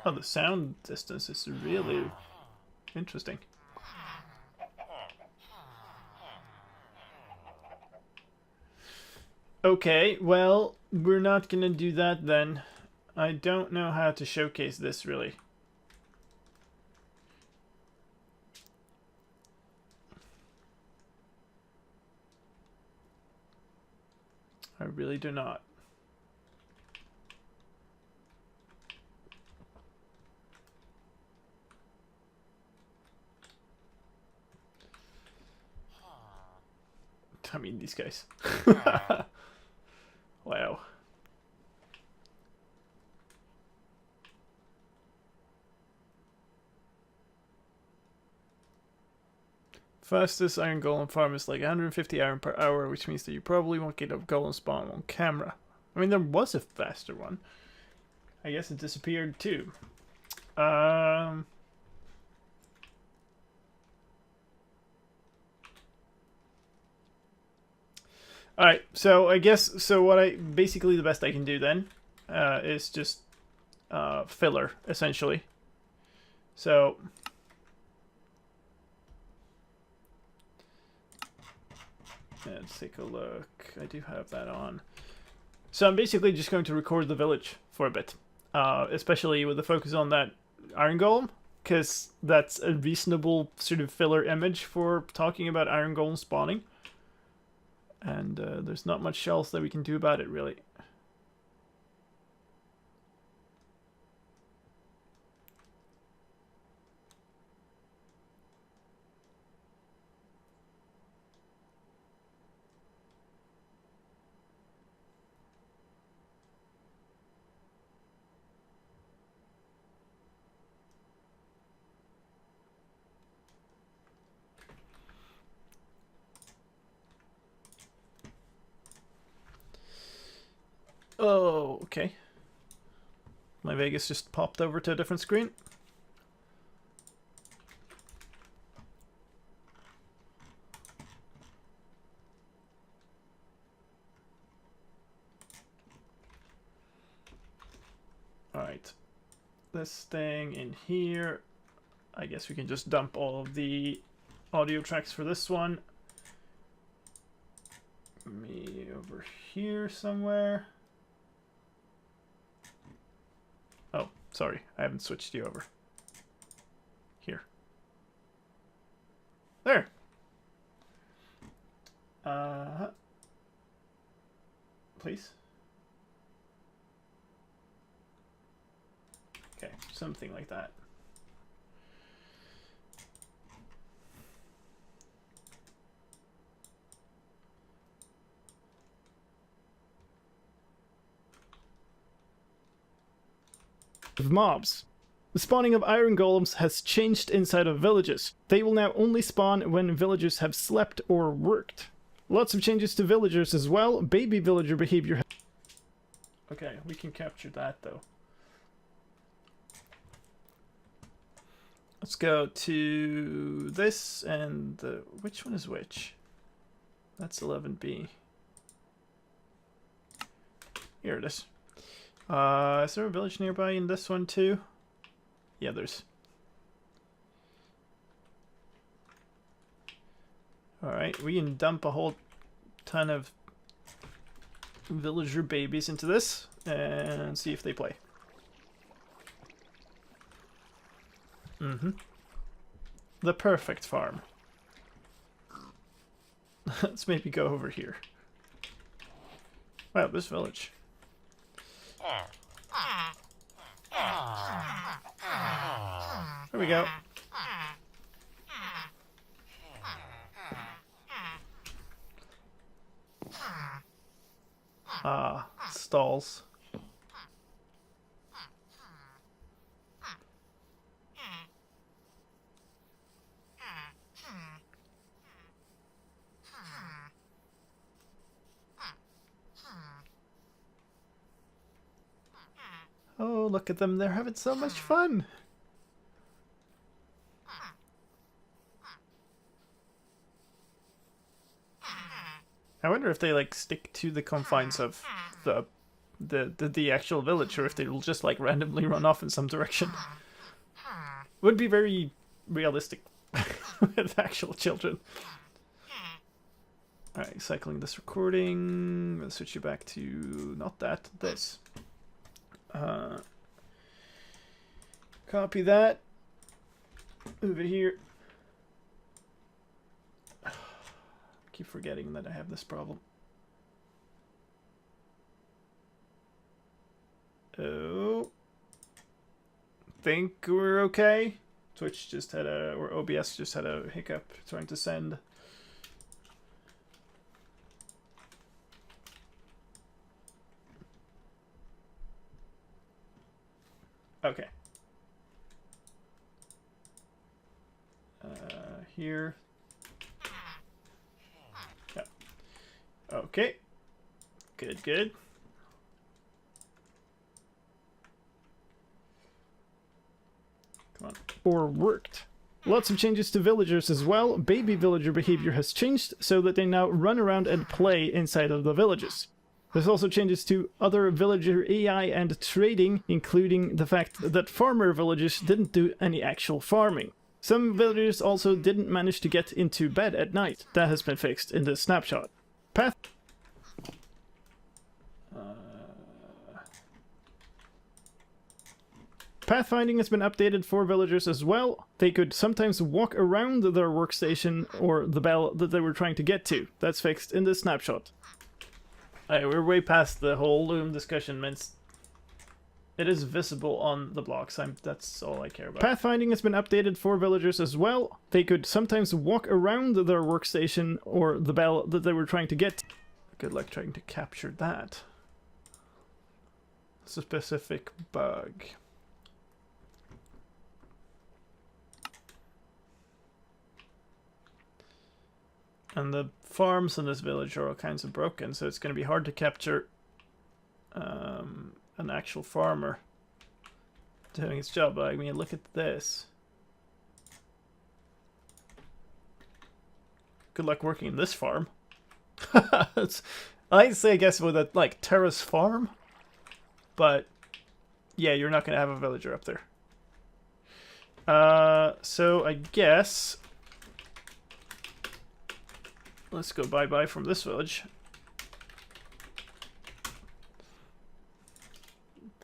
Oh, the sound distance is really interesting. Okay, well, we're not gonna do that then. I don't know how to showcase this, really. I really do not. I mean, these guys. Wow. Fastest iron golem farm is like 150 iron per hour, which means that you probably won't get a golem spawn on camera. I mean, there was a faster one. I guess it disappeared too. Alright, so I guess, so what basically the best I can do then is just filler, essentially. So let's take a look. I do have that on. So I'm basically just going to record the village for a bit, especially with the focus on that iron golem, because that's a reasonable sort of filler image for talking about iron golem spawning. And there's not much else that we can do about it, really. Oh, okay. My Vegas just popped over to a different screen. Alright. This thing in here. I guess we can just dump all of the audio tracks for this one. Me over here somewhere. Oh, sorry, I haven't switched you over. Here. There. Please. Okay, something like that. Of mobs. The spawning of iron golems has changed inside of villages. They will now only spawn when villagers have slept or worked. Lots of changes to villagers as well. Baby villager behavior. Okay, we can capture that though. Let's go to this and which one is which? That's 11B. Here it is. Is there a village nearby in this one too? Yeah, there's. Alright, we can dump a whole ton of villager babies into this and see if they play. The perfect farm. Let's maybe go over here. Wow, this village. There we go. Stalls. Oh, look at them. They're having so much fun. I wonder if they like stick to the confines of the actual village, or if they'll just like randomly run off in some direction. Would be very realistic with actual children. Alright, cycling this recording. Let's switch you back to not that, this. Copy that. Move it here. Keep forgetting that I have this problem. Oh. Think we're okay. Twitch just had a, or OBS just had a hiccup trying to send. Okay. Here. Yeah. Okay. Good, good. Come on. Or worked. Lots of changes to villagers as well. Baby villager behavior has changed so that they now run around and play inside of the villages. There's also changes to other villager AI and trading, including the fact that farmer villagers didn't do any actual farming. Some villagers also didn't manage to get into bed at night. That has been fixed in the snapshot. Pathfinding has been updated for villagers as well. They could sometimes walk around their workstation or the bell that they were trying to get to. That's fixed in the snapshot. Alright, we're way past the whole loom discussion, means it is visible on the blocks. That's all I care about. Pathfinding has been updated for villagers as well. They could sometimes walk around their workstation or the bell that they were trying to get to. Good luck trying to capture that. It's a specific bug. And the farms in this village are all kinds of broken, so it's going to be hard to capture an actual farmer doing his job. But I mean, look at this. Good luck working in this farm. I'd say, I guess, with a like terrace farm, but yeah, you're not going to have a villager up there. So I guess let's go bye-bye from this village.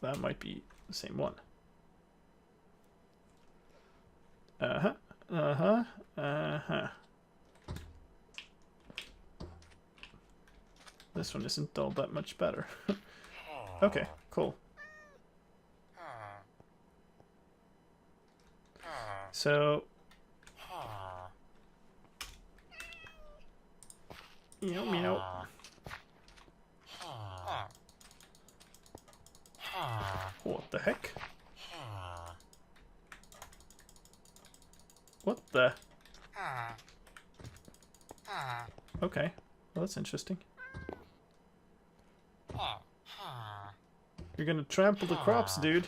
That might be the same one. This one isn't all that much better. Okay, cool. So meow meow. What the heck? What the? Okay, well that's interesting. You're gonna trample the crops, dude.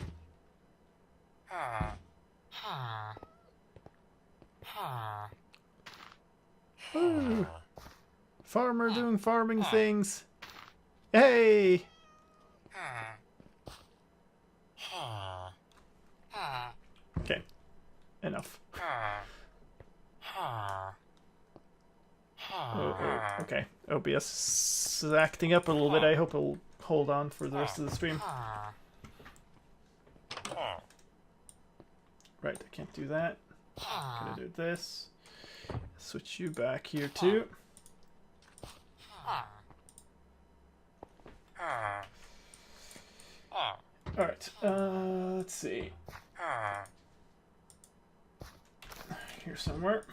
Ooh. Farmer doing farming things. Hey! Okay, enough. Okay, OBS is acting up a little bit. I hope it'll hold on for the rest of the stream. Right, I can't do that. I'm gonna do this. Switch you back here too. Alright, let's see. Here somewhere.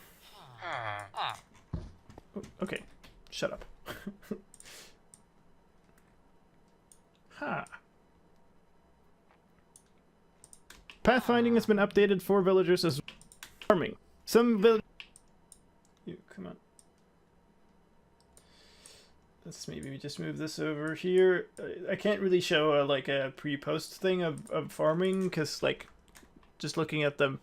Oh, okay, shut up. Ha. Pathfinding has been updated for villagers as farming. Some villagers. You come on. Let's maybe just move this over here. I can't really show like a pre-post thing of farming because like just looking at them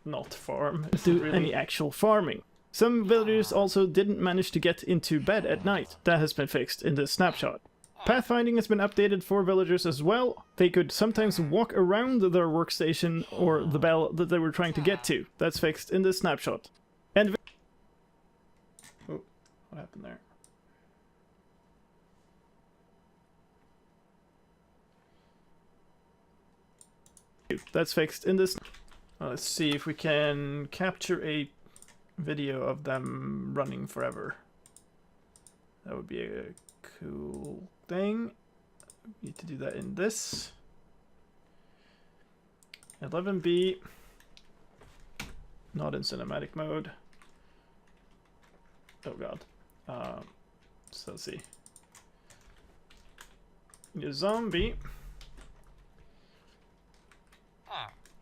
not farm do really any actual farming. Some villagers also didn't manage to get into bed at night. That has been fixed in the snapshot. Pathfinding has been updated for villagers as well. They could sometimes walk around their workstation or the bell that they were trying to get to. That's fixed in the snapshot. And oh, what happened there? That's fixed in this. Let's see if we can capture a video of them running forever. That would be a cool thing. Need to do that in this 11B, not in cinematic mode. Oh god. So let's see. Need a zombie.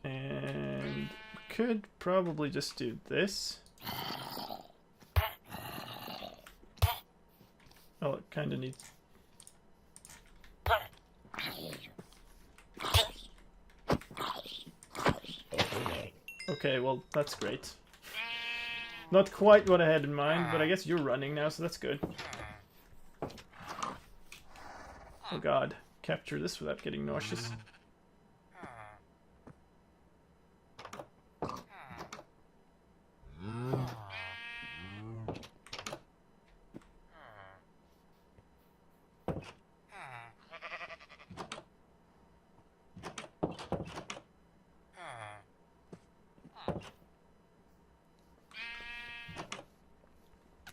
And could probably just do this. Oh, it kind of needs. Okay, well, that's great. Not quite what I had in mind, but I guess you're running now, so that's good. Oh god, capture this without getting nauseous.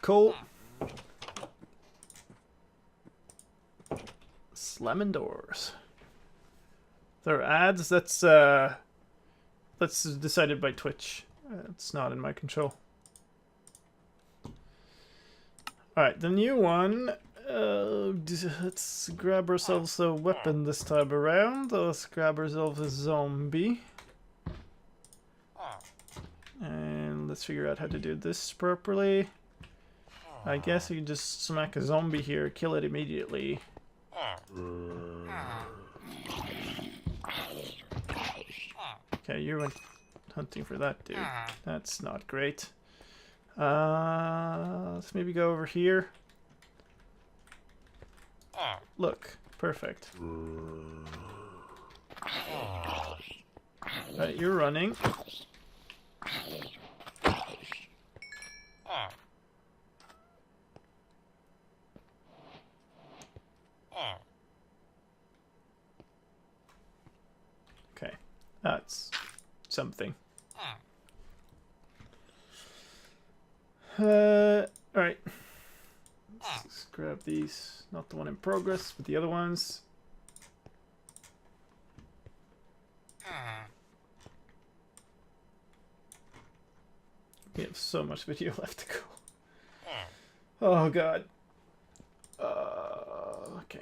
Cool. Slamming doors. There are ads. That's decided by Twitch. It's not in my control. All right, the new one. Let's grab ourselves a weapon this time around. Let's grab ourselves a zombie. And let's figure out how to do this properly. I guess you can just smack a zombie here, kill it immediately. Okay, you went hunting for that dude. That's not great. Let's maybe go over here. Look, perfect. Right, you're running. Okay, that's something. Alright. Let's grab these. Not the one in progress, but the other ones. We have so much video left to go. Oh god. Okay.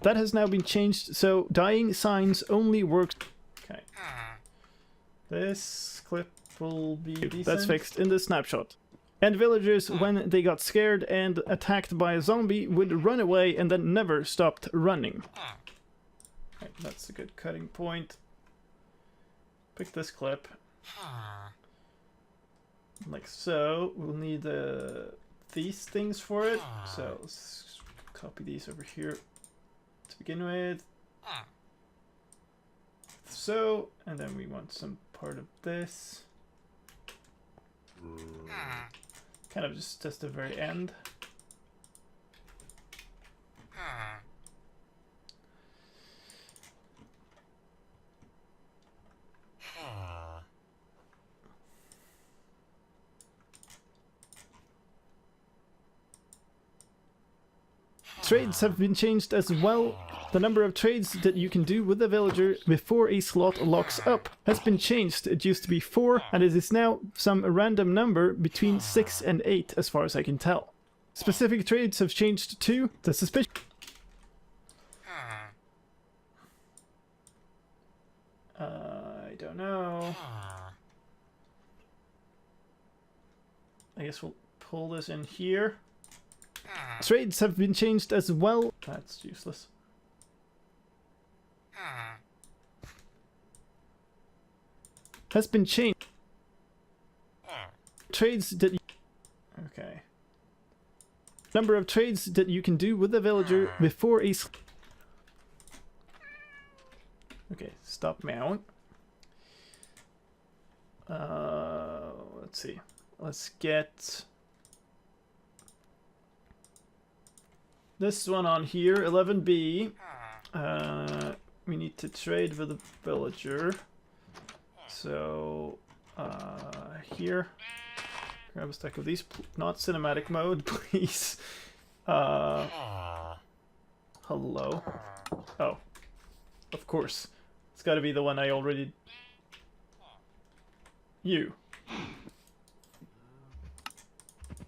That has now been changed, so dying signs only works. Okay. This clip will be decent. That's fixed in the snapshot. And villagers, when they got scared and attacked by a zombie, would run away and then never stopped running. Okay, that's a good cutting point. Pick this clip. Like so. We'll need these things for it. So let's copy these over here to begin with. So, and then we want some part of this. Kind of just the very end. Trades have been changed as well. The number of trades that you can do with a villager before a slot locks up has been changed. It used to be 4, and it is now some random number between 6 and 8, as far as I can tell. Specific trades have changed to the suspicion. I don't know. I guess we'll pull this in here. Trades have been changed as well. That's useless. Has been changed. Trades that you... Okay. Number of trades that you can do with a villager before a... Okay, stop meowing. Let's see. Let's get... this one on here, 11B. We need to trade with a villager. So, here. Grab a stack of these. Not cinematic mode, please. Hello. Oh. Of course. It's gotta be the one I already... You.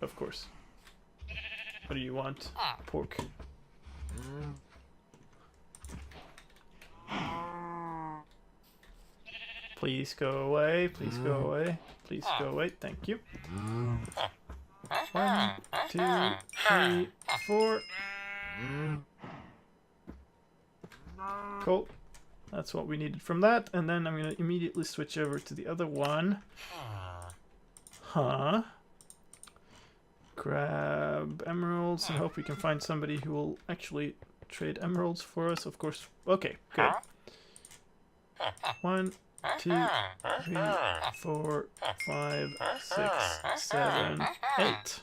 Of course. What do you want? Pork. Please go away. Please go away. Please go away. Thank you. 1, 2, 3, 4. Cool. That's what we needed from that. And then I'm going to immediately switch over to the other one. Huh? Grab emeralds and hope we can find somebody who will actually trade emeralds for us. Of course. Okay, good. 1, 2, 3, 4, 5, 6, 7, 8.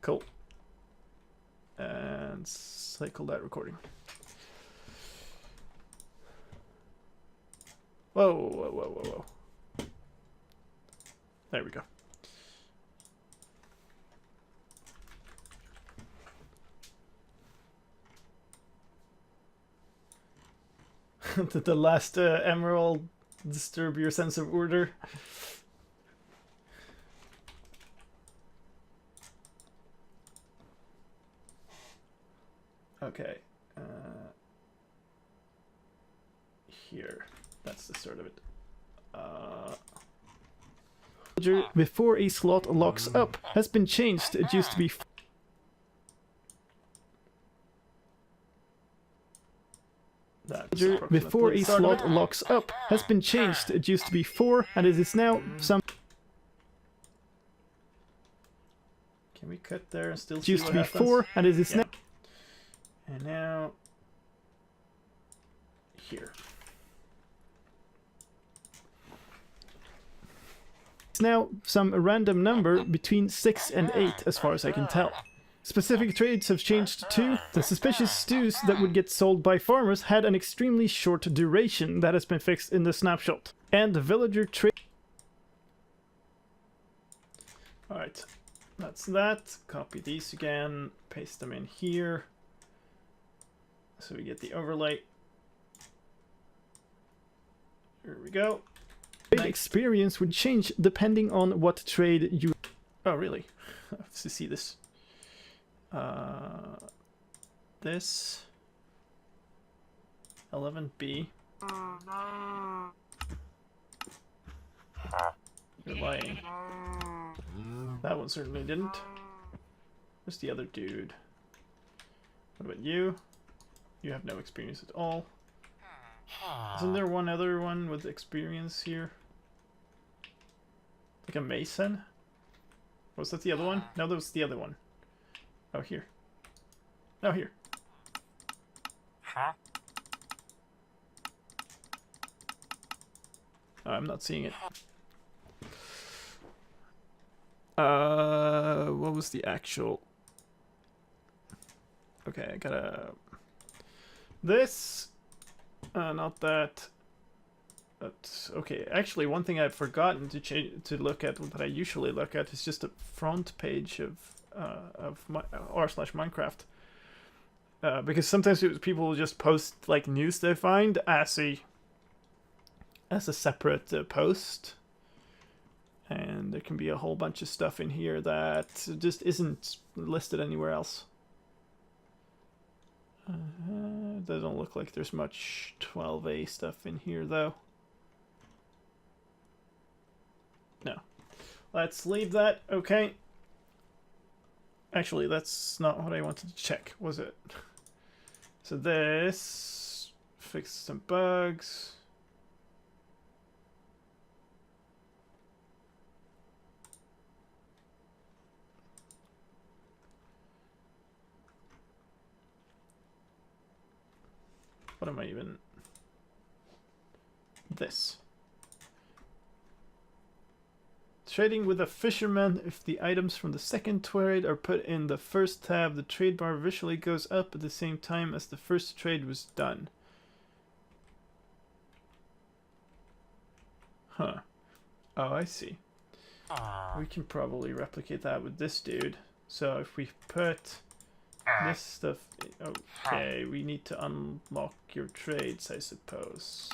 Cool. And cycle that recording. Whoa, whoa, whoa, whoa, whoa. There we go. Did the last emerald disturb your sense of order? Okay. Here. That's the start of it. Before a slot locks up has been changed. It used to be before a slot locks up has been changed. It used to be 4 and it is now some. Can we cut there and still see what happens? It used to be 4 and it is now. And now here. It's now some random number between 6 and 8 as far as I can tell. Specific trades have changed too. The suspicious stews that would get sold by farmers had an extremely short duration. That has been fixed in the snapshot. And the villager trade. Alright, that's that. Copy these again, paste them in here. So we get the overlay. Here we go. Trade experience would change depending on what trade you... Oh, really? I have to see this. This 11B. You're lying. That one certainly didn't. Where's the other dude? What about you? You have no experience at all. Isn't there one other one with experience here? Like a mason? Was that the other one? No, that was the other one. Oh, here. Oh, here. Oh, I'm not seeing it. What was the actual... Okay, I gotta... This... not that... But, okay, actually, one thing I've forgotten to look at, that I usually look at, is just the front page of r/Minecraft. Because sometimes people will just post like news they find as a separate post, and there can be a whole bunch of stuff in here that just isn't listed anywhere else. Doesn't look like there's much 12A stuff in here though. No. Let's leave that. Okay. Actually, that's not what I wanted to check, was it? So this fixed some bugs. What am I even... This. Trading with a fisherman. If the items from the second trade are put in the first tab, the trade bar visually goes up at the same time as the first trade was done. Huh. Oh, I see. We can probably replicate that with this dude. So if we put this stuff... Okay, we need to unlock your trades, I suppose.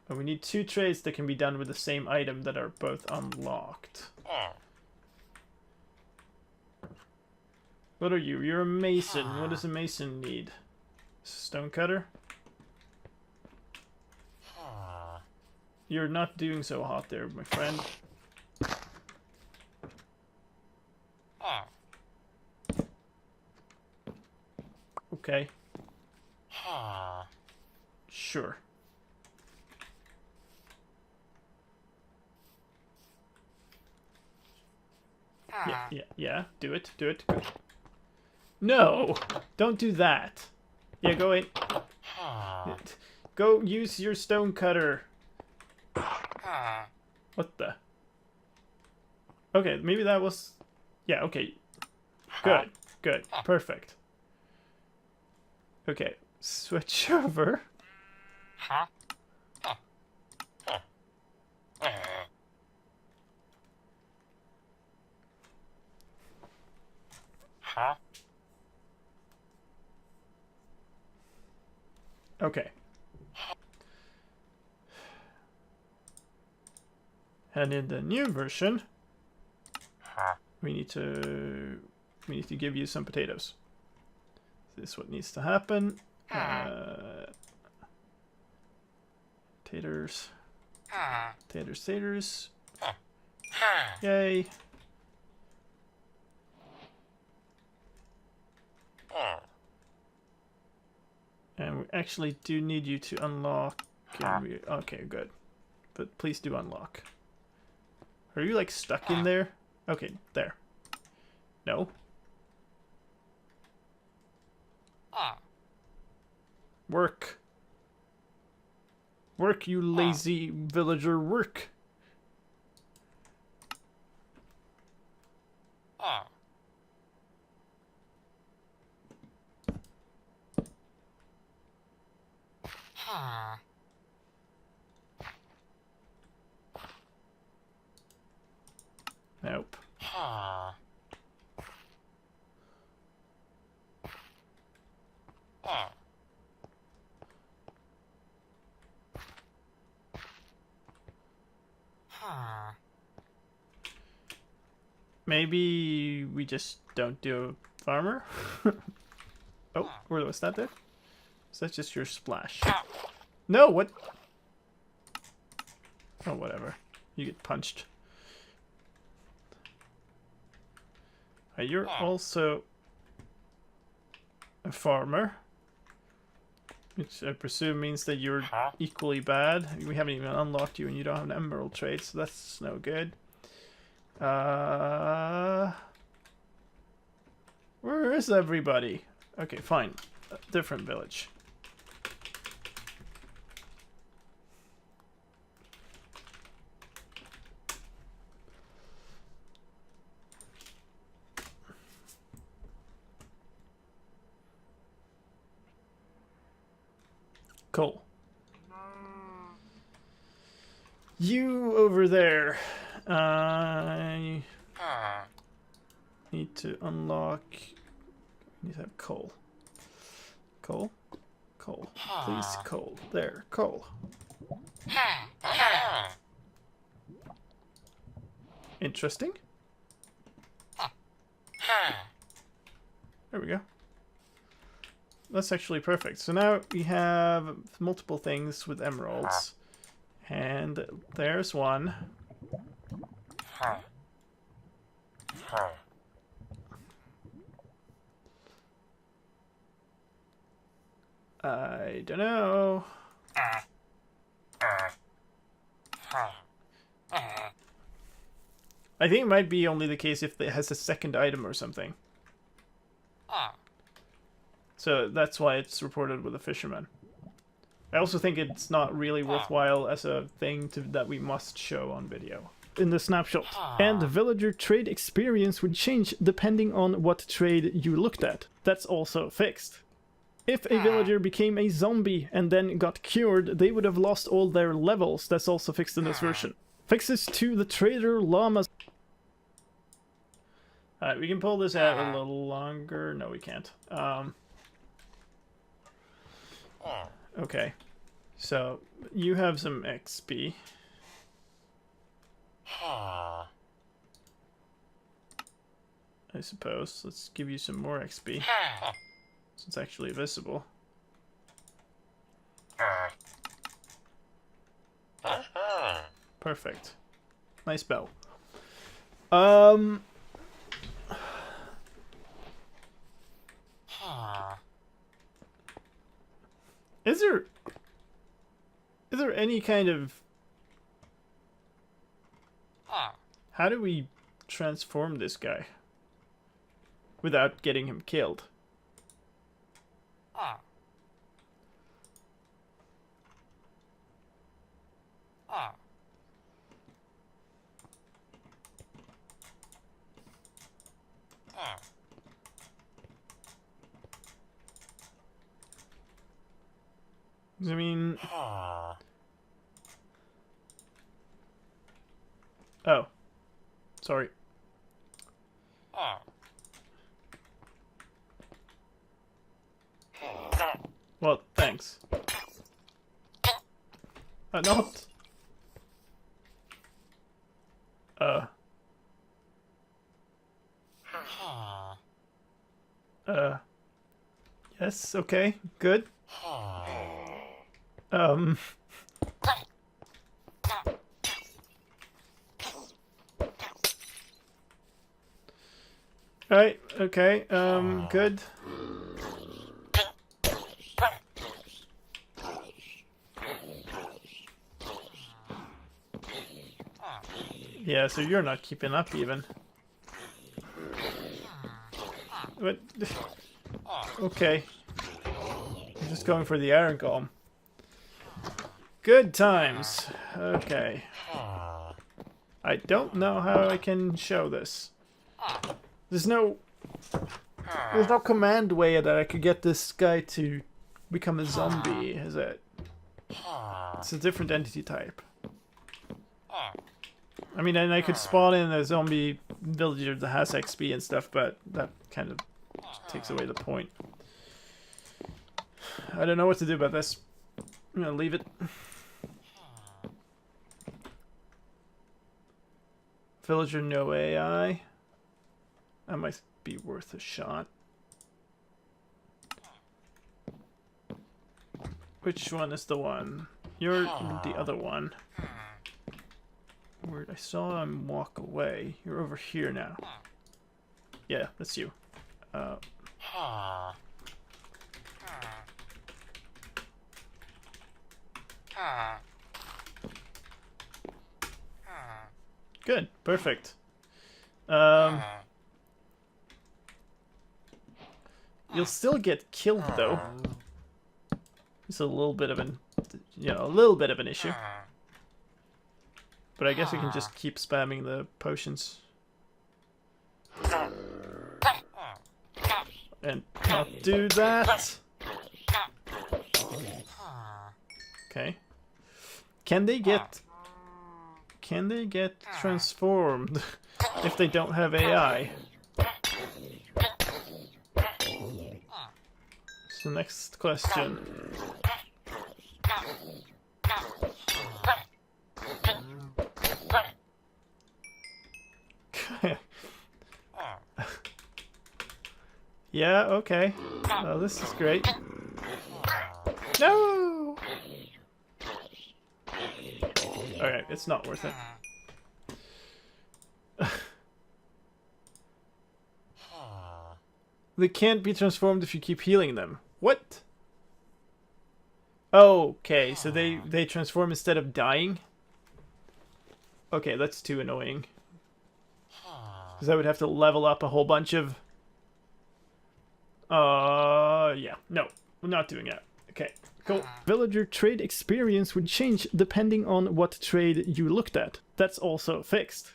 But we need 2 trades that can be done with the same item that are both unlocked. What are you? You're a mason. What does a mason need? Stonecutter? You're not doing so hot there, my friend. Okay. Sure. Yeah. Do it. Go. No! Don't do that. Yeah, go in. Go use your stone cutter. What the? Okay, maybe that was... Yeah, okay. Good. Perfect. Okay, switch over. Okay. And in the new version, we need to give you some potatoes. This is what needs to happen. Taters. Yay. And we actually do need you to unlock. Okay, good. But please do unlock. Are you like stuck in there? Okay, there. No. Work. Work, you lazy villager, work. Nope. Maybe we just don't do a farmer? Oh, where was that there? Is that just your splash? No, what? Oh, whatever. You get punched. You're also a farmer, which I presume means that you're equally bad. We haven't even unlocked you and you don't have an emerald trade, so that's no good. Where is everybody? Okay, fine. Different village. Cool. You over there. I need to unlock. I need to have coal. Coal? Coal. Please, coal. There, coal. Interesting. There we go. That's actually perfect. So now we have multiple things with emeralds. And there's one. I don't know. I think it might be only the case if it has a second item or something. So that's why it's reported with a fisherman. I also think it's not really worthwhile as a thing that we must show on video. In the snapshot. And the villager trade experience would change depending on what trade you looked at. That's also fixed. If a villager became a zombie and then got cured, they would have lost all their levels. That's also fixed in this version. Fixes to the trader llamas. Alright, we can pull this out a little longer. No, we can't. Okay. So, you have some XP. I suppose. Let's give you some more XP. So it's actually visible. Perfect. Nice bow. there any kind of... How do we transform this guy without getting him killed? I mean... Oh. Sorry. Well, thanks. Not... Yes, okay, good. Right, okay, good. Yeah, so you're not keeping up even. What? Okay. I'm just going for the iron golem. Good times. Okay. I don't know how I can show this. There's no command way that I could get this guy to become a zombie, is it? It's a different entity type. I mean, and I could spawn in a zombie villager that has XP and stuff, but that kind of takes away the point. I don't know what to do about this. I'm gonna leave it. Villager no AI. That might be worth a shot. Which one is the one? You're the other one. Where I saw him walk away. You're over here now. Yeah, that's you. Good, perfect. You'll still get killed though. It's a little bit of an, a little bit of an issue. But I guess we can just keep spamming the potions. And not do that. Okay. Can they get transformed if they don't have AI? That's the next question. Yeah, okay. Oh, this is great. No! Alright, it's not worth it. They can't be transformed if you keep healing them. What? Okay, so they transform instead of dying? Okay, that's too annoying. Because I would have to level up a whole bunch of... yeah. No, we're not doing that. Okay, cool. Villager trade experience would change depending on what trade you looked at. That's also fixed.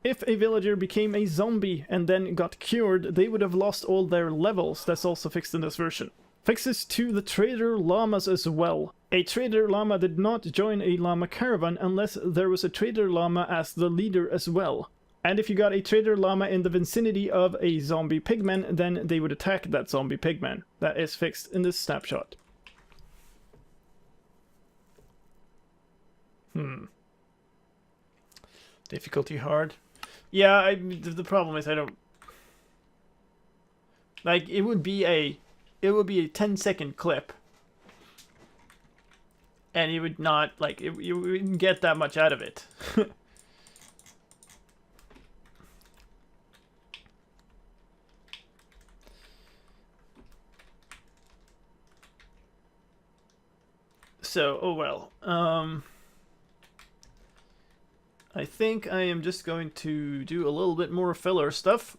If a villager became a zombie and then got cured, they would have lost all their levels. That's also fixed in this version. Fixes to the trader llamas as well. A trader llama did not join a llama caravan unless there was a trader llama as the leader as well. And if you got a trader llama in the vicinity of a zombie pigman, then they would attack that zombie pigman. That is fixed in this snapshot. Difficulty hard. Yeah, the problem is I don't... Like, it would be a 10-second clip. And you would not, like, you wouldn't get that much out of it. So, oh well. I think I am just going to do a little bit more filler stuff.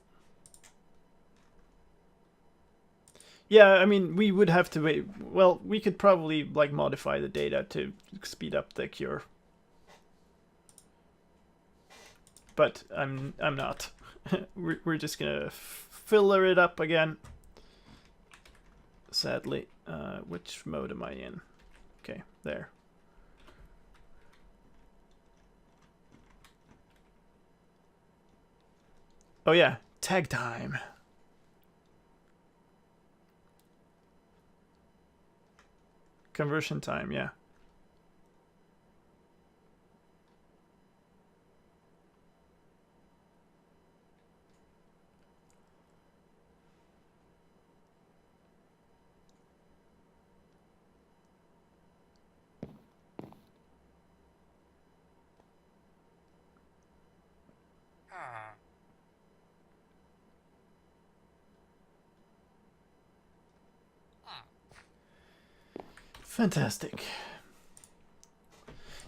Yeah, I mean, we would have to wait. Well, we could probably like modify the data to speed up the cure. But I'm not. we're just gonna filler it up again. Sadly. Which mode am I in? Okay, there. Oh yeah, tag time. Conversion time, yeah. Fantastic.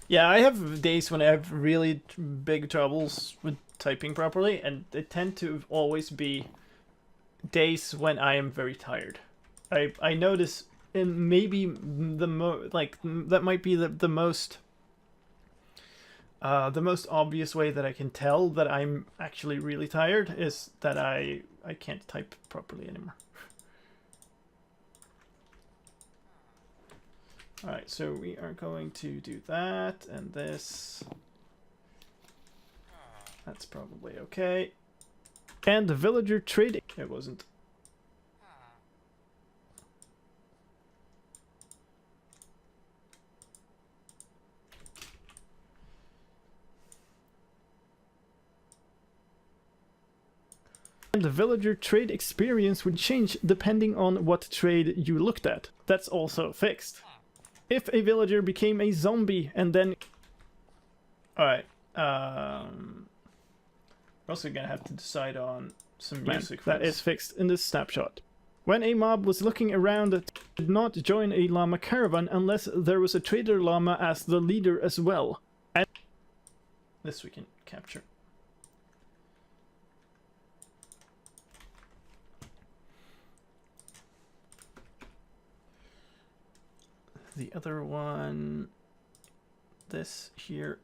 Yeah, I have days when I have really big troubles with typing properly, and they tend to always be days when I am very tired. I notice, and maybe that might be the most obvious way that I can tell that I'm actually really tired is that I can't type properly anymore. Alright, so we are going to do that, and this. That's probably okay. And the villager trading. It wasn't. And the villager trade experience would change depending on what trade you looked at. That's also fixed. If a villager became a zombie and then... Alright, we're also gonna have to decide on some music. That is fixed in this snapshot. When a mob was looking around, it did not join a llama caravan unless there was a trader llama as the leader as well. And this we can capture. The other one, this here.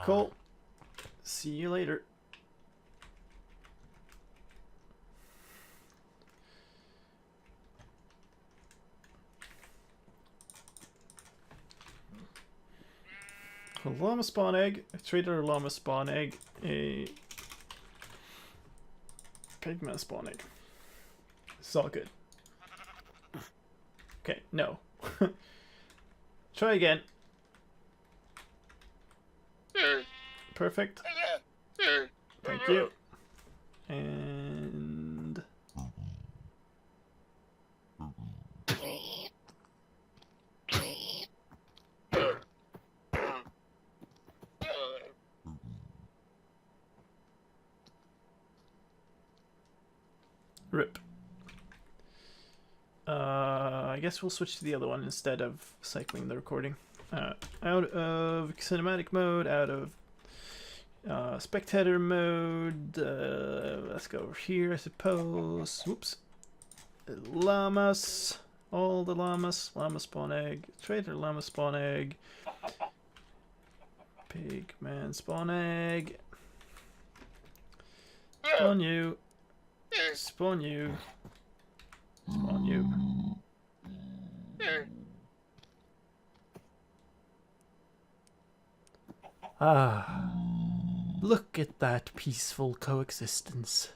Cool. See you later. A llama spawn egg, a trader llama spawn egg, a pigman spawn egg. It's all good. Okay, no. Try again. Perfect. Thank you. And... Rip. I guess we'll switch to the other one instead of cycling the recording. Out of cinematic mode, out of spectator mode. Let's go over here, I suppose. Whoops. Llamas. All the llamas. Llama spawn egg. Trader llama spawn egg. Pigman spawn egg. Spawn you. Spawn you. Spawn you. Ah, look at that peaceful coexistence.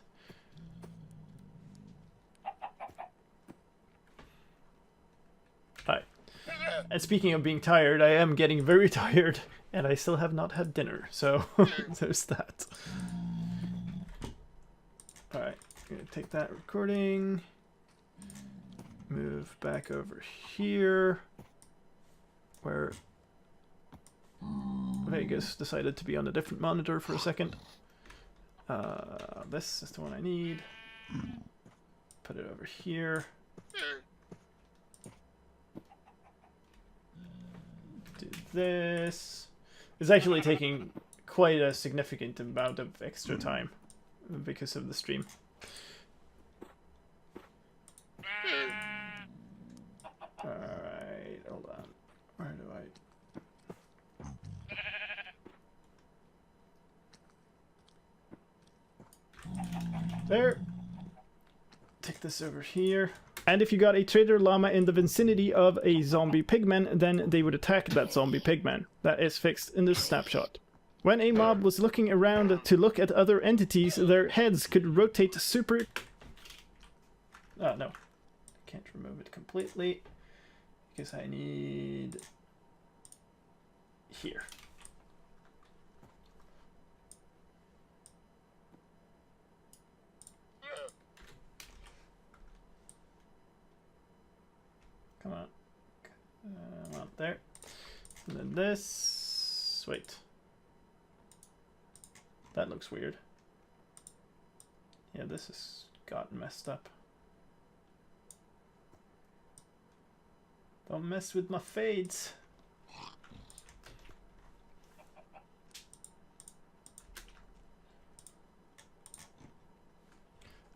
Hi. And speaking of being tired, I am getting very tired, and I still have not had dinner, so there's that. Alright, I'm gonna take that recording. Move back over here, where Vegas decided to be on a different monitor for a second. This is the one I need. Put it over here. this. It's actually taking quite a significant amount of extra time because of the stream. Alright, hold on. Where do I... There. Take this over here. And if you got a trader llama in the vicinity of a zombie pigman, then they would attack that zombie pigman. That is fixed in this snapshot. When a mob was looking around to look at other entities, their heads could rotate super... Oh, no. Can't remove it completely. Because I need... Here. Come on. Come on, there. And then this... Wait. That looks weird. Yeah, this has gotten messed up. Don't mess with my fades.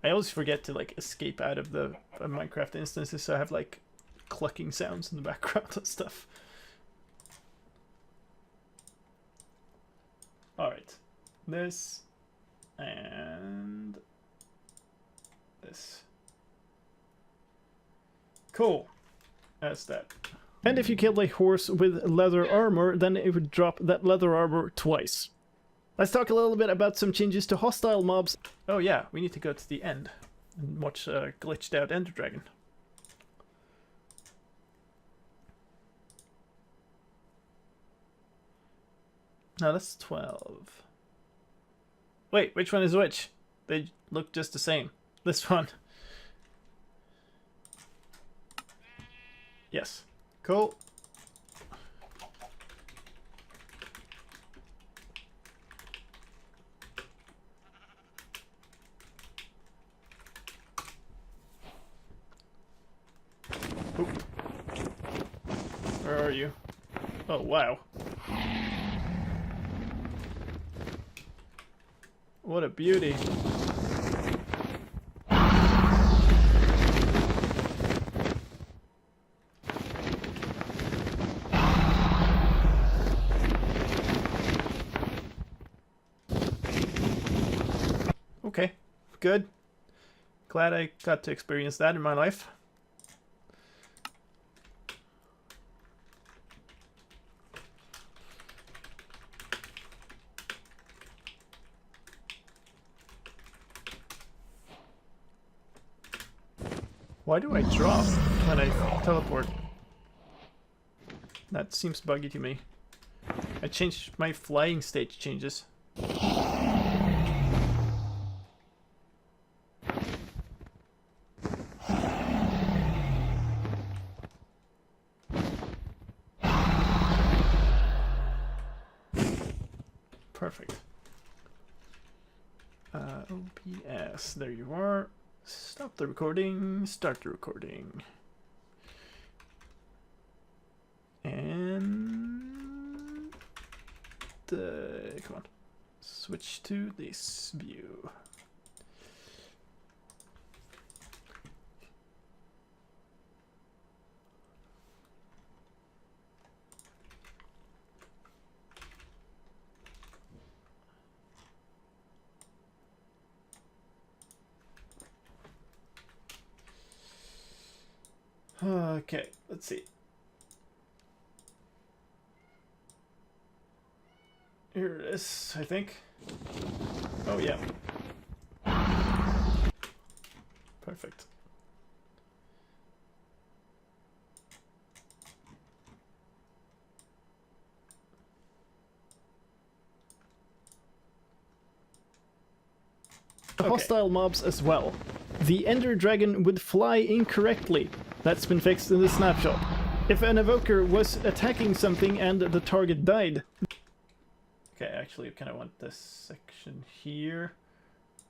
I always forget to like escape out of the Minecraft instances, so I have like clucking sounds in the background and stuff. Alright. This and this. Cool. That's that. And if you killed a horse with leather armor, then it would drop that leather armor twice. Let's talk a little bit about some changes to hostile mobs. Oh yeah, we need to go to the end and watch a glitched out Ender Dragon. No, that's 12. Wait, which one is which? They look just the same. This one. Yes. Cool. Oop. Where are you? Oh, wow. What a beauty. Okay, good. Glad I got to experience that in my life. Why do I drop when I teleport? That seems buggy to me. I changed my flying state changes. Perfect. OBS, there you are. Stop the recording, start the recording. And... come on. Switch to this view. Okay, let's see. Here it is, I think. Oh, yeah. Perfect. Okay. Hostile mobs as well. The Ender Dragon would fly incorrectly. That's been fixed in the snapshot. If an evoker was attacking something and the target died... Okay, actually I kind of want this section here,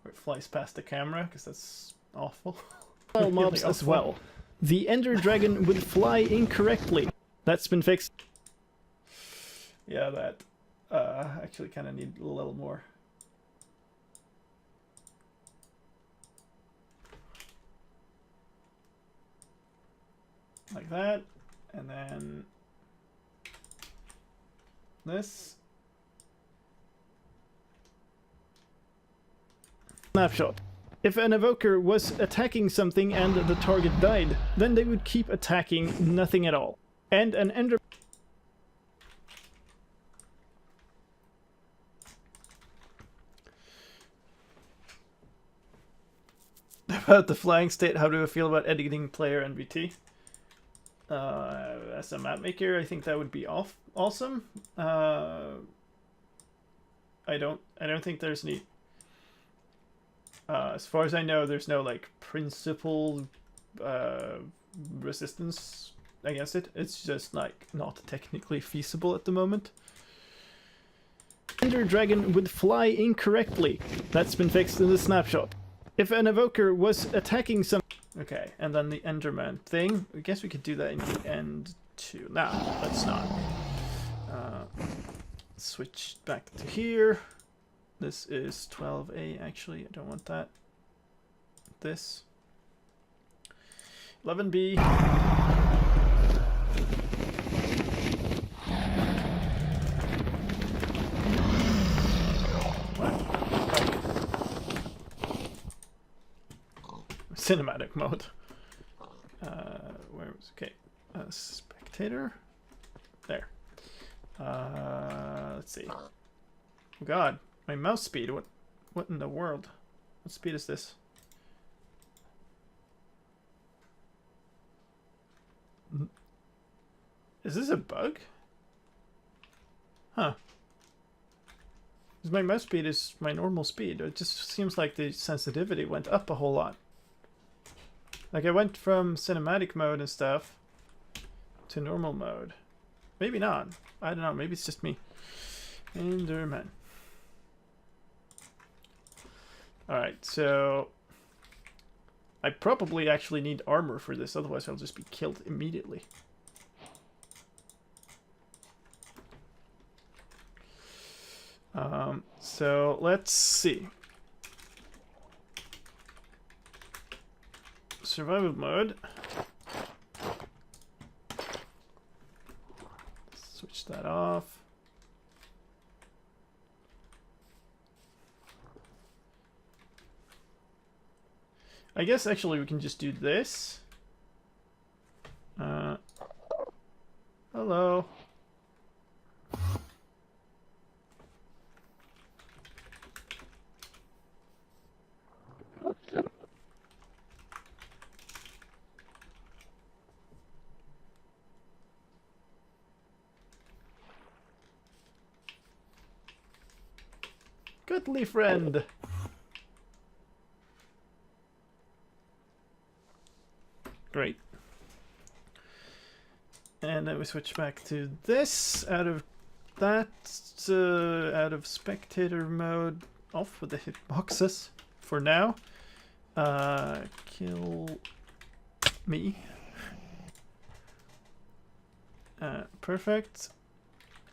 where it flies past the camera, because that's awful. Hostile mobs as well. The Ender Dragon would fly incorrectly. That's been fixed. Yeah, that actually kind of need a little more. Like that, and then this. Snapshot. If an evoker was attacking something and the target died, then they would keep attacking nothing at all. And an ender... About the flying state, how do I feel about editing player NVT? As a map maker, I think that would be awesome. I don't think there's any... as far as I know, there's no like principled resistance against it. It's just like not technically feasible at the moment. Ender dragon would fly incorrectly. That's been fixed in the snapshot. If an evoker was attacking some... Okay, and then the Enderman thing. I guess we could do that in the end too. Nah, let's not. Switch back to here. This is 12A, actually. I don't want that. This. 11B. Cinematic mode. Where was... Okay. Spectator. There. Let's see. Oh God. My mouse speed, what in the world? What speed is this? Is this a bug? Huh. Because my mouse speed is my normal speed. It just seems like the sensitivity went up a whole lot. Like I went from cinematic mode and stuff to normal mode. Maybe not. I don't know. Maybe it's just me. Enderman. Alright, so I probably actually need armor for this, otherwise I'll just be killed immediately. So let's see. Survival mode. Switch that off. I guess actually we can just do this. Hello. Goodly friend. Great. And then we switch back to this. Out of that, out of spectator mode, off with the hitboxes for now. Kill me. Perfect.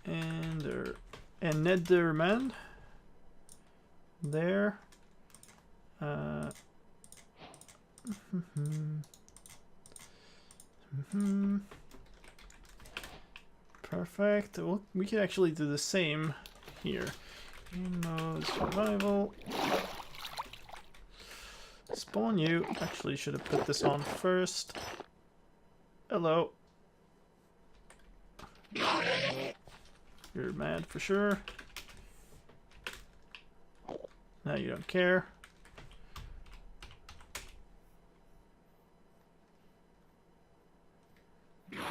And Netherman. There. Perfect. Well, we could actually do the same here. Game mode survival. Spawn you. Actually, should have put this on first. Hello. You're mad for sure. Now you don't care.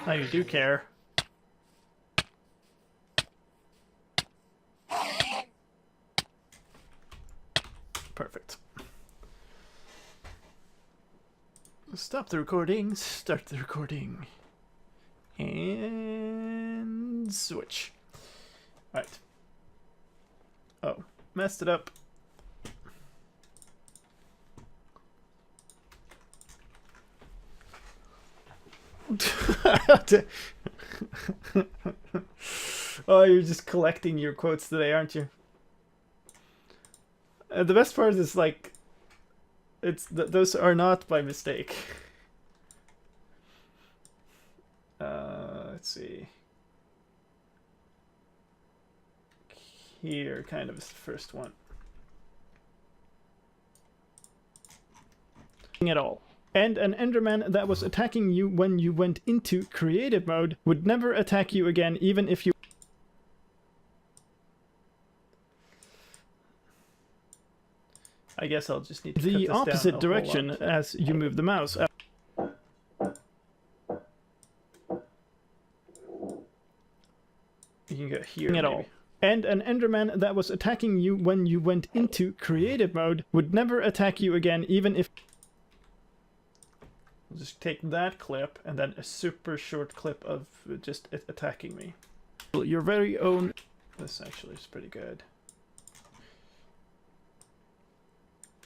Now you do care. Perfect. Stop the recording, start the recording. And switch. Alright. Oh, messed it up. Oh, you're just collecting your quotes today, aren't you? The best part is like, those are not by mistake. Let's see. Here kind of is the first one. At all. And an Enderman that was attacking you when you went into creative mode would never attack you again, even if you... I guess I'll just need to cut this down the opposite direction as you move the mouse. You can go here at all. And an Enderman that was attacking you when you went into creative mode would never attack you again, even if... I'll just take that clip and then a super short clip of just it attacking me. Your very own... This actually is pretty good.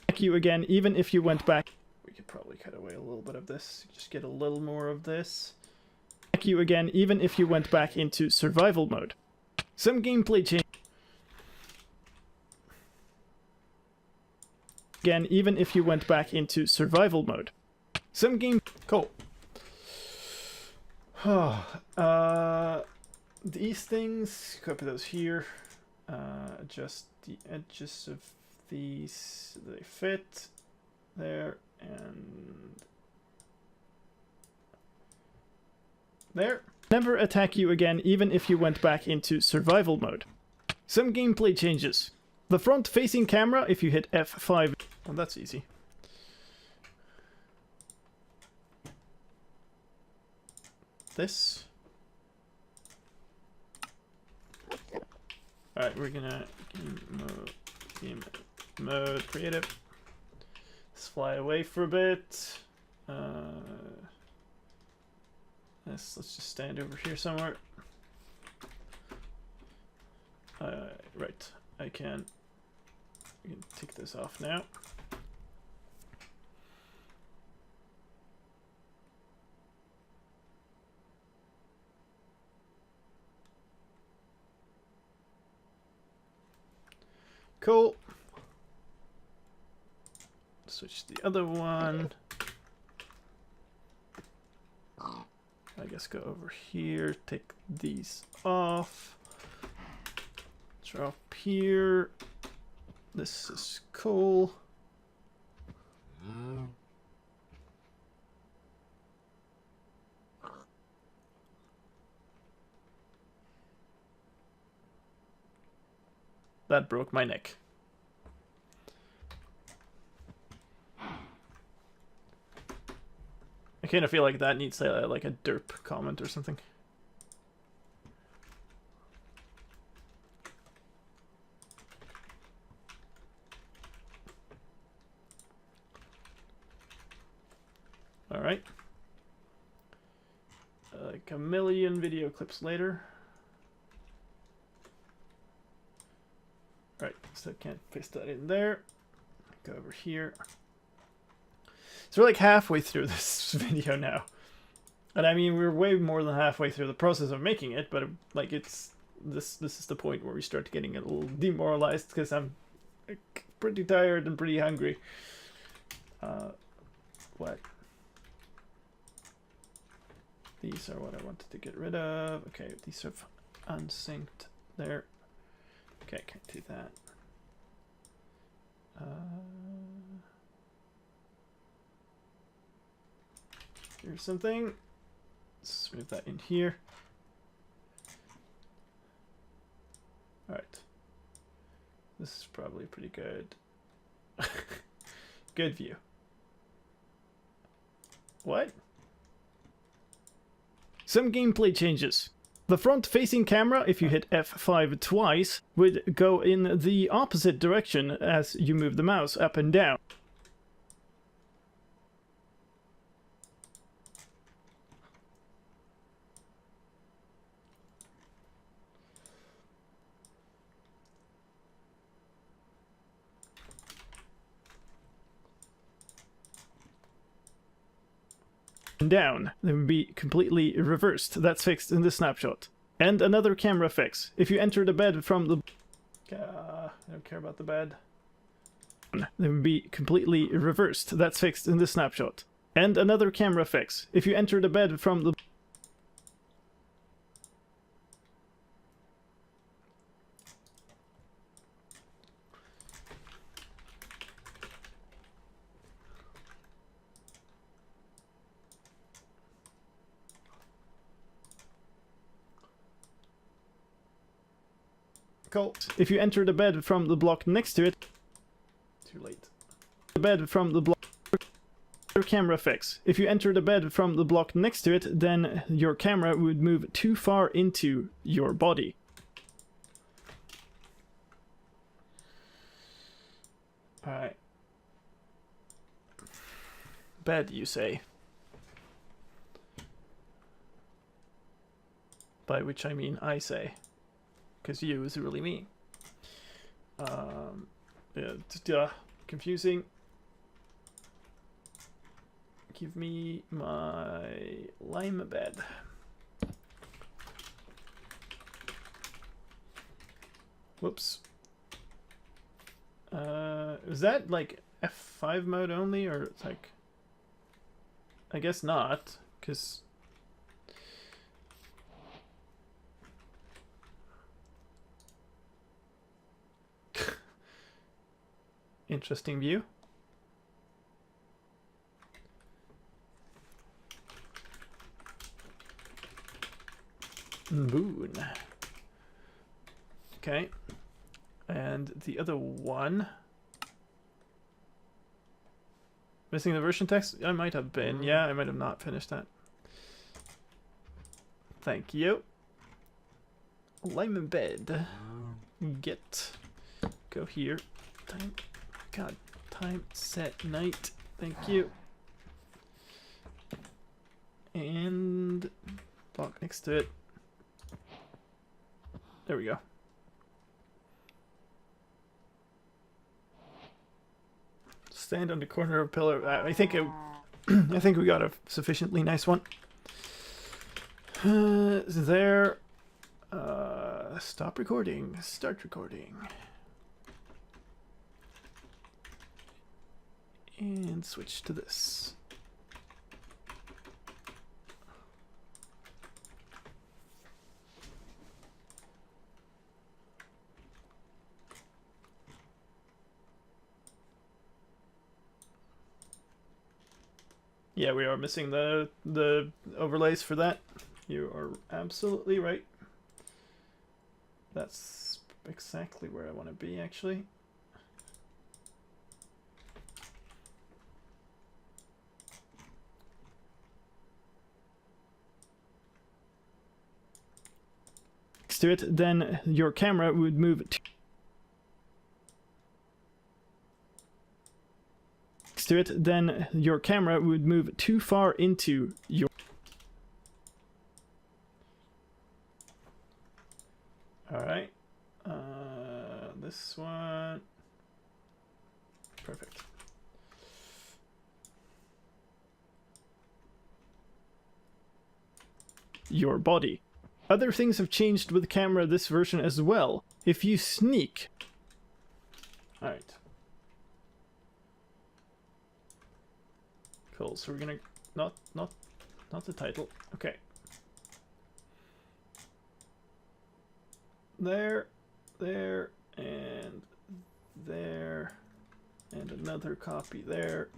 Attack you again, even if you went back... We could probably cut away a little bit of this. Just get a little more of this. Attack you again, even if you went back into survival mode. Some gameplay change. Again, even if you went back into survival mode. Some game... Cool. These things, copy those here. Adjust the edges of these so they fit. There, and... There. Never attack you again, even if you went back into survival mode. Some gameplay changes. The front-facing camera, if you hit F5... Well, that's easy. This. Alright, we're gonna game mode creative. Let's fly away for a bit. Let's just stand over here somewhere. Right, I can take this off now. Cool. Switch the other one. I guess go over here, take these off. Drop here. This is cool. That broke my neck. I kind of feel like that needs like a derp comment or something. All right. Like a million video clips later. Right, so I can't paste that in there. Go over here. So we're like halfway through this video now. And I mean, we're way more than halfway through the process of making it, but like it's this is the point where we start getting a little demoralized because I'm pretty tired and pretty hungry. What? These are what I wanted to get rid of. Okay, these are unsynced there. Okay, can't do that. Here's something. Let's move that in here. Alright. This is probably pretty good. Good view. What? Some gameplay changes. The front-facing camera, if you hit F5 twice, would go in the opposite direction as you move the mouse up and down. Down. They would be completely reversed. That's fixed in the snapshot. And another camera fix. If you enter the bed from the... I don't care about the bed. It would be completely reversed. That's fixed in the snapshot. And another camera fix. If you enter the bed from the... Cool. If you enter the bed from the block next to it... Too late. The bed from the block... Camera fix. If you enter the bed from the block next to it, then your camera would move too far into your body. Alright. Bed, you say. By which I mean I say. Because you is really me. Yeah, confusing. Give me my lime bed. Whoops. Is that like F5 mode only, or it's like... I guess not, because... Interesting view. Moon. Okay. And the other one. Missing the version text? I might have been. Yeah, I might have not finished that. Thank you. Lime bed. Get. Go here. Time. God. Time. Set. Night. Thank you. And block next to it. There we go. Stand on the corner of a pillar. I think I think we got a sufficiently nice one. There. Stop recording. Start recording. And switch to this. Yeah, we are missing the overlays for that. You are absolutely right. That's exactly where I want to be, actually. Next to it, then your camera would move to it, then your camera would move too far into your... Alright. This one... Perfect. Your body. Other things have changed with the camera this version as well. If you sneak... Alright. Cool, so we're gonna not the title. Okay. There, and another copy there,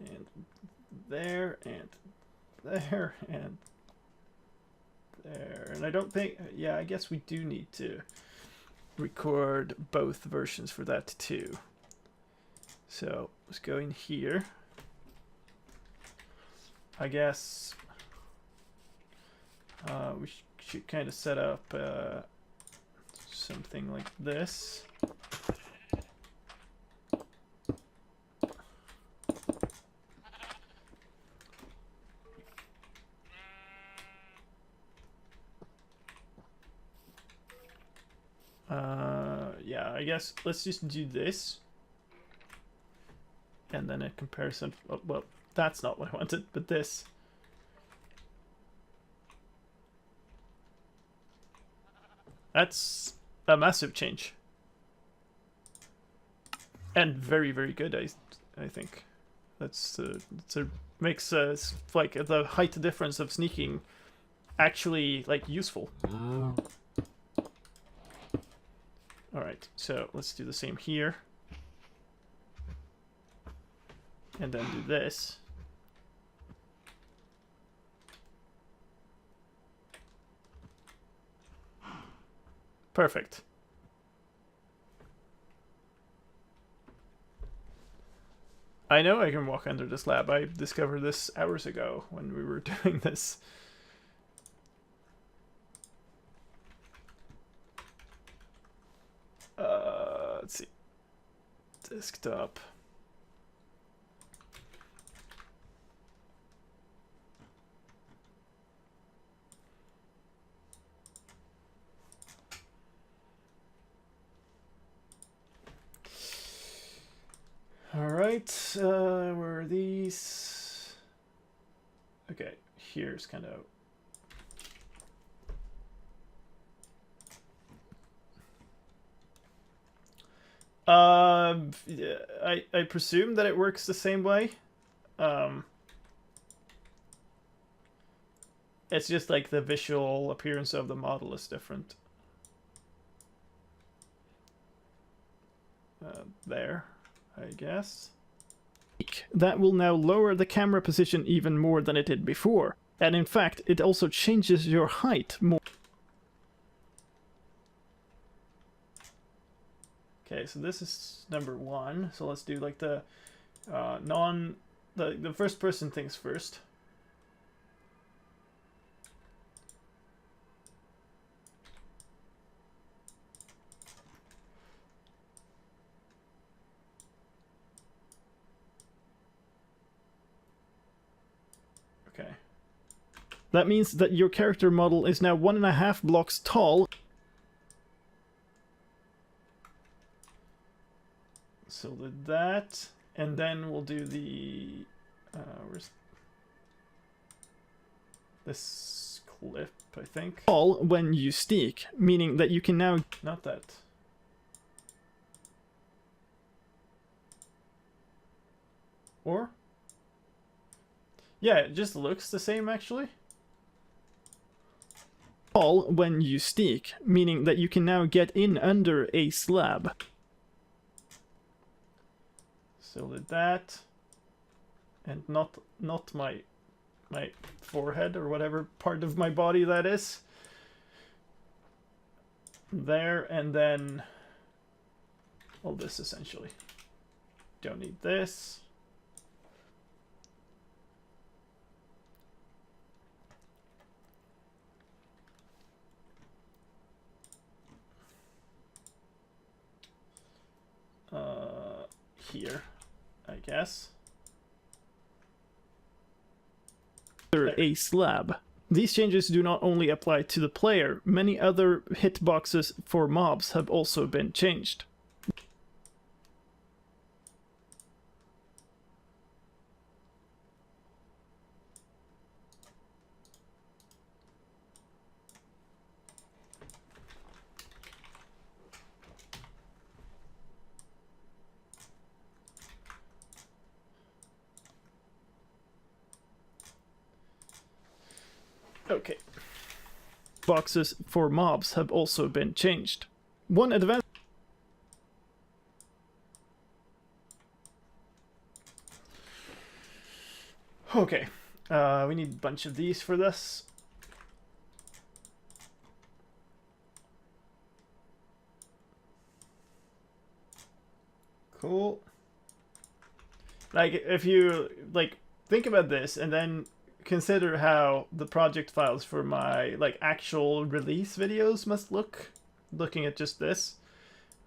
and there, and there, and there. And I don't think, yeah, I guess we do need to record both versions for that too. So let's go in here. I guess we should kind of set up something like this. Yeah, I guess let's just do this. And then a comparison. Oh, well, that's not what I wanted, but this. That's a massive change. And very, very good, I think. That's makes like the height difference of sneaking actually like useful. All right, so let's do the same here, and then do this. Perfect. I know I can walk under the slab. I discovered this hours ago when we were doing this. Let's see. Desktop. Alright, where are these? Okay, here's kind of... yeah, I presume that it works the same way. It's just like the visual appearance of the model is different. There, I guess. That will now lower the camera position even more than it did before. And in fact, it also changes your height more. Okay, so this is number one. So let's do like the the first person things first. Okay. That means that your character model is now 1.5 blocks tall. So did that, and then we'll do the where's this clip, I think. Tall when you sneak, meaning that you can now not that. Or yeah, it just looks the same actually. Tall when you sneak, meaning that you can now get in under a slab. So did that, and not my forehead or whatever part of my body that is. There, and then all this essentially. Don't need this. Here, I guess. A slab. These changes do not only apply to the player, many other hitboxes for mobs have also been changed. Okay. Boxes for mobs have also been changed. One advanced... Okay. We need a bunch of these for this. Cool. Like, if you, like, think about this and then consider how the project files for my like actual release videos must look, looking at just this,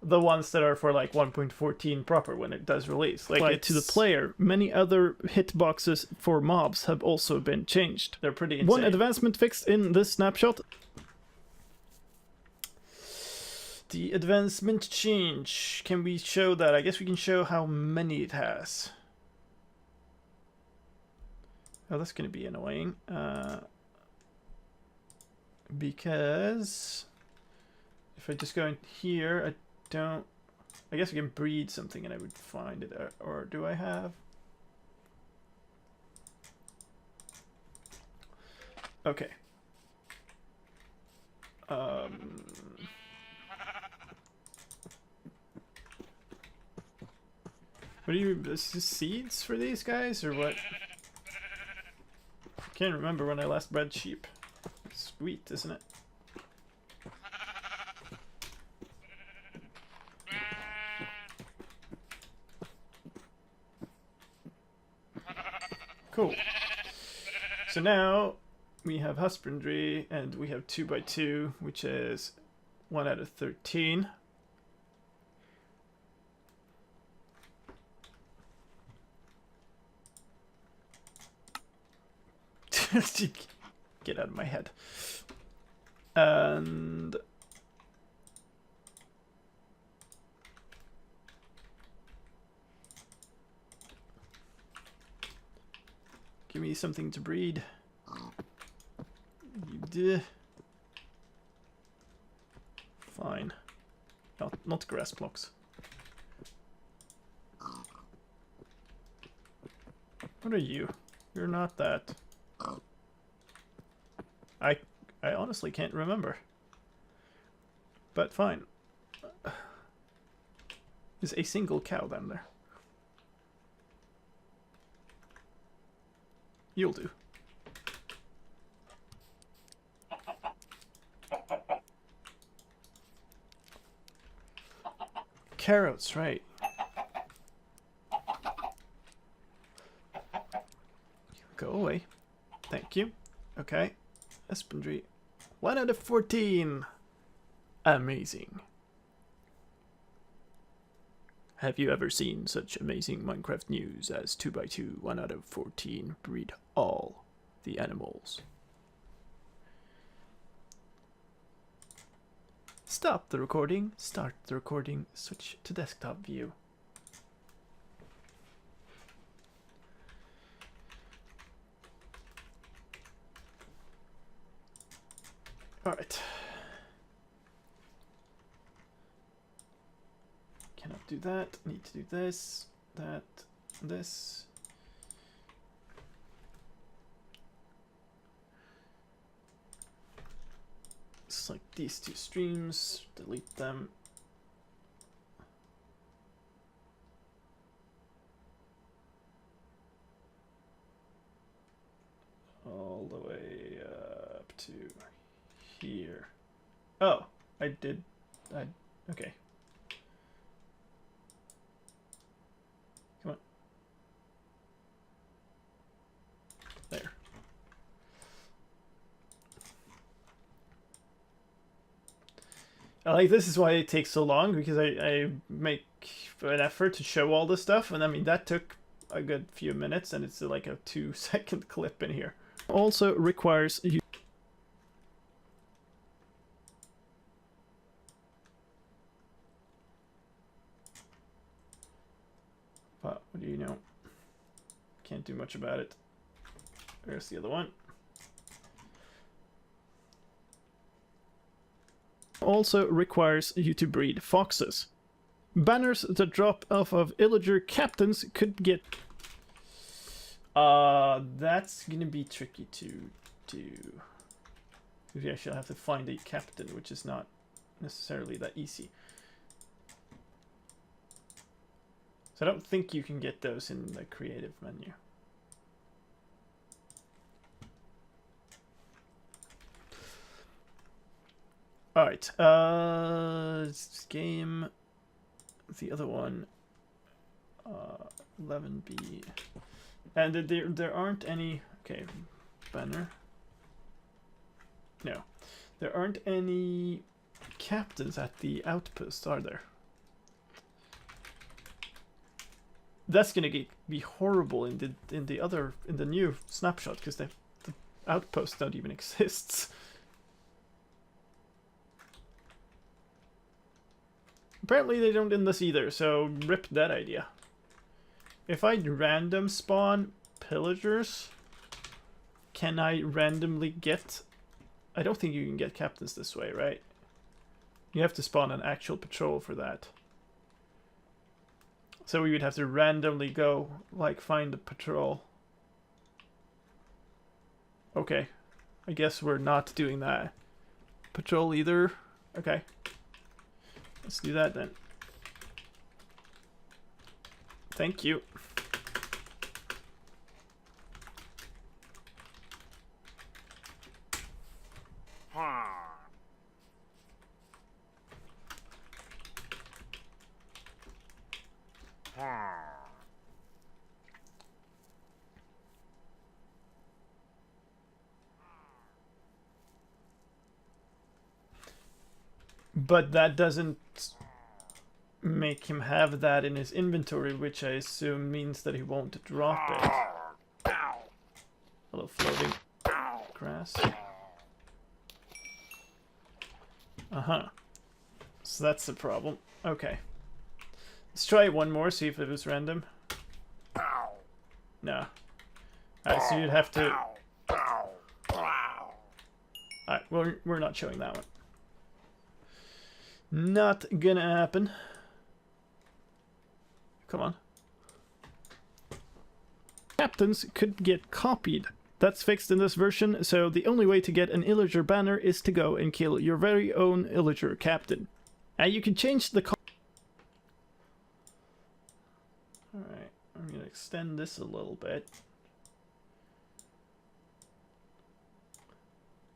the ones that are for like 1.14 proper when it does release, like to the player, many other hitboxes for mobs have also been changed. They're pretty insane. One advancement fixed in this snapshot. The advancement change, can we show that? I guess we can show how many it has. Oh, that's going to be annoying. Because if I just go in here, I don't... I guess I can breed something and I would find it. Or do I have... Okay. What do you... This is seeds for these guys, or what? I can't remember when I last bred sheep. Sweet, isn't it? Cool. So now we have husbandry, and we have 2x2, which is 1 out of 13. Get out of my head. And give me something to breed. You did. Fine. Not grass blocks. What are you? You're not that. I honestly can't remember. But fine. There's a single cow down there. You'll do. Carrots, right. Go away. Thank you. Okay. Husbandry. 1 out of 14. Amazing. Have you ever seen such amazing Minecraft news as 2x2, 1 out of 14, breed all the animals? Stop the recording, start the recording, switch to desktop view. Alright. Cannot do that. Need to do this, that, this. Select these two streams, delete them. All the way up to here. Oh, okay. Come on. There. This is why it takes so long, because I make an effort to show all this stuff, and I mean, that took a good few minutes, and it's like a 2-second clip in here. Also requires you... But what do you know? Can't do much about it. There's the other one. Also requires you to breed foxes. Banners that drop off of illager captains could get... that's gonna be tricky to do. Maybe I shall have to find a captain, which is not necessarily that easy. So I don't think you can get those in the creative menu. Alright, game, the other one, 11B, and there aren't any, okay, banner, no, there aren't any captains at the outpost, are there? That's gonna be horrible in the new snapshot, because the outpost don't even exist. Apparently they don't in this either, so rip that idea. If I random spawn pillagers, can I randomly get... I don't think you can get captains this way, right? You have to spawn an actual patrol for that. So we would have to randomly go, like, find a patrol. Okay. I guess we're not doing that. Patrol either. Okay. Let's do that then. Thank you. But that doesn't make him have that in his inventory, which I assume means that he won't drop it. Hello, floating grass. Uh-huh. So that's the problem. Okay. Let's try it one more, see if it was random. No. Alright, so you'd have to... Alright, well, we're not showing that one. Not gonna happen. Come on. Captains could get copied. That's fixed in this version, so the only way to get an illager banner is to go and kill your very own illager captain. And you can change the... Alright, I'm gonna extend this a little bit.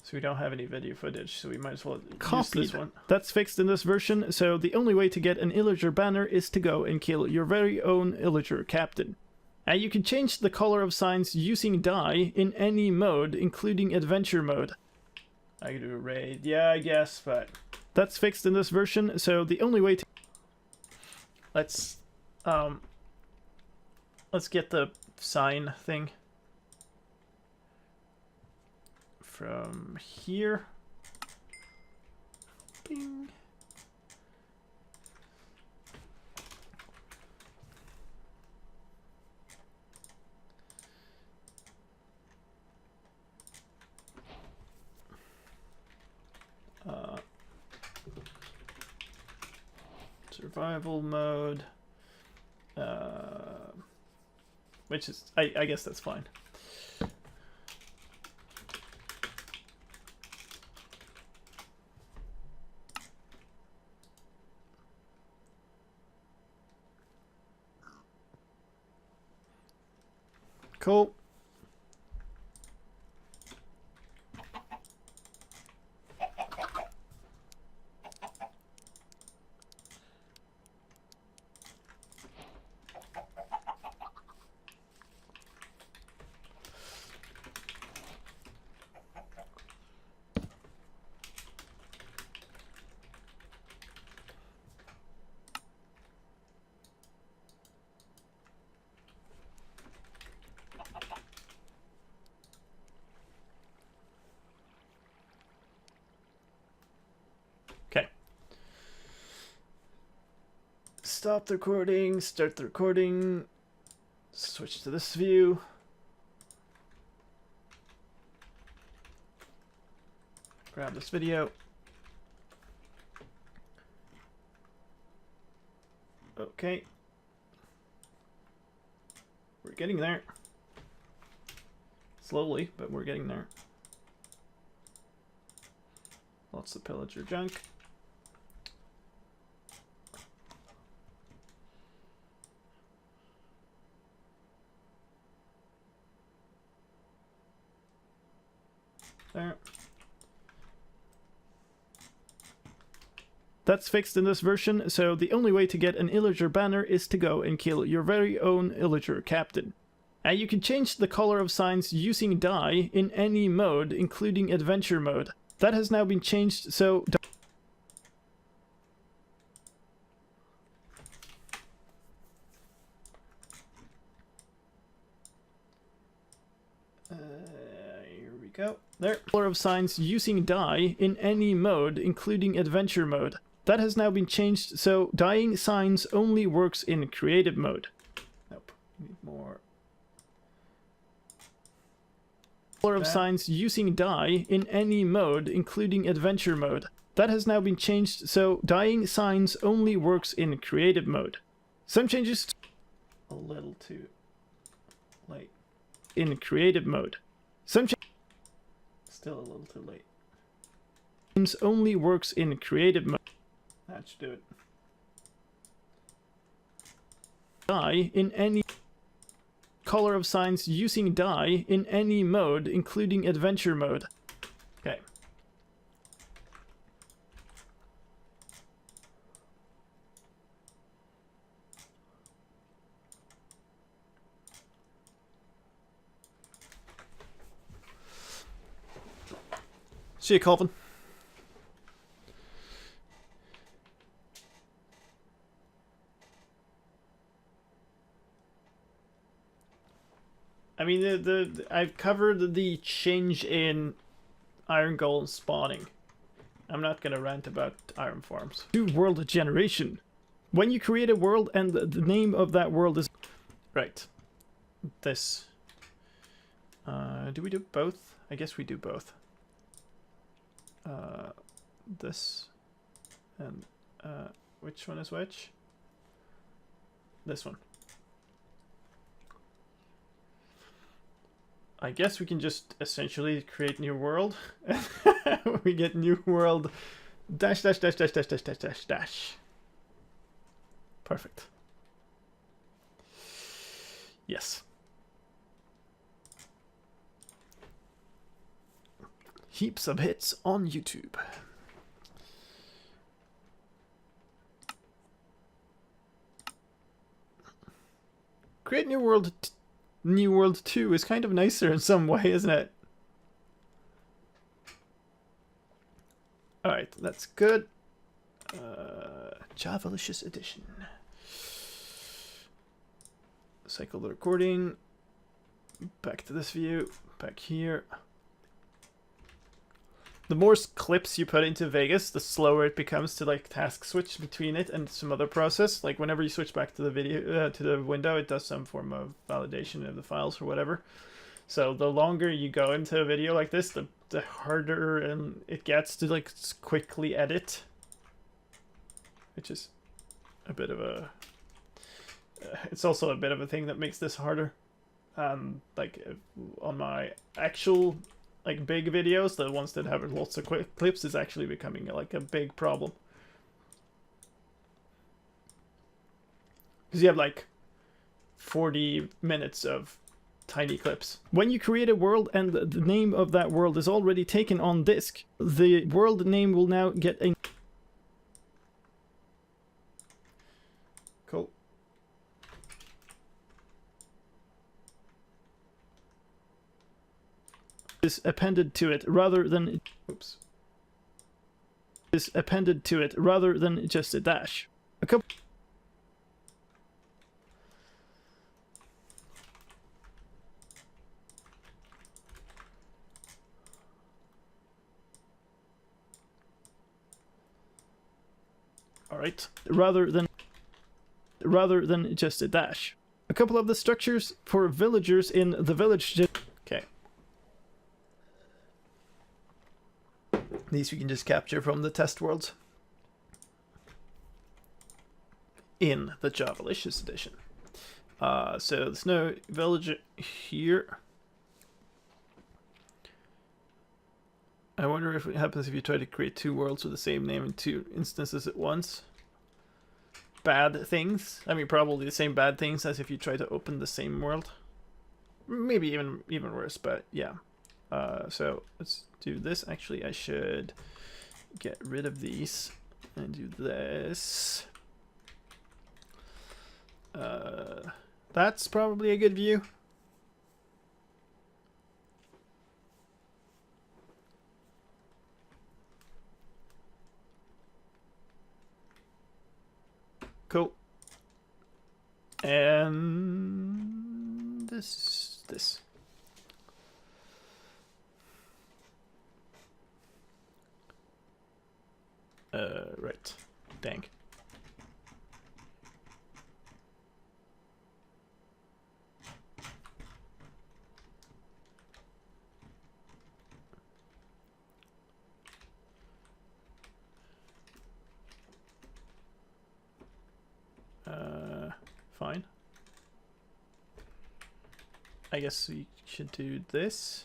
So we don't have any video footage, so we might as well use this one. That's fixed in this version, so the only way to get an illager banner is to go and kill your very own illager captain. And you can change the color of signs using dye in any mode, including adventure mode. I could do a raid, yeah, I guess, but... That's fixed in this version, so the only way to... Let's get the sign thing. From here. Bing. Survival mode. Which is, I guess that's fine. Cool. Okay. Stop the recording, start the recording, switch to this view. Grab this video. Okay. We're getting there. Slowly, but we're getting there. Lots of pillager junk. There. That's fixed in this version, so the only way to get an illager banner is to go and kill your very own illager captain. And you can change the color of signs using dye in any mode, including adventure mode. That has now been changed, so... Here we go. There. Color of signs using dye in any mode, including adventure mode. That has now been changed, so dyeing signs only works in creative mode. Nope. Need more. color of signs using dye in any mode, including adventure mode. That has now been changed, so dyeing signs only works in creative mode. Some changes a little too late. In creative mode. Some still a little too late. Signs only works in creative mode. That should do it. Dye in any color of signs using dye in any mode, including adventure mode. Okay. See you, Colvin. I mean, I've covered the change in iron golem spawning. I'm not gonna rant about iron farms. Do world generation. When you create a world and the name of that world is... Right. This. Do we do both? I guess we do both. This. And, which one is which? This one. I guess we can just essentially create new world. We get new world dash dash dash dash dash dash dash dash dash. Perfect. Yes. Heaps of hits on YouTube. Create new world. New World 2 is kind of nicer in some way, isn't it? Alright, that's good. Javalicious Edition. Cycle the recording. Back to this view. Back here. The more clips you put into Vegas, the slower it becomes to like task switch between it and some other process. Like whenever you switch back to the video to the window, it does some form of validation of the files or whatever. So the longer you go into a video like this, the harder it gets to like quickly edit, which is a bit of a. It's also a bit of a thing that makes this harder. Like on my actual. Like big videos, the ones that have lots of quick clips, is actually becoming like a big problem. Because you have like 40 minutes of tiny clips. When you create a world and the name of that world is already taken on disk, the world name will now get a... Cool. Is appended to it rather than is appended to it rather than just a dash. A couple All right, rather than just a dash. A couple of the structures for villagers in the village. Okay. These we can just capture from the test worlds in the Javalicious edition. So there's no villager here. I wonder if it happens if you try to create two worlds with the same name in two instances at once. Bad things. I mean, probably the same bad things as if you try to open the same world. Maybe even worse, but yeah. So let's do this. Actually, I should get rid of these and do this. That's probably a good view. Cool. And this. Right. Dang. fine. I guess we should do this.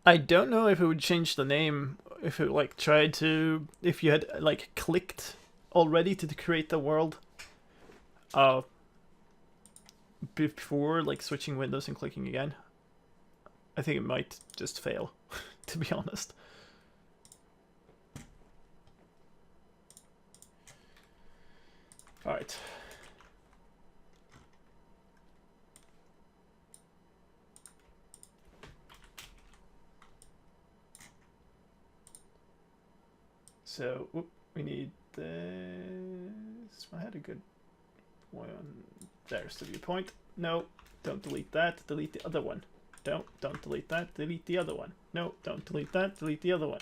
I don't know if it would change the name if it like tried to, if you had like clicked already to create the world before like switching windows and clicking again. I think it might just fail, to be honest. All right. So, we need this. I had a good one. There's the viewpoint. No, don't delete that. Delete the other one. Don't delete that. Delete the other one. No, don't delete that. Delete the other one.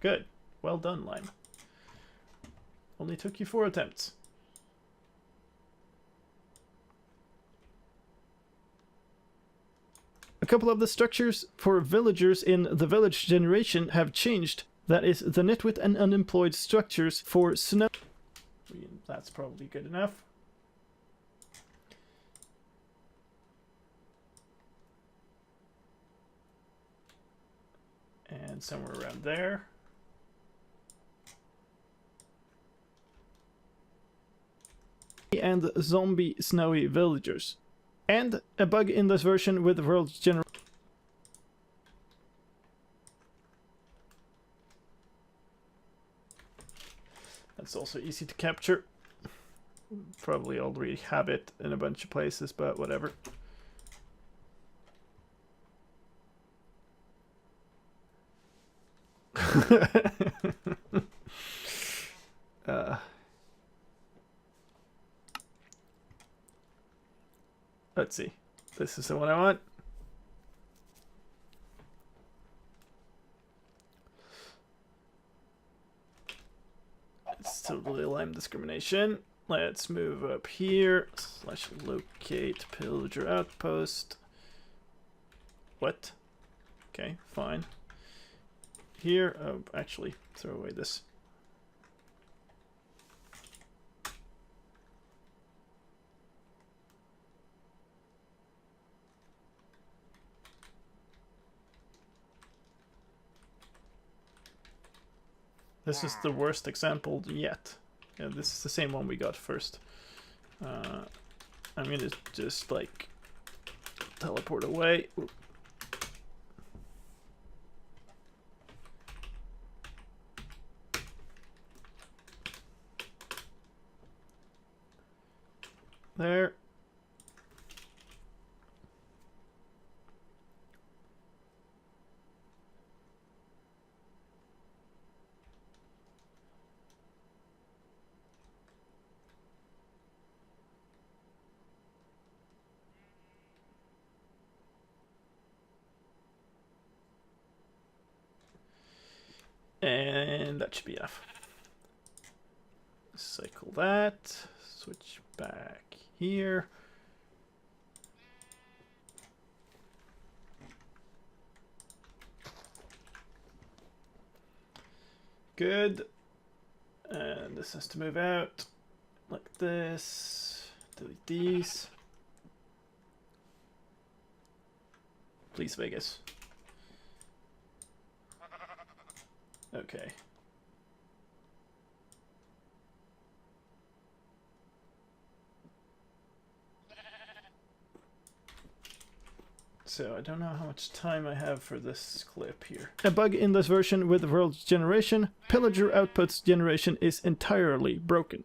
Good. Well done, Lime. Only took you 4 attempts. A couple of the structures for villagers in the village generation have changed. That is the nitwit and unemployed structures for snow. That's probably good enough. And somewhere around there. And zombie snowy villagers. And a bug in this version with world general. That's also easy to capture. Probably already have it in a bunch of places, but whatever. Let's see. This is the one I want. It's totally lime discrimination. Let's move up here. / locate pillager outpost. What? Okay, fine. Here, oh, actually, throw away this. This is the worst example yet. Yeah, this is the same one we got first. I'm gonna just like teleport away. Ooh. There. And that should be enough. Cycle that. Switch back here. Good. And this has to move out like this. Delete these. Please, Vegas. Okay. So I don't know how much time I have for this clip here. A bug in this version with world generation, pillager outputs generation is entirely broken.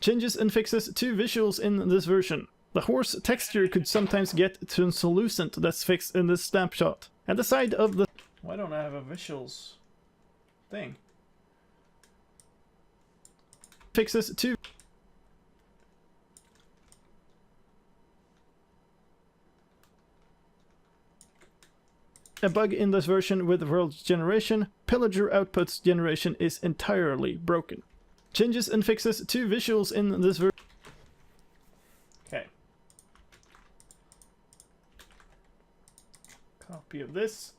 Changes and fixes to visuals in this version. The horse texture could sometimes get translucent, that's fixed in this snapshot. And the side of the... Why don't I have a visuals thing? Fixes to... A bug in this version with world generation, pillager outputs generation is entirely broken. Changes and fixes to visuals in this version. Okay. Copy of this.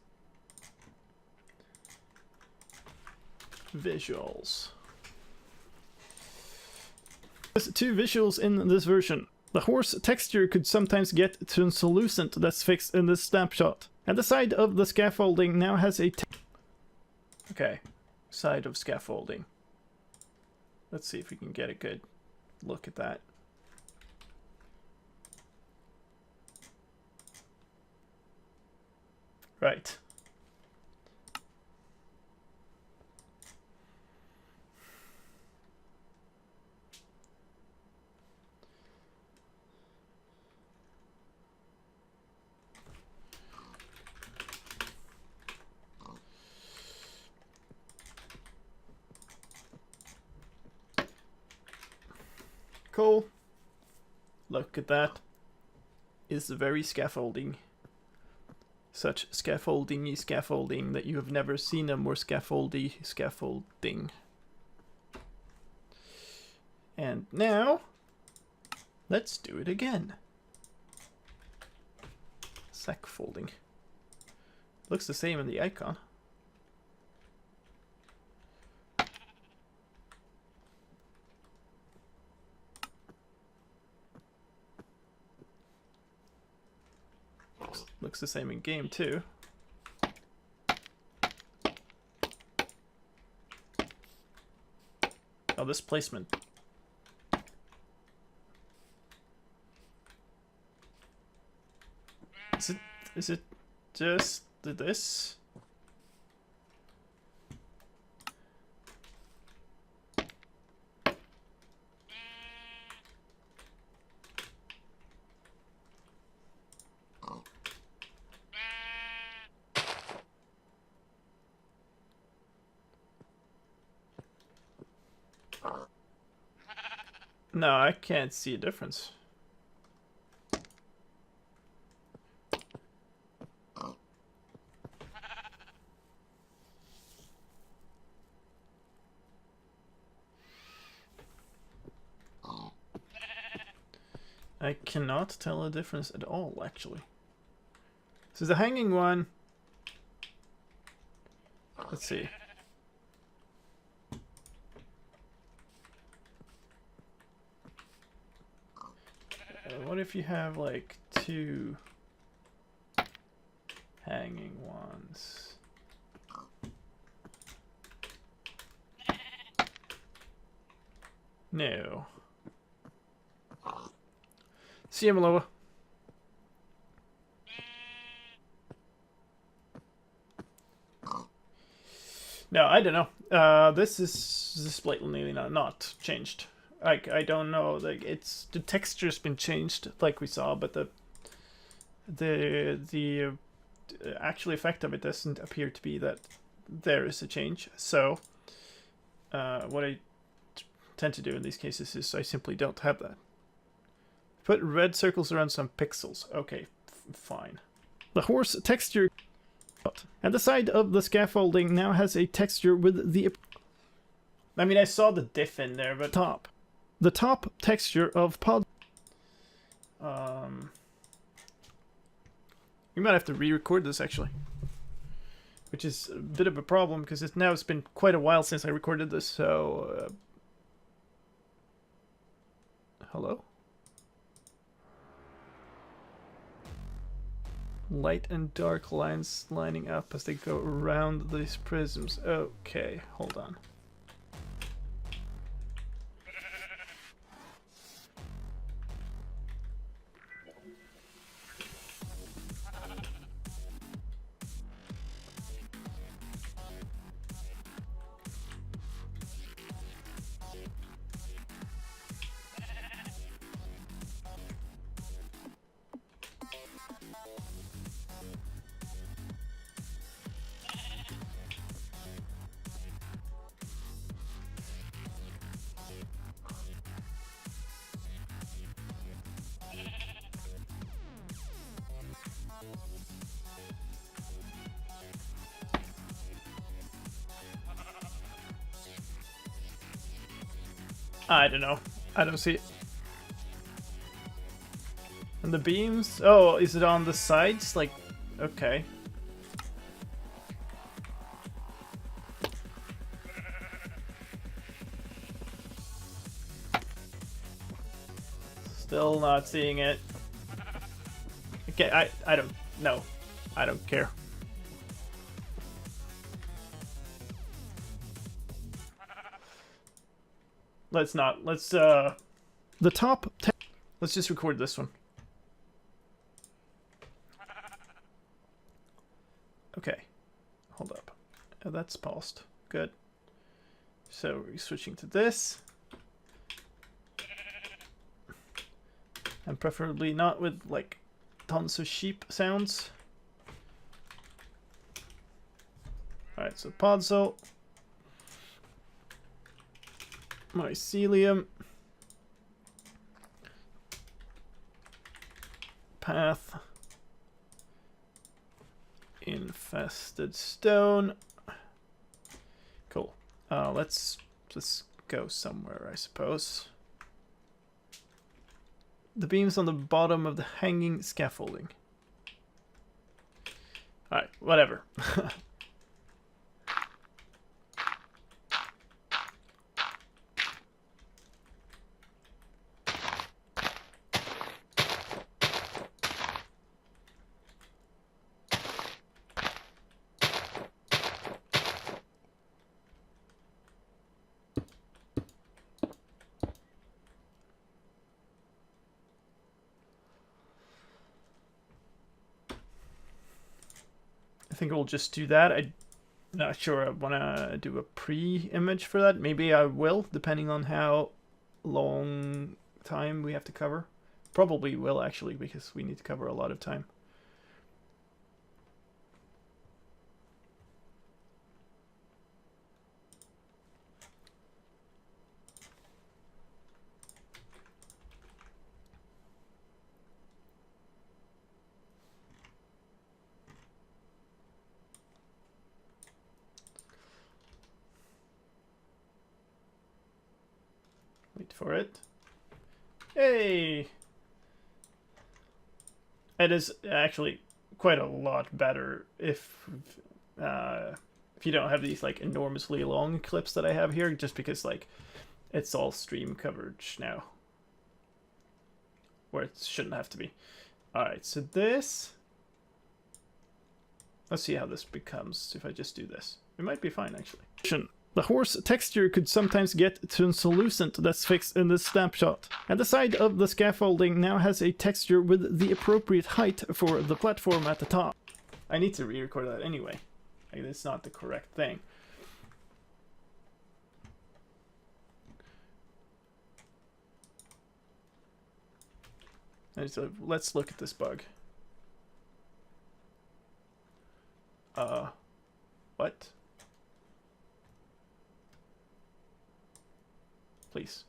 Visuals. There's 2 visuals in this version. The horse texture could sometimes get translucent, that's fixed in this snapshot. And the side of the scaffolding now has a okay, side of scaffolding. Let's see if we can get a good look at that. Right. Cool. Look at that. It's very scaffolding. Such scaffolding-y scaffolding that you have never seen a more scaffoldy scaffolding. And now, let's do it again. Scaffolding. Looks the same in the icon. Looks the same in game too. Oh, this placement. Is it just this? No, I can't see a difference. I cannot tell a difference at all, actually. So the hanging one... Let's see. What if you have like 2 hanging ones? No. See you, Maloa. No, I don't know. This is blatantly not changed. I don't know. Like the texture's been changed, like we saw, but the actual effect of it doesn't appear to be that there is a change. So what I tend to do in these cases is I simply don't have that. Put red circles around some pixels. Okay, fine. The horse texture, and the side of the scaffolding now has a texture with the... I mean, I saw the diff in there, but top. The top texture of pod... We might have to re-record this, actually. Which is a bit of a problem, because it's been quite a while since I recorded this, so... Hello? Light and dark lines lining up as they go around these prisms. Okay, hold on. I don't know. I don't see it. And the beams? Oh, is it on the sides? Like, okay. Still not seeing it. Okay, I don't know. I don't care. Let's not. Let's the top 10. Let's just record this one. Okay. Hold up. Oh, that's paused. Good. So we're switching to this. And preferably not with like tons of sheep sounds. Alright, so podzol. Mycelium. Path. Infested stone. Cool. Let's just go somewhere, I suppose. The beams on the bottom of the hanging scaffolding. Alright, whatever. I think we'll just do that. I'm not sure I want to do a pre-image for that. Maybe I will, depending on how long time we have to cover. Probably will, actually, because we need to cover a lot of time. Wait for it. Hey! It is actually quite a lot better if you don't have these like enormously long clips that I have here, just because like it's all stream coverage now, where it shouldn't have to be. Alright, so this... Let's see how this becomes if I just do this. It might be fine, actually. The horse texture could sometimes get translucent. That's fixed in this snapshot. And the side of the scaffolding now has a texture with the appropriate height for the platform at the top. I need to re-record that anyway. Like, it's not the correct thing. And so let's look at this bug. What? Please.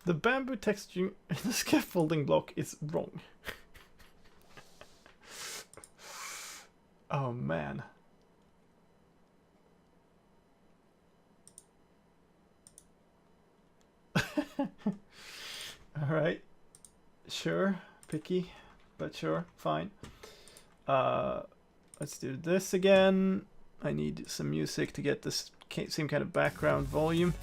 The bamboo texture in the scaffolding block is wrong. Oh man. Alright. Sure. Picky. But sure. Fine. Let's do this again. I need some music to get this same kind of background volume.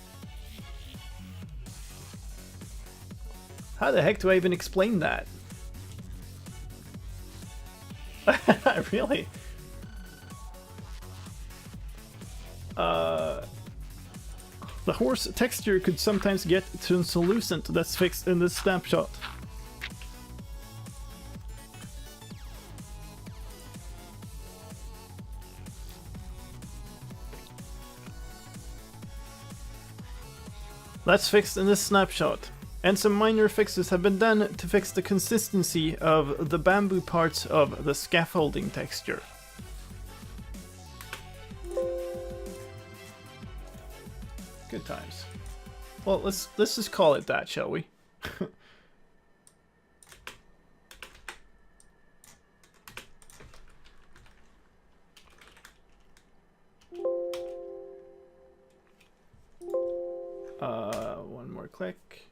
How the heck do I even explain that? Really? The horse texture could sometimes get translucent. That's fixed in this snapshot. That's fixed in this snapshot. And some minor fixes have been done to fix the consistency of the bamboo parts of the scaffolding texture. Good times. Well, let's just call it that, shall we? One more click.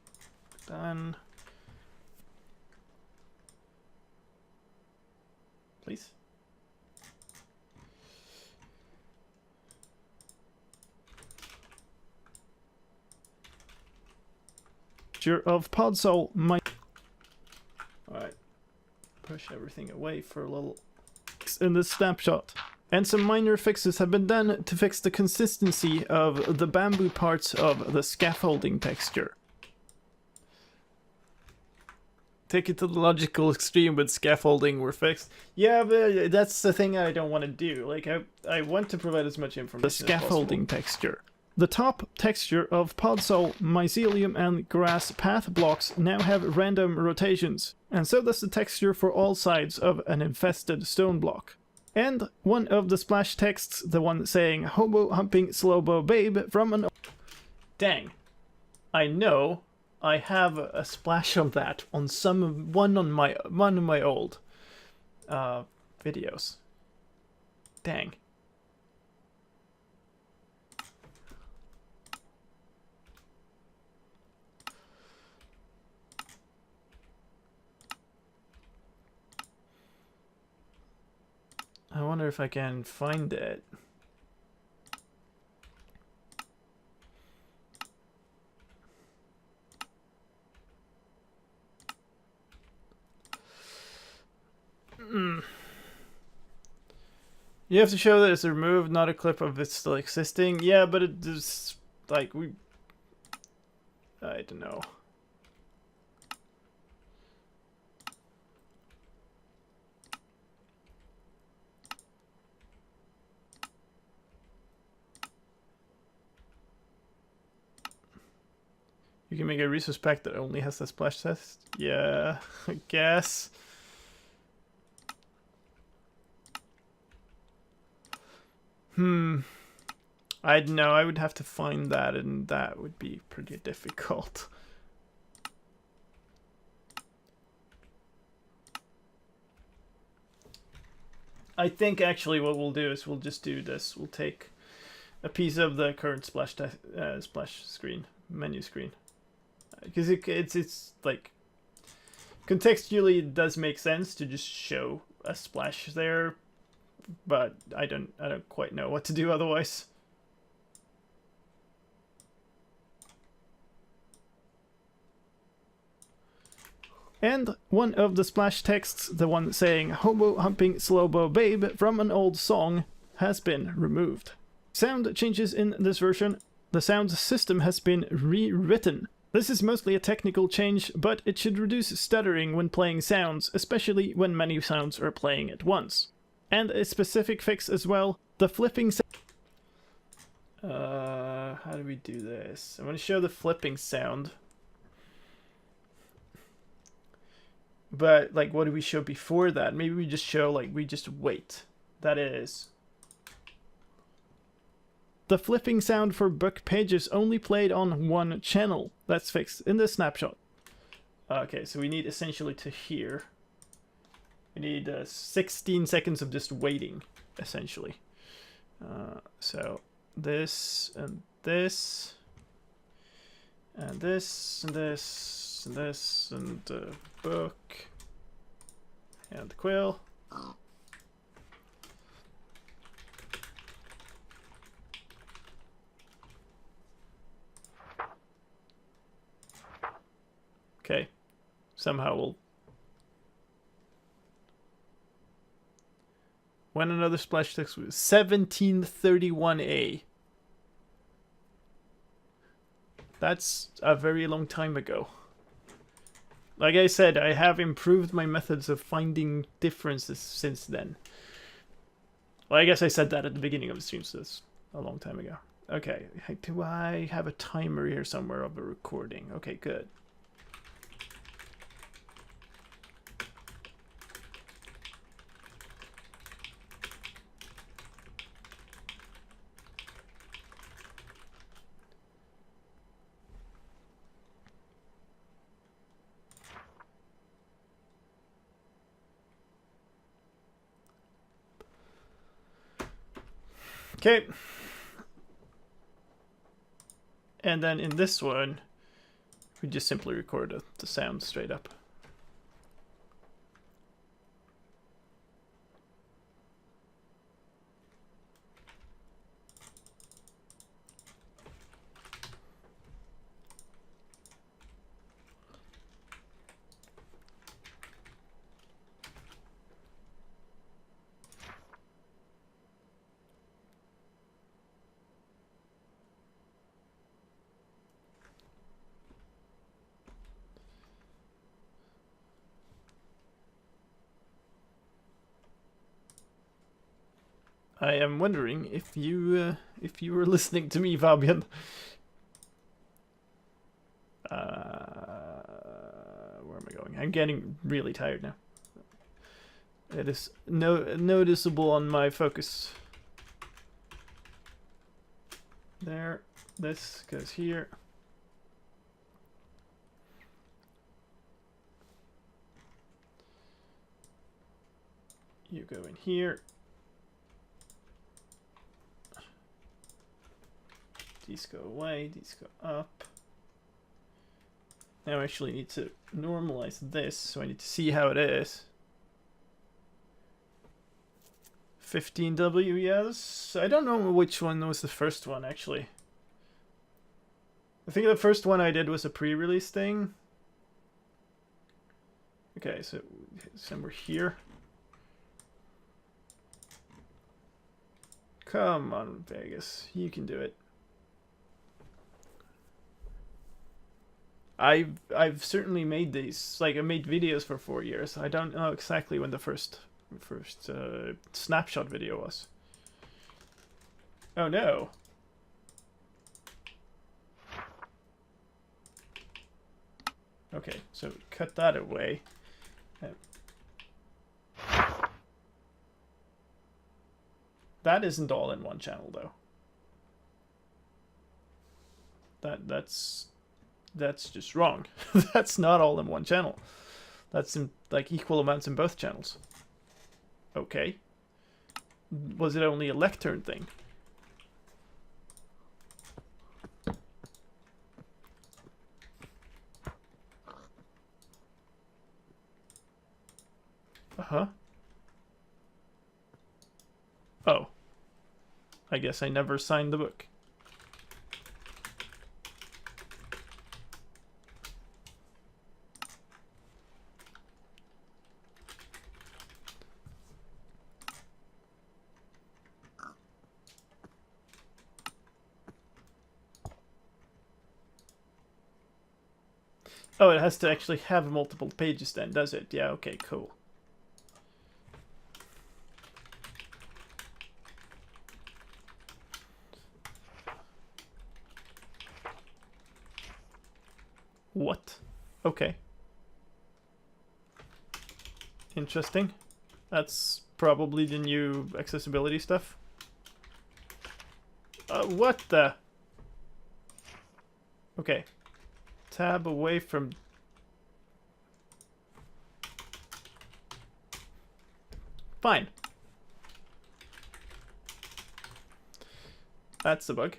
Done. Please. texture of Podsol. Alright. Push everything away for a little in this snapshot. And some minor fixes have been done to fix the consistency of the bamboo parts of the scaffolding texture. Take it to the logical extreme with scaffolding were fixed. Yeah, but that's the thing I don't want to do. Like, I want to provide as much information as possible. The scaffolding texture. The top texture of podsol, mycelium, and grass path blocks now have random rotations, and so does the texture for all sides of an infested stone block. And one of the splash texts, the one saying "hobo humping slowbo babe" from an... Dang. I know I have a splash of that on one of my old videos. Dang. I wonder if I can find it. You have to show that it's removed, not a clip of it still existing. Yeah, but it is like I don't know. You can make a resource pack that only has the splash test? Yeah, I guess. I don't know, I would have to find that, and that would be pretty difficult. I think actually what we'll do is we'll just do this. We'll take a piece of the current splash screen, menu screen. Because it's like contextually it does make sense to just show a splash there, but I don't quite know what to do otherwise. And one of the splash texts, the one saying "hobo humping slowbo babe" from an old song, has been removed. Sound changes in this version. The sound system has been rewritten. This is mostly a technical change, but it should reduce stuttering when playing sounds, especially when many sounds are playing at once. And a specific fix as well, the flipping how do we do this? I'm going to show the flipping sound. But, like, what do we show before that? Maybe we just show, like, we just wait. That is... The flipping sound for book pages only played on one channel. That's fixed in the snapshot. Okay, so we need essentially to hear. We need 16 seconds of just waiting, essentially. So this, and this, and this, and this, and this, and the book, and the quill. Okay, somehow we'll... When another splash text was 1731A. That's a very long time ago. Like I said, I have improved my methods of finding differences since then. Well, I guess I said that at the beginning of the stream, so that's a long time ago. Okay, do I have a timer here somewhere of a recording? Okay, good. Okay. And then in this one, we just simply record the sound straight up. I am wondering if you were listening to me, Fabian. Where am I going? I'm getting really tired now. It is noticeable on my focus. There. This goes here. You go in here. These go away, these go up. Now I actually need to normalize this, so I need to see how it is. 15W, yes. I don't know which one was the first one, actually. I think the first one I did was a pre-release thing. Okay, so somewhere here. Come on, Vegas. You can do it. I've certainly made these. Like, I made videos for 4 years. I don't know exactly when the first Snapshot video was. Oh no. Okay, so cut that away. That isn't all in one channel, though. That's just wrong. That's not all in one channel. That's in like equal amounts in both channels. Okay. Was it only a lectern thing? Uh-huh. Oh. I guess I never signed the book. Oh, it has to actually have multiple pages then, does it? Yeah, okay, cool. What? Okay. Interesting. That's probably the new accessibility stuff. What the? Okay. Tab away from... Fine. That's the bug.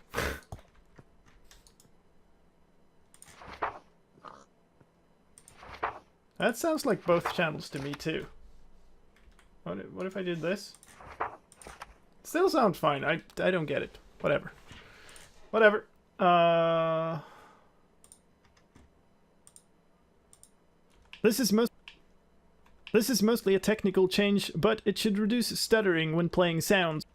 That sounds like both channels to me too. What if I did this? Still sounds fine. I don't get it. Whatever. Whatever. This is mostly a technical change, but it should reduce stuttering when playing sounds.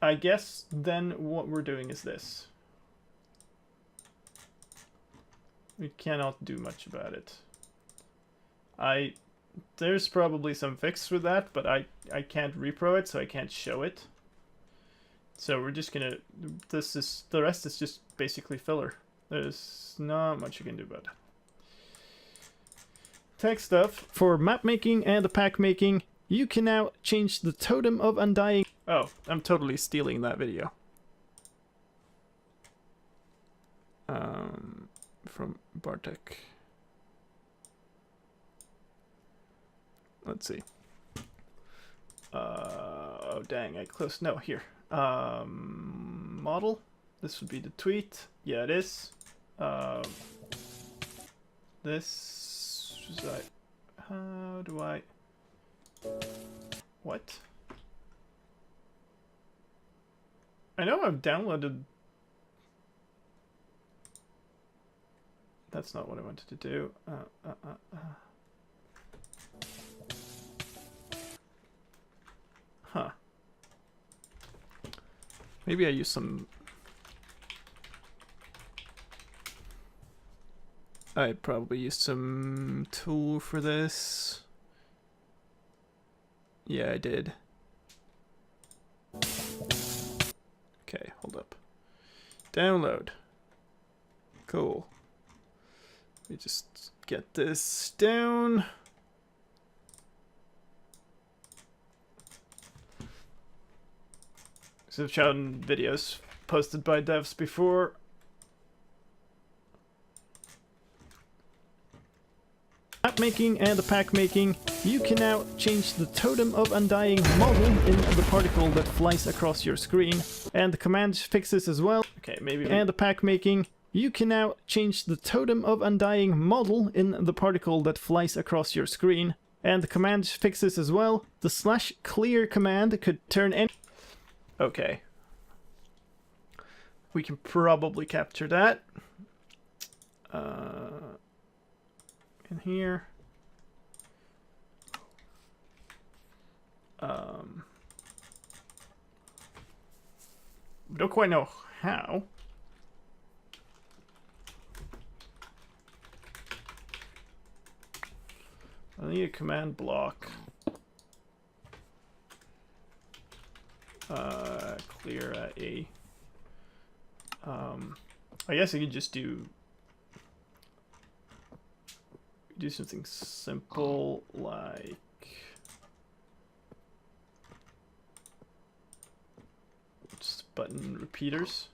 I guess then what we're doing is this. We cannot do much about it. There's probably some fix with that, but I can't repro it, so I can't show it. So we're just gonna... the rest is just basically filler. There's not much you can do about it. Text stuff. For map making and the pack making, you can now change the totem of undying... Oh, I'm totally stealing that video. From Bartek. Let's see. Oh dang, I closed... No, here. Model. This would be the tweet. Yeah, it is. This was how do I... What? I know I've downloaded... That's not what I wanted to do. Huh. Maybe I use some... I probably used some tool for this. Yeah, I did. Okay, hold up. Download. Cool. Let me just get this down. So I've shown videos posted by devs before. Map making and the pack making. You can now change the totem of undying model in the particle that flies across your screen. And the command fixes as well. Okay, maybe. And the pack making. You can now change the totem of undying model in the particle that flies across your screen. And the command fixes as well. The /clear command could turn any... Okay. We can probably capture that. In here. Don't quite know how. I need a command block. Clear A. I guess I could just do something simple like just button repeaters.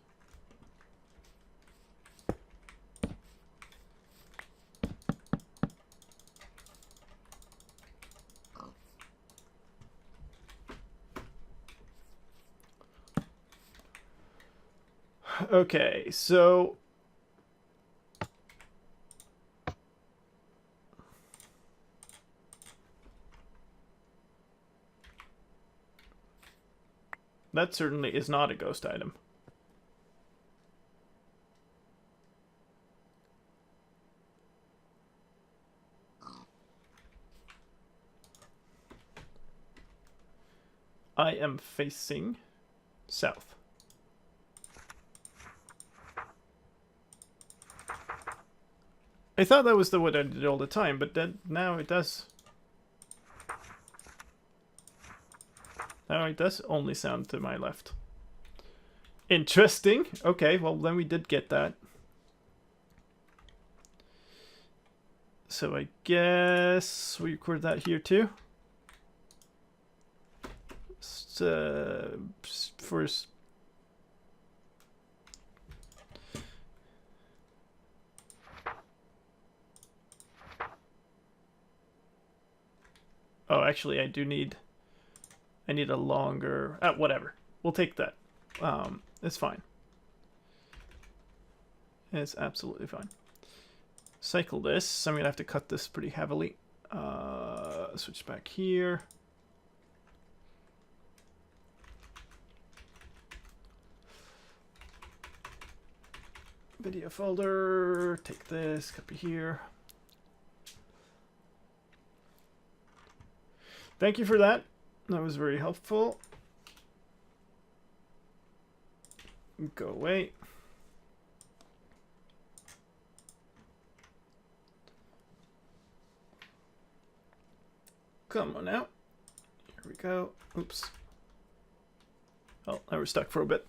Okay, so that certainly is not a ghost item. I am facing south. I thought that was what I did all the time, but then now it does. Now it does only sound to my left. Interesting. Okay, well then we did get that. So I guess we record that here too. First. Oh, actually, I need a longer... whatever. We'll take that. It's fine. It's absolutely fine. Cycle this. I'm going to have to cut this pretty heavily. Switch back here. Video folder. Take this. Copy here. Thank you for that. That was very helpful. Go away. Come on now. Here we go. Oops. Oh, now we're stuck for a bit.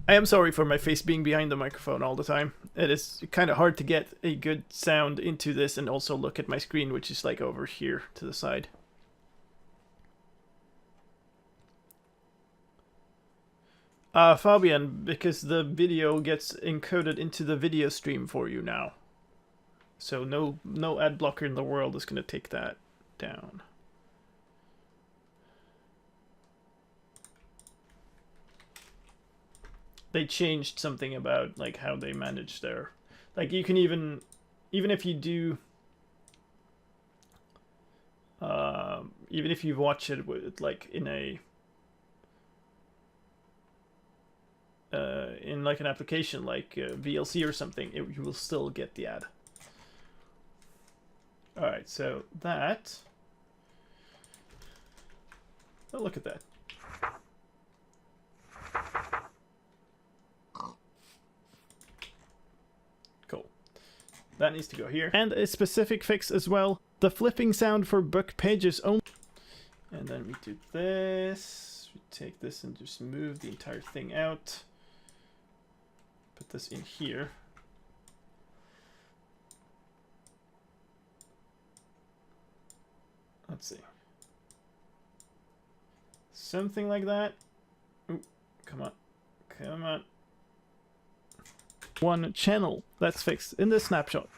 I am sorry for my face being behind the microphone all the time. It is kind of hard to get a good sound into this and also look at my screen, which is like over here to the side. Fabian, because the video gets encoded into the video stream for you now. So no ad blocker in the world is going to take that down. They changed something about like how they manage their, like you can even if you do even if you watch it with like in a in like an application like VLC or something, you will still get the ad. All right, so that. Oh, look at that. Cool. That needs to go here. And a specific fix as well. the flipping sound for book pages only. And then we do this. We take this and just move the entire thing out. Put this in here. Let's see. Something like that. Ooh, come on. Come on. One channel. That's fixed in the snapshot.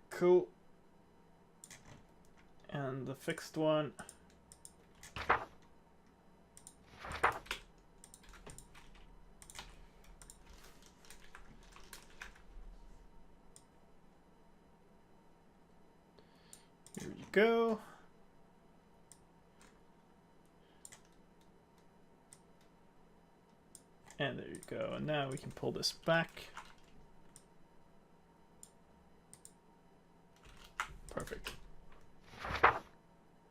Cool. And the fixed one. Here you go. And there you go. And now we can pull this back. Perfect.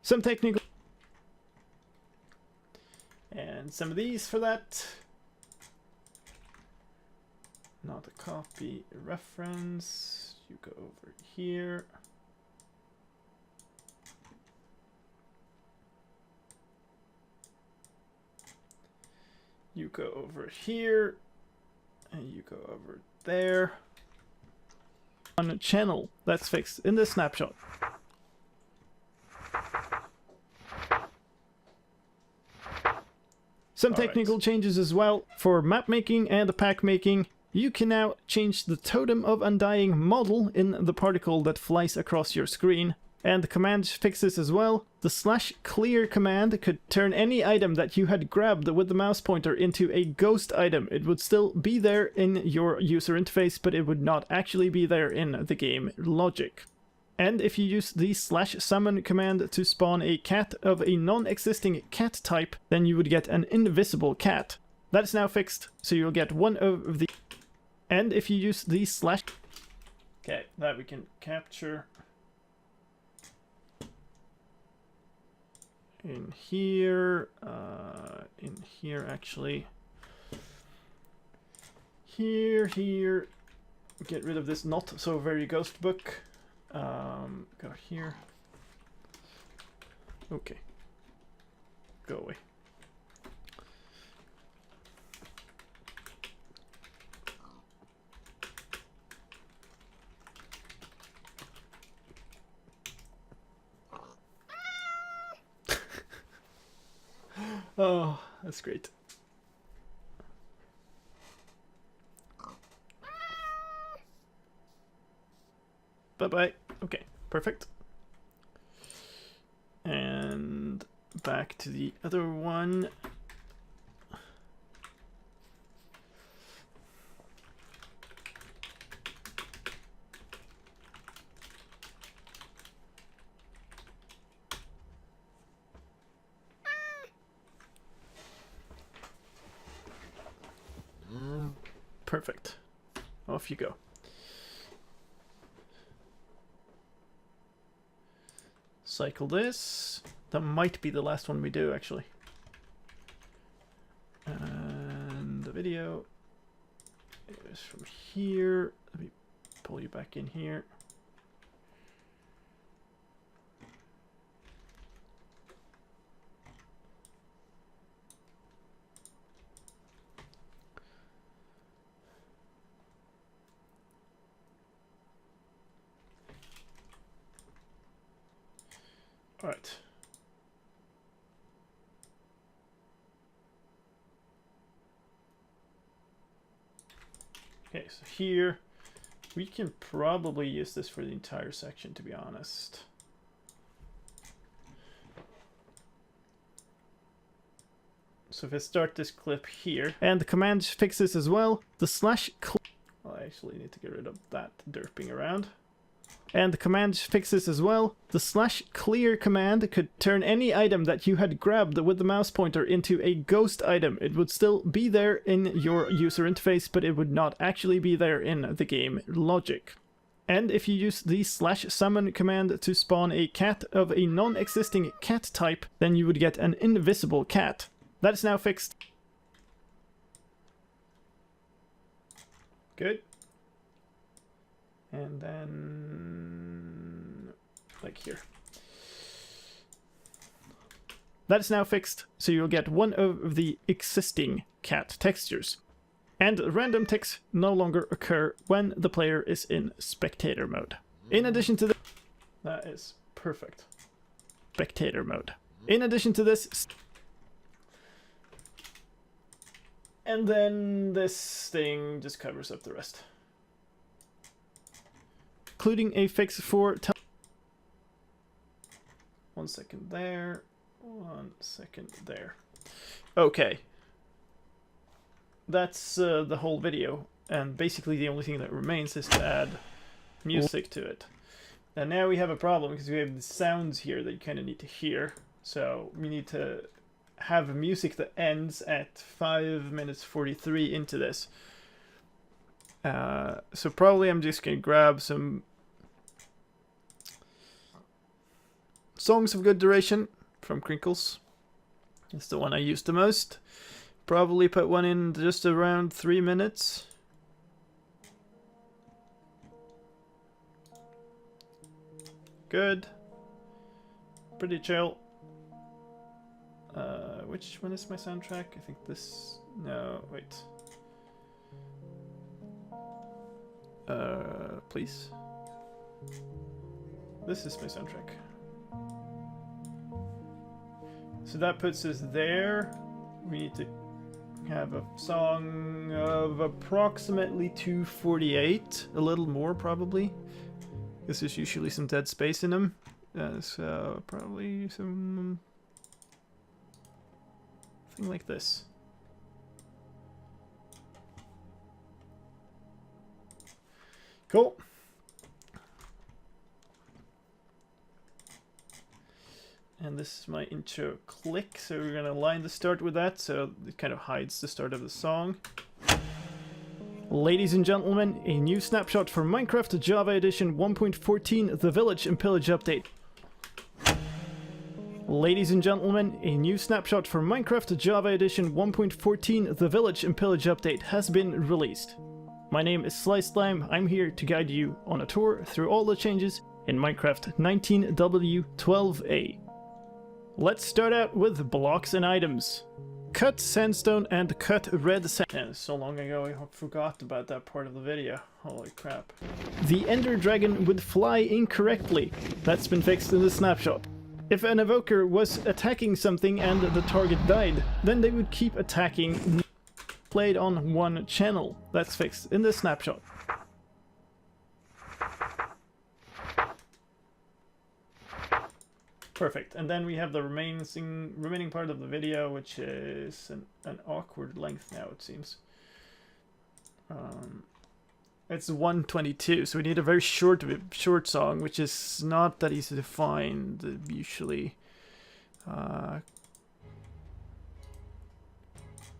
Some technical. And some of these for that. Not a copy, a reference. You go over here. You go over here, and you go over there. On a channel, that's fixed in the snapshot. Some technical changes as well. For map making and pack making, you can now change the totem of undying model in the particle that flies across your screen. And the command fixes as well. The /clear command could turn any item that you had grabbed with the mouse pointer into a ghost item. It would still be there in your user interface, but it would not actually be there in the game logic. And if you use the /summon command to spawn a cat of a non-existing cat type, then you would get an invisible cat. That is now fixed, so you'll get one of the... And if you use the /... Okay, that we can capture... in here actually. Here. Get rid of this not so very ghost book. Go here. Okay. Go away. Oh, that's great. Bye-bye. Okay, perfect. And back to the other one. Perfect. Off you go. Cycle this. That might be the last one we do, actually. And the video is from here. Let me pull you back in here. All right. Okay, so here we can probably use this for the entire section, to be honest. So if I start this clip here, and the command fixes as well, the I actually need to get rid of that derping around. And the command fixes as well. The /clear command could turn any item that you had grabbed with the mouse pointer into a ghost item. It would still be there in your user interface, but it would not actually be there in the game logic. And if you use the /summon command to spawn a cat of a non-existing cat type, then you would get an invisible cat. That is now fixed. Good. And then like here. That is now fixed, so you'll get one of the existing cat textures. And random ticks no longer occur when the player is in spectator mode. In addition to this, that is perfect. Spectator mode. In addition to this, and then this thing just covers up the rest. Including a fix for 1 second there, 1 second there. Okay. That's the whole video, and basically the only thing that remains is to add music to it. And now we have a problem because we have the sounds here that you kind of need to hear. So we need to have music that ends at 5 minutes 43 into this. So probably I'm just going to grab some songs of good duration from Crinkles. It's the one I use the most. Probably put one in just around 3 minutes. Good. Pretty chill. Which one is my soundtrack? I think this... No, wait. Please. This is my soundtrack. So that puts us there. We need to have a song of approximately 2:48, a little more probably. Because there's usually some dead space in them. So probably some thing like this. Cool. And this is my intro click, so we're gonna line the start with that, so it kind of hides the start of the song. Ladies and gentlemen, a new snapshot for Minecraft Java Edition 1.14, the Village and Pillage update. Ladies and gentlemen, a new snapshot for Minecraft Java Edition 1.14, the Village and Pillage update has been released. My name is slicedlime. I'm here to guide you on a tour through all the changes in Minecraft 19W12A. Let's start out with blocks and items. Cut sandstone and cut red sand. Yeah, so long ago I forgot about that part of the video. Holy crap. The ender dragon would fly incorrectly. That's been fixed in the snapshot. If an evoker was attacking something and the target died, then they would keep attacking. Played on one channel. That's fixed in the snapshot. Perfect. And then we have the remaining part of the video, which is an awkward length now, it seems. It's 1:22, so we need a very short song, which is not that easy to find usually.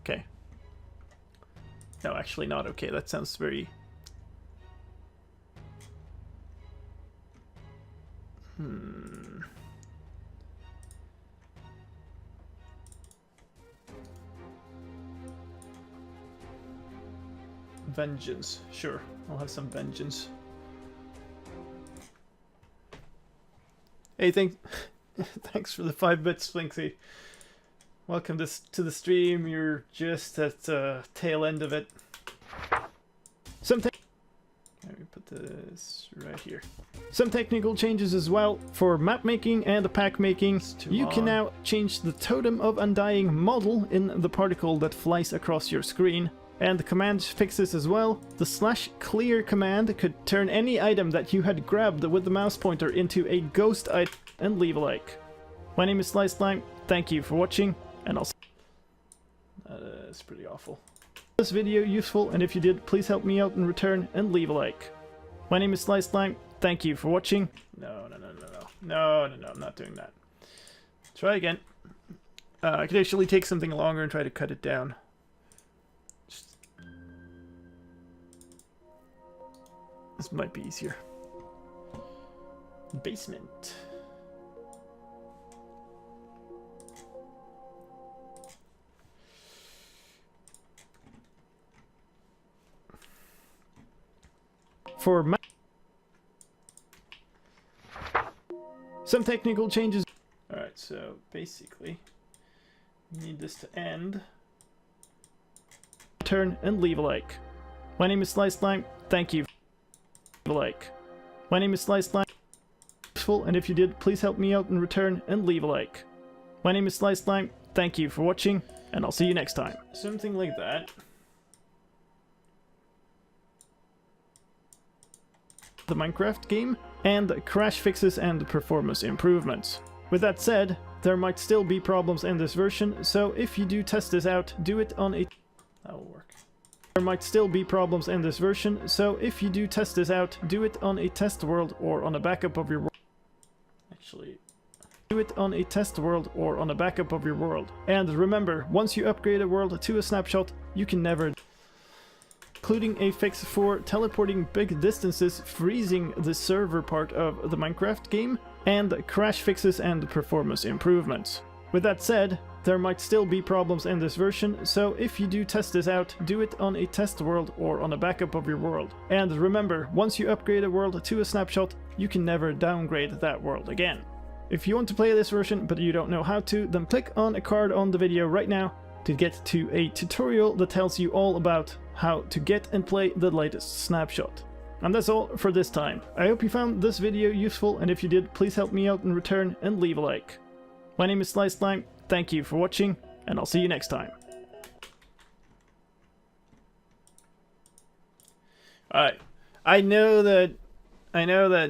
Okay. No, actually not okay. That sounds very... Vengeance. Sure, I'll have some vengeance. Hey, thanks for the 5 bits, Flinksy. Welcome to the stream. You're just at the tail end of it. Let me put this right here. Some technical changes as well. For map making and pack making, you can now change the totem of undying model in the particle that flies across your screen. And the command fixes as well. The /clear command could turn any item that you had grabbed with the mouse pointer into a ghost item, and leave a like. My name is slicedlime. Thank you for watching, and I'll... That's pretty awful. This video useful, and if you did, please help me out in return and leave a like. My name is slicedlime. Thank you for watching. No, I'm not doing that. Try again. I could actually take something longer and try to cut it down. This might be easier. Basement. for some technical changes. Alright, so basically, we need this to end. Turn and leave a like. My name is slicedlime. Thank you. For a like. My name is slicedlime. Useful, and if you did, please help me out in return and leave a like. My name is slicedlime. Thank you for watching, and I'll see you next time. Something like that. The Minecraft game, and crash fixes and performance improvements. With that said, there might still be problems in this version, so if you do test this out, do it on a... That will work. There might still be problems in this version, so if you do test this out, do it on a test world or on a backup of your world. Actually, do it on a test world or on a backup of your world. And remember, once you upgrade a world to a snapshot, you can never... Including a fix for teleporting big distances, freezing the server part of the Minecraft game, and crash fixes and performance improvements. With that said, there might still be problems in this version, so if you do test this out, do it on a test world or on a backup of your world. And remember, once you upgrade a world to a snapshot, you can never downgrade that world again. If you want to play this version but you don't know how to, then click on a card on the video right now to get to a tutorial that tells you all about how to get and play the latest snapshot. And that's all for this time. I hope you found this video useful, and if you did, please help me out in return and leave a like. My name is slicedlime. Thank you for watching, and I'll see you next time. Alright, I know that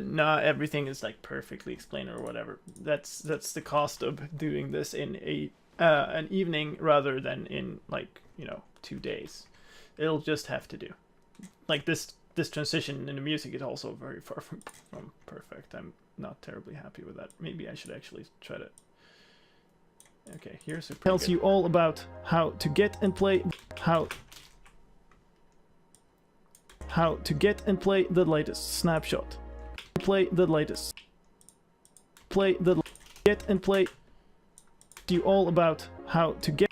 not everything is like perfectly explained or whatever. That's the cost of doing this in an evening rather than in, like, 2 days. It'll just have to do. Like this transition in the music is also very far from perfect. I'm not terribly happy with that. Maybe I should actually try to... Okay, here's a... Tells you all about how to get and play... How to get and play the latest snapshot. Play the latest... Play the... Get and play... You all about how to get...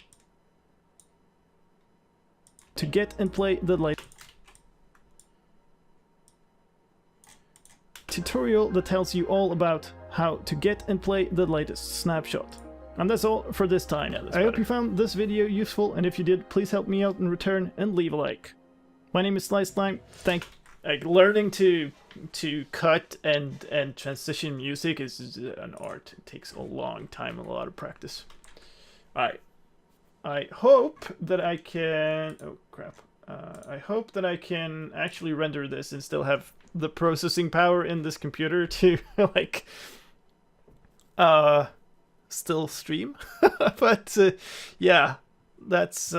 To get and play the latest... Tutorial that tells you all about how to get and play the latest snapshot. And that's all for this time. Yeah, I hope you found this video useful, and if you did, please help me out in return and leave a like. My name is slicedlime. Like, learning to cut and transition music is an art. It takes a long time and a lot of practice. I hope that I can... Oh, crap. I hope that I can actually render this and still have the processing power in this computer to, like, still stream. But, yeah, that's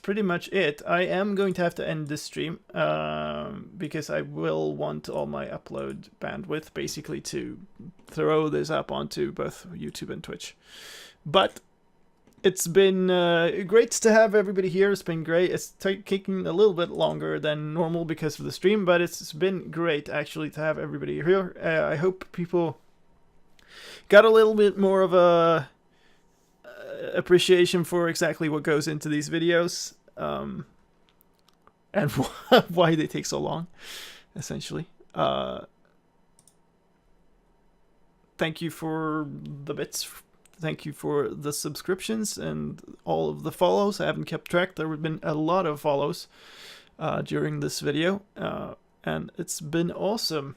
pretty much it. I am going to have to end this stream, because I will want all my upload bandwidth, basically, to throw this up onto both YouTube and Twitch. But... It's been great to have everybody here. It's been great. It's taking a little bit longer than normal because of the stream, but it's been great actually to have everybody here. I hope people got a little bit more of a appreciation for exactly what goes into these videos, and why they take so long, essentially. Thank you for the bits. Thank you for the subscriptions and all of the follows. I haven't kept track. There have been a lot of follows during this video, and it's been awesome.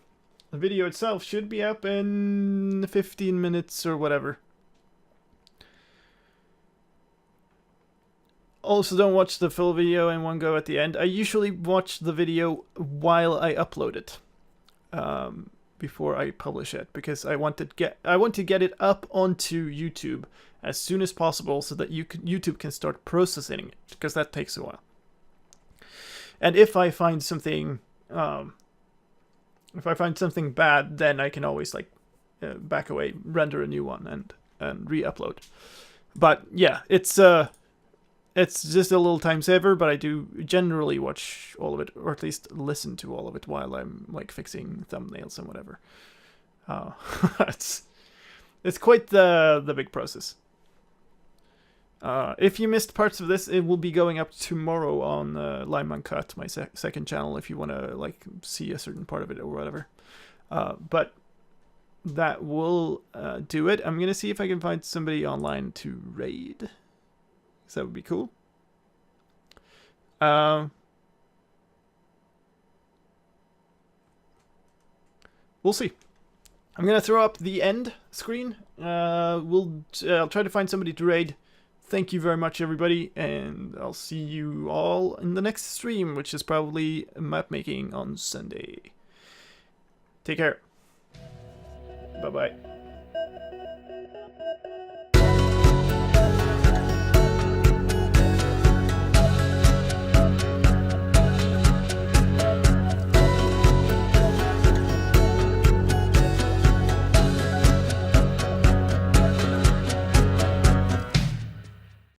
The video itself should be up in 15 minutes or whatever. Also, don't watch the full video in one go at the end. I usually watch the video while I upload it. Before I publish it, because I want to get it up onto YouTube as soon as possible so that YouTube can start processing it, because that takes a while. And if I find something bad, then I can always back away, render a new one, and re-upload. But yeah, it's just a little time saver, but I do generally watch all of it, or at least listen to all of it while I'm fixing thumbnails and whatever. It's quite the big process. If you missed parts of this, it will be going up tomorrow on Lime Uncut, my second channel, if you want to like see a certain part of it or whatever. But that will do it. I'm gonna see if I can find somebody online to raid. So that would be cool. We'll see. I'm gonna throw up the end screen. I'll try to find somebody to raid. Thank you very much, everybody, and I'll see you all in the next stream, which is probably map making on Sunday. Take care. Bye bye.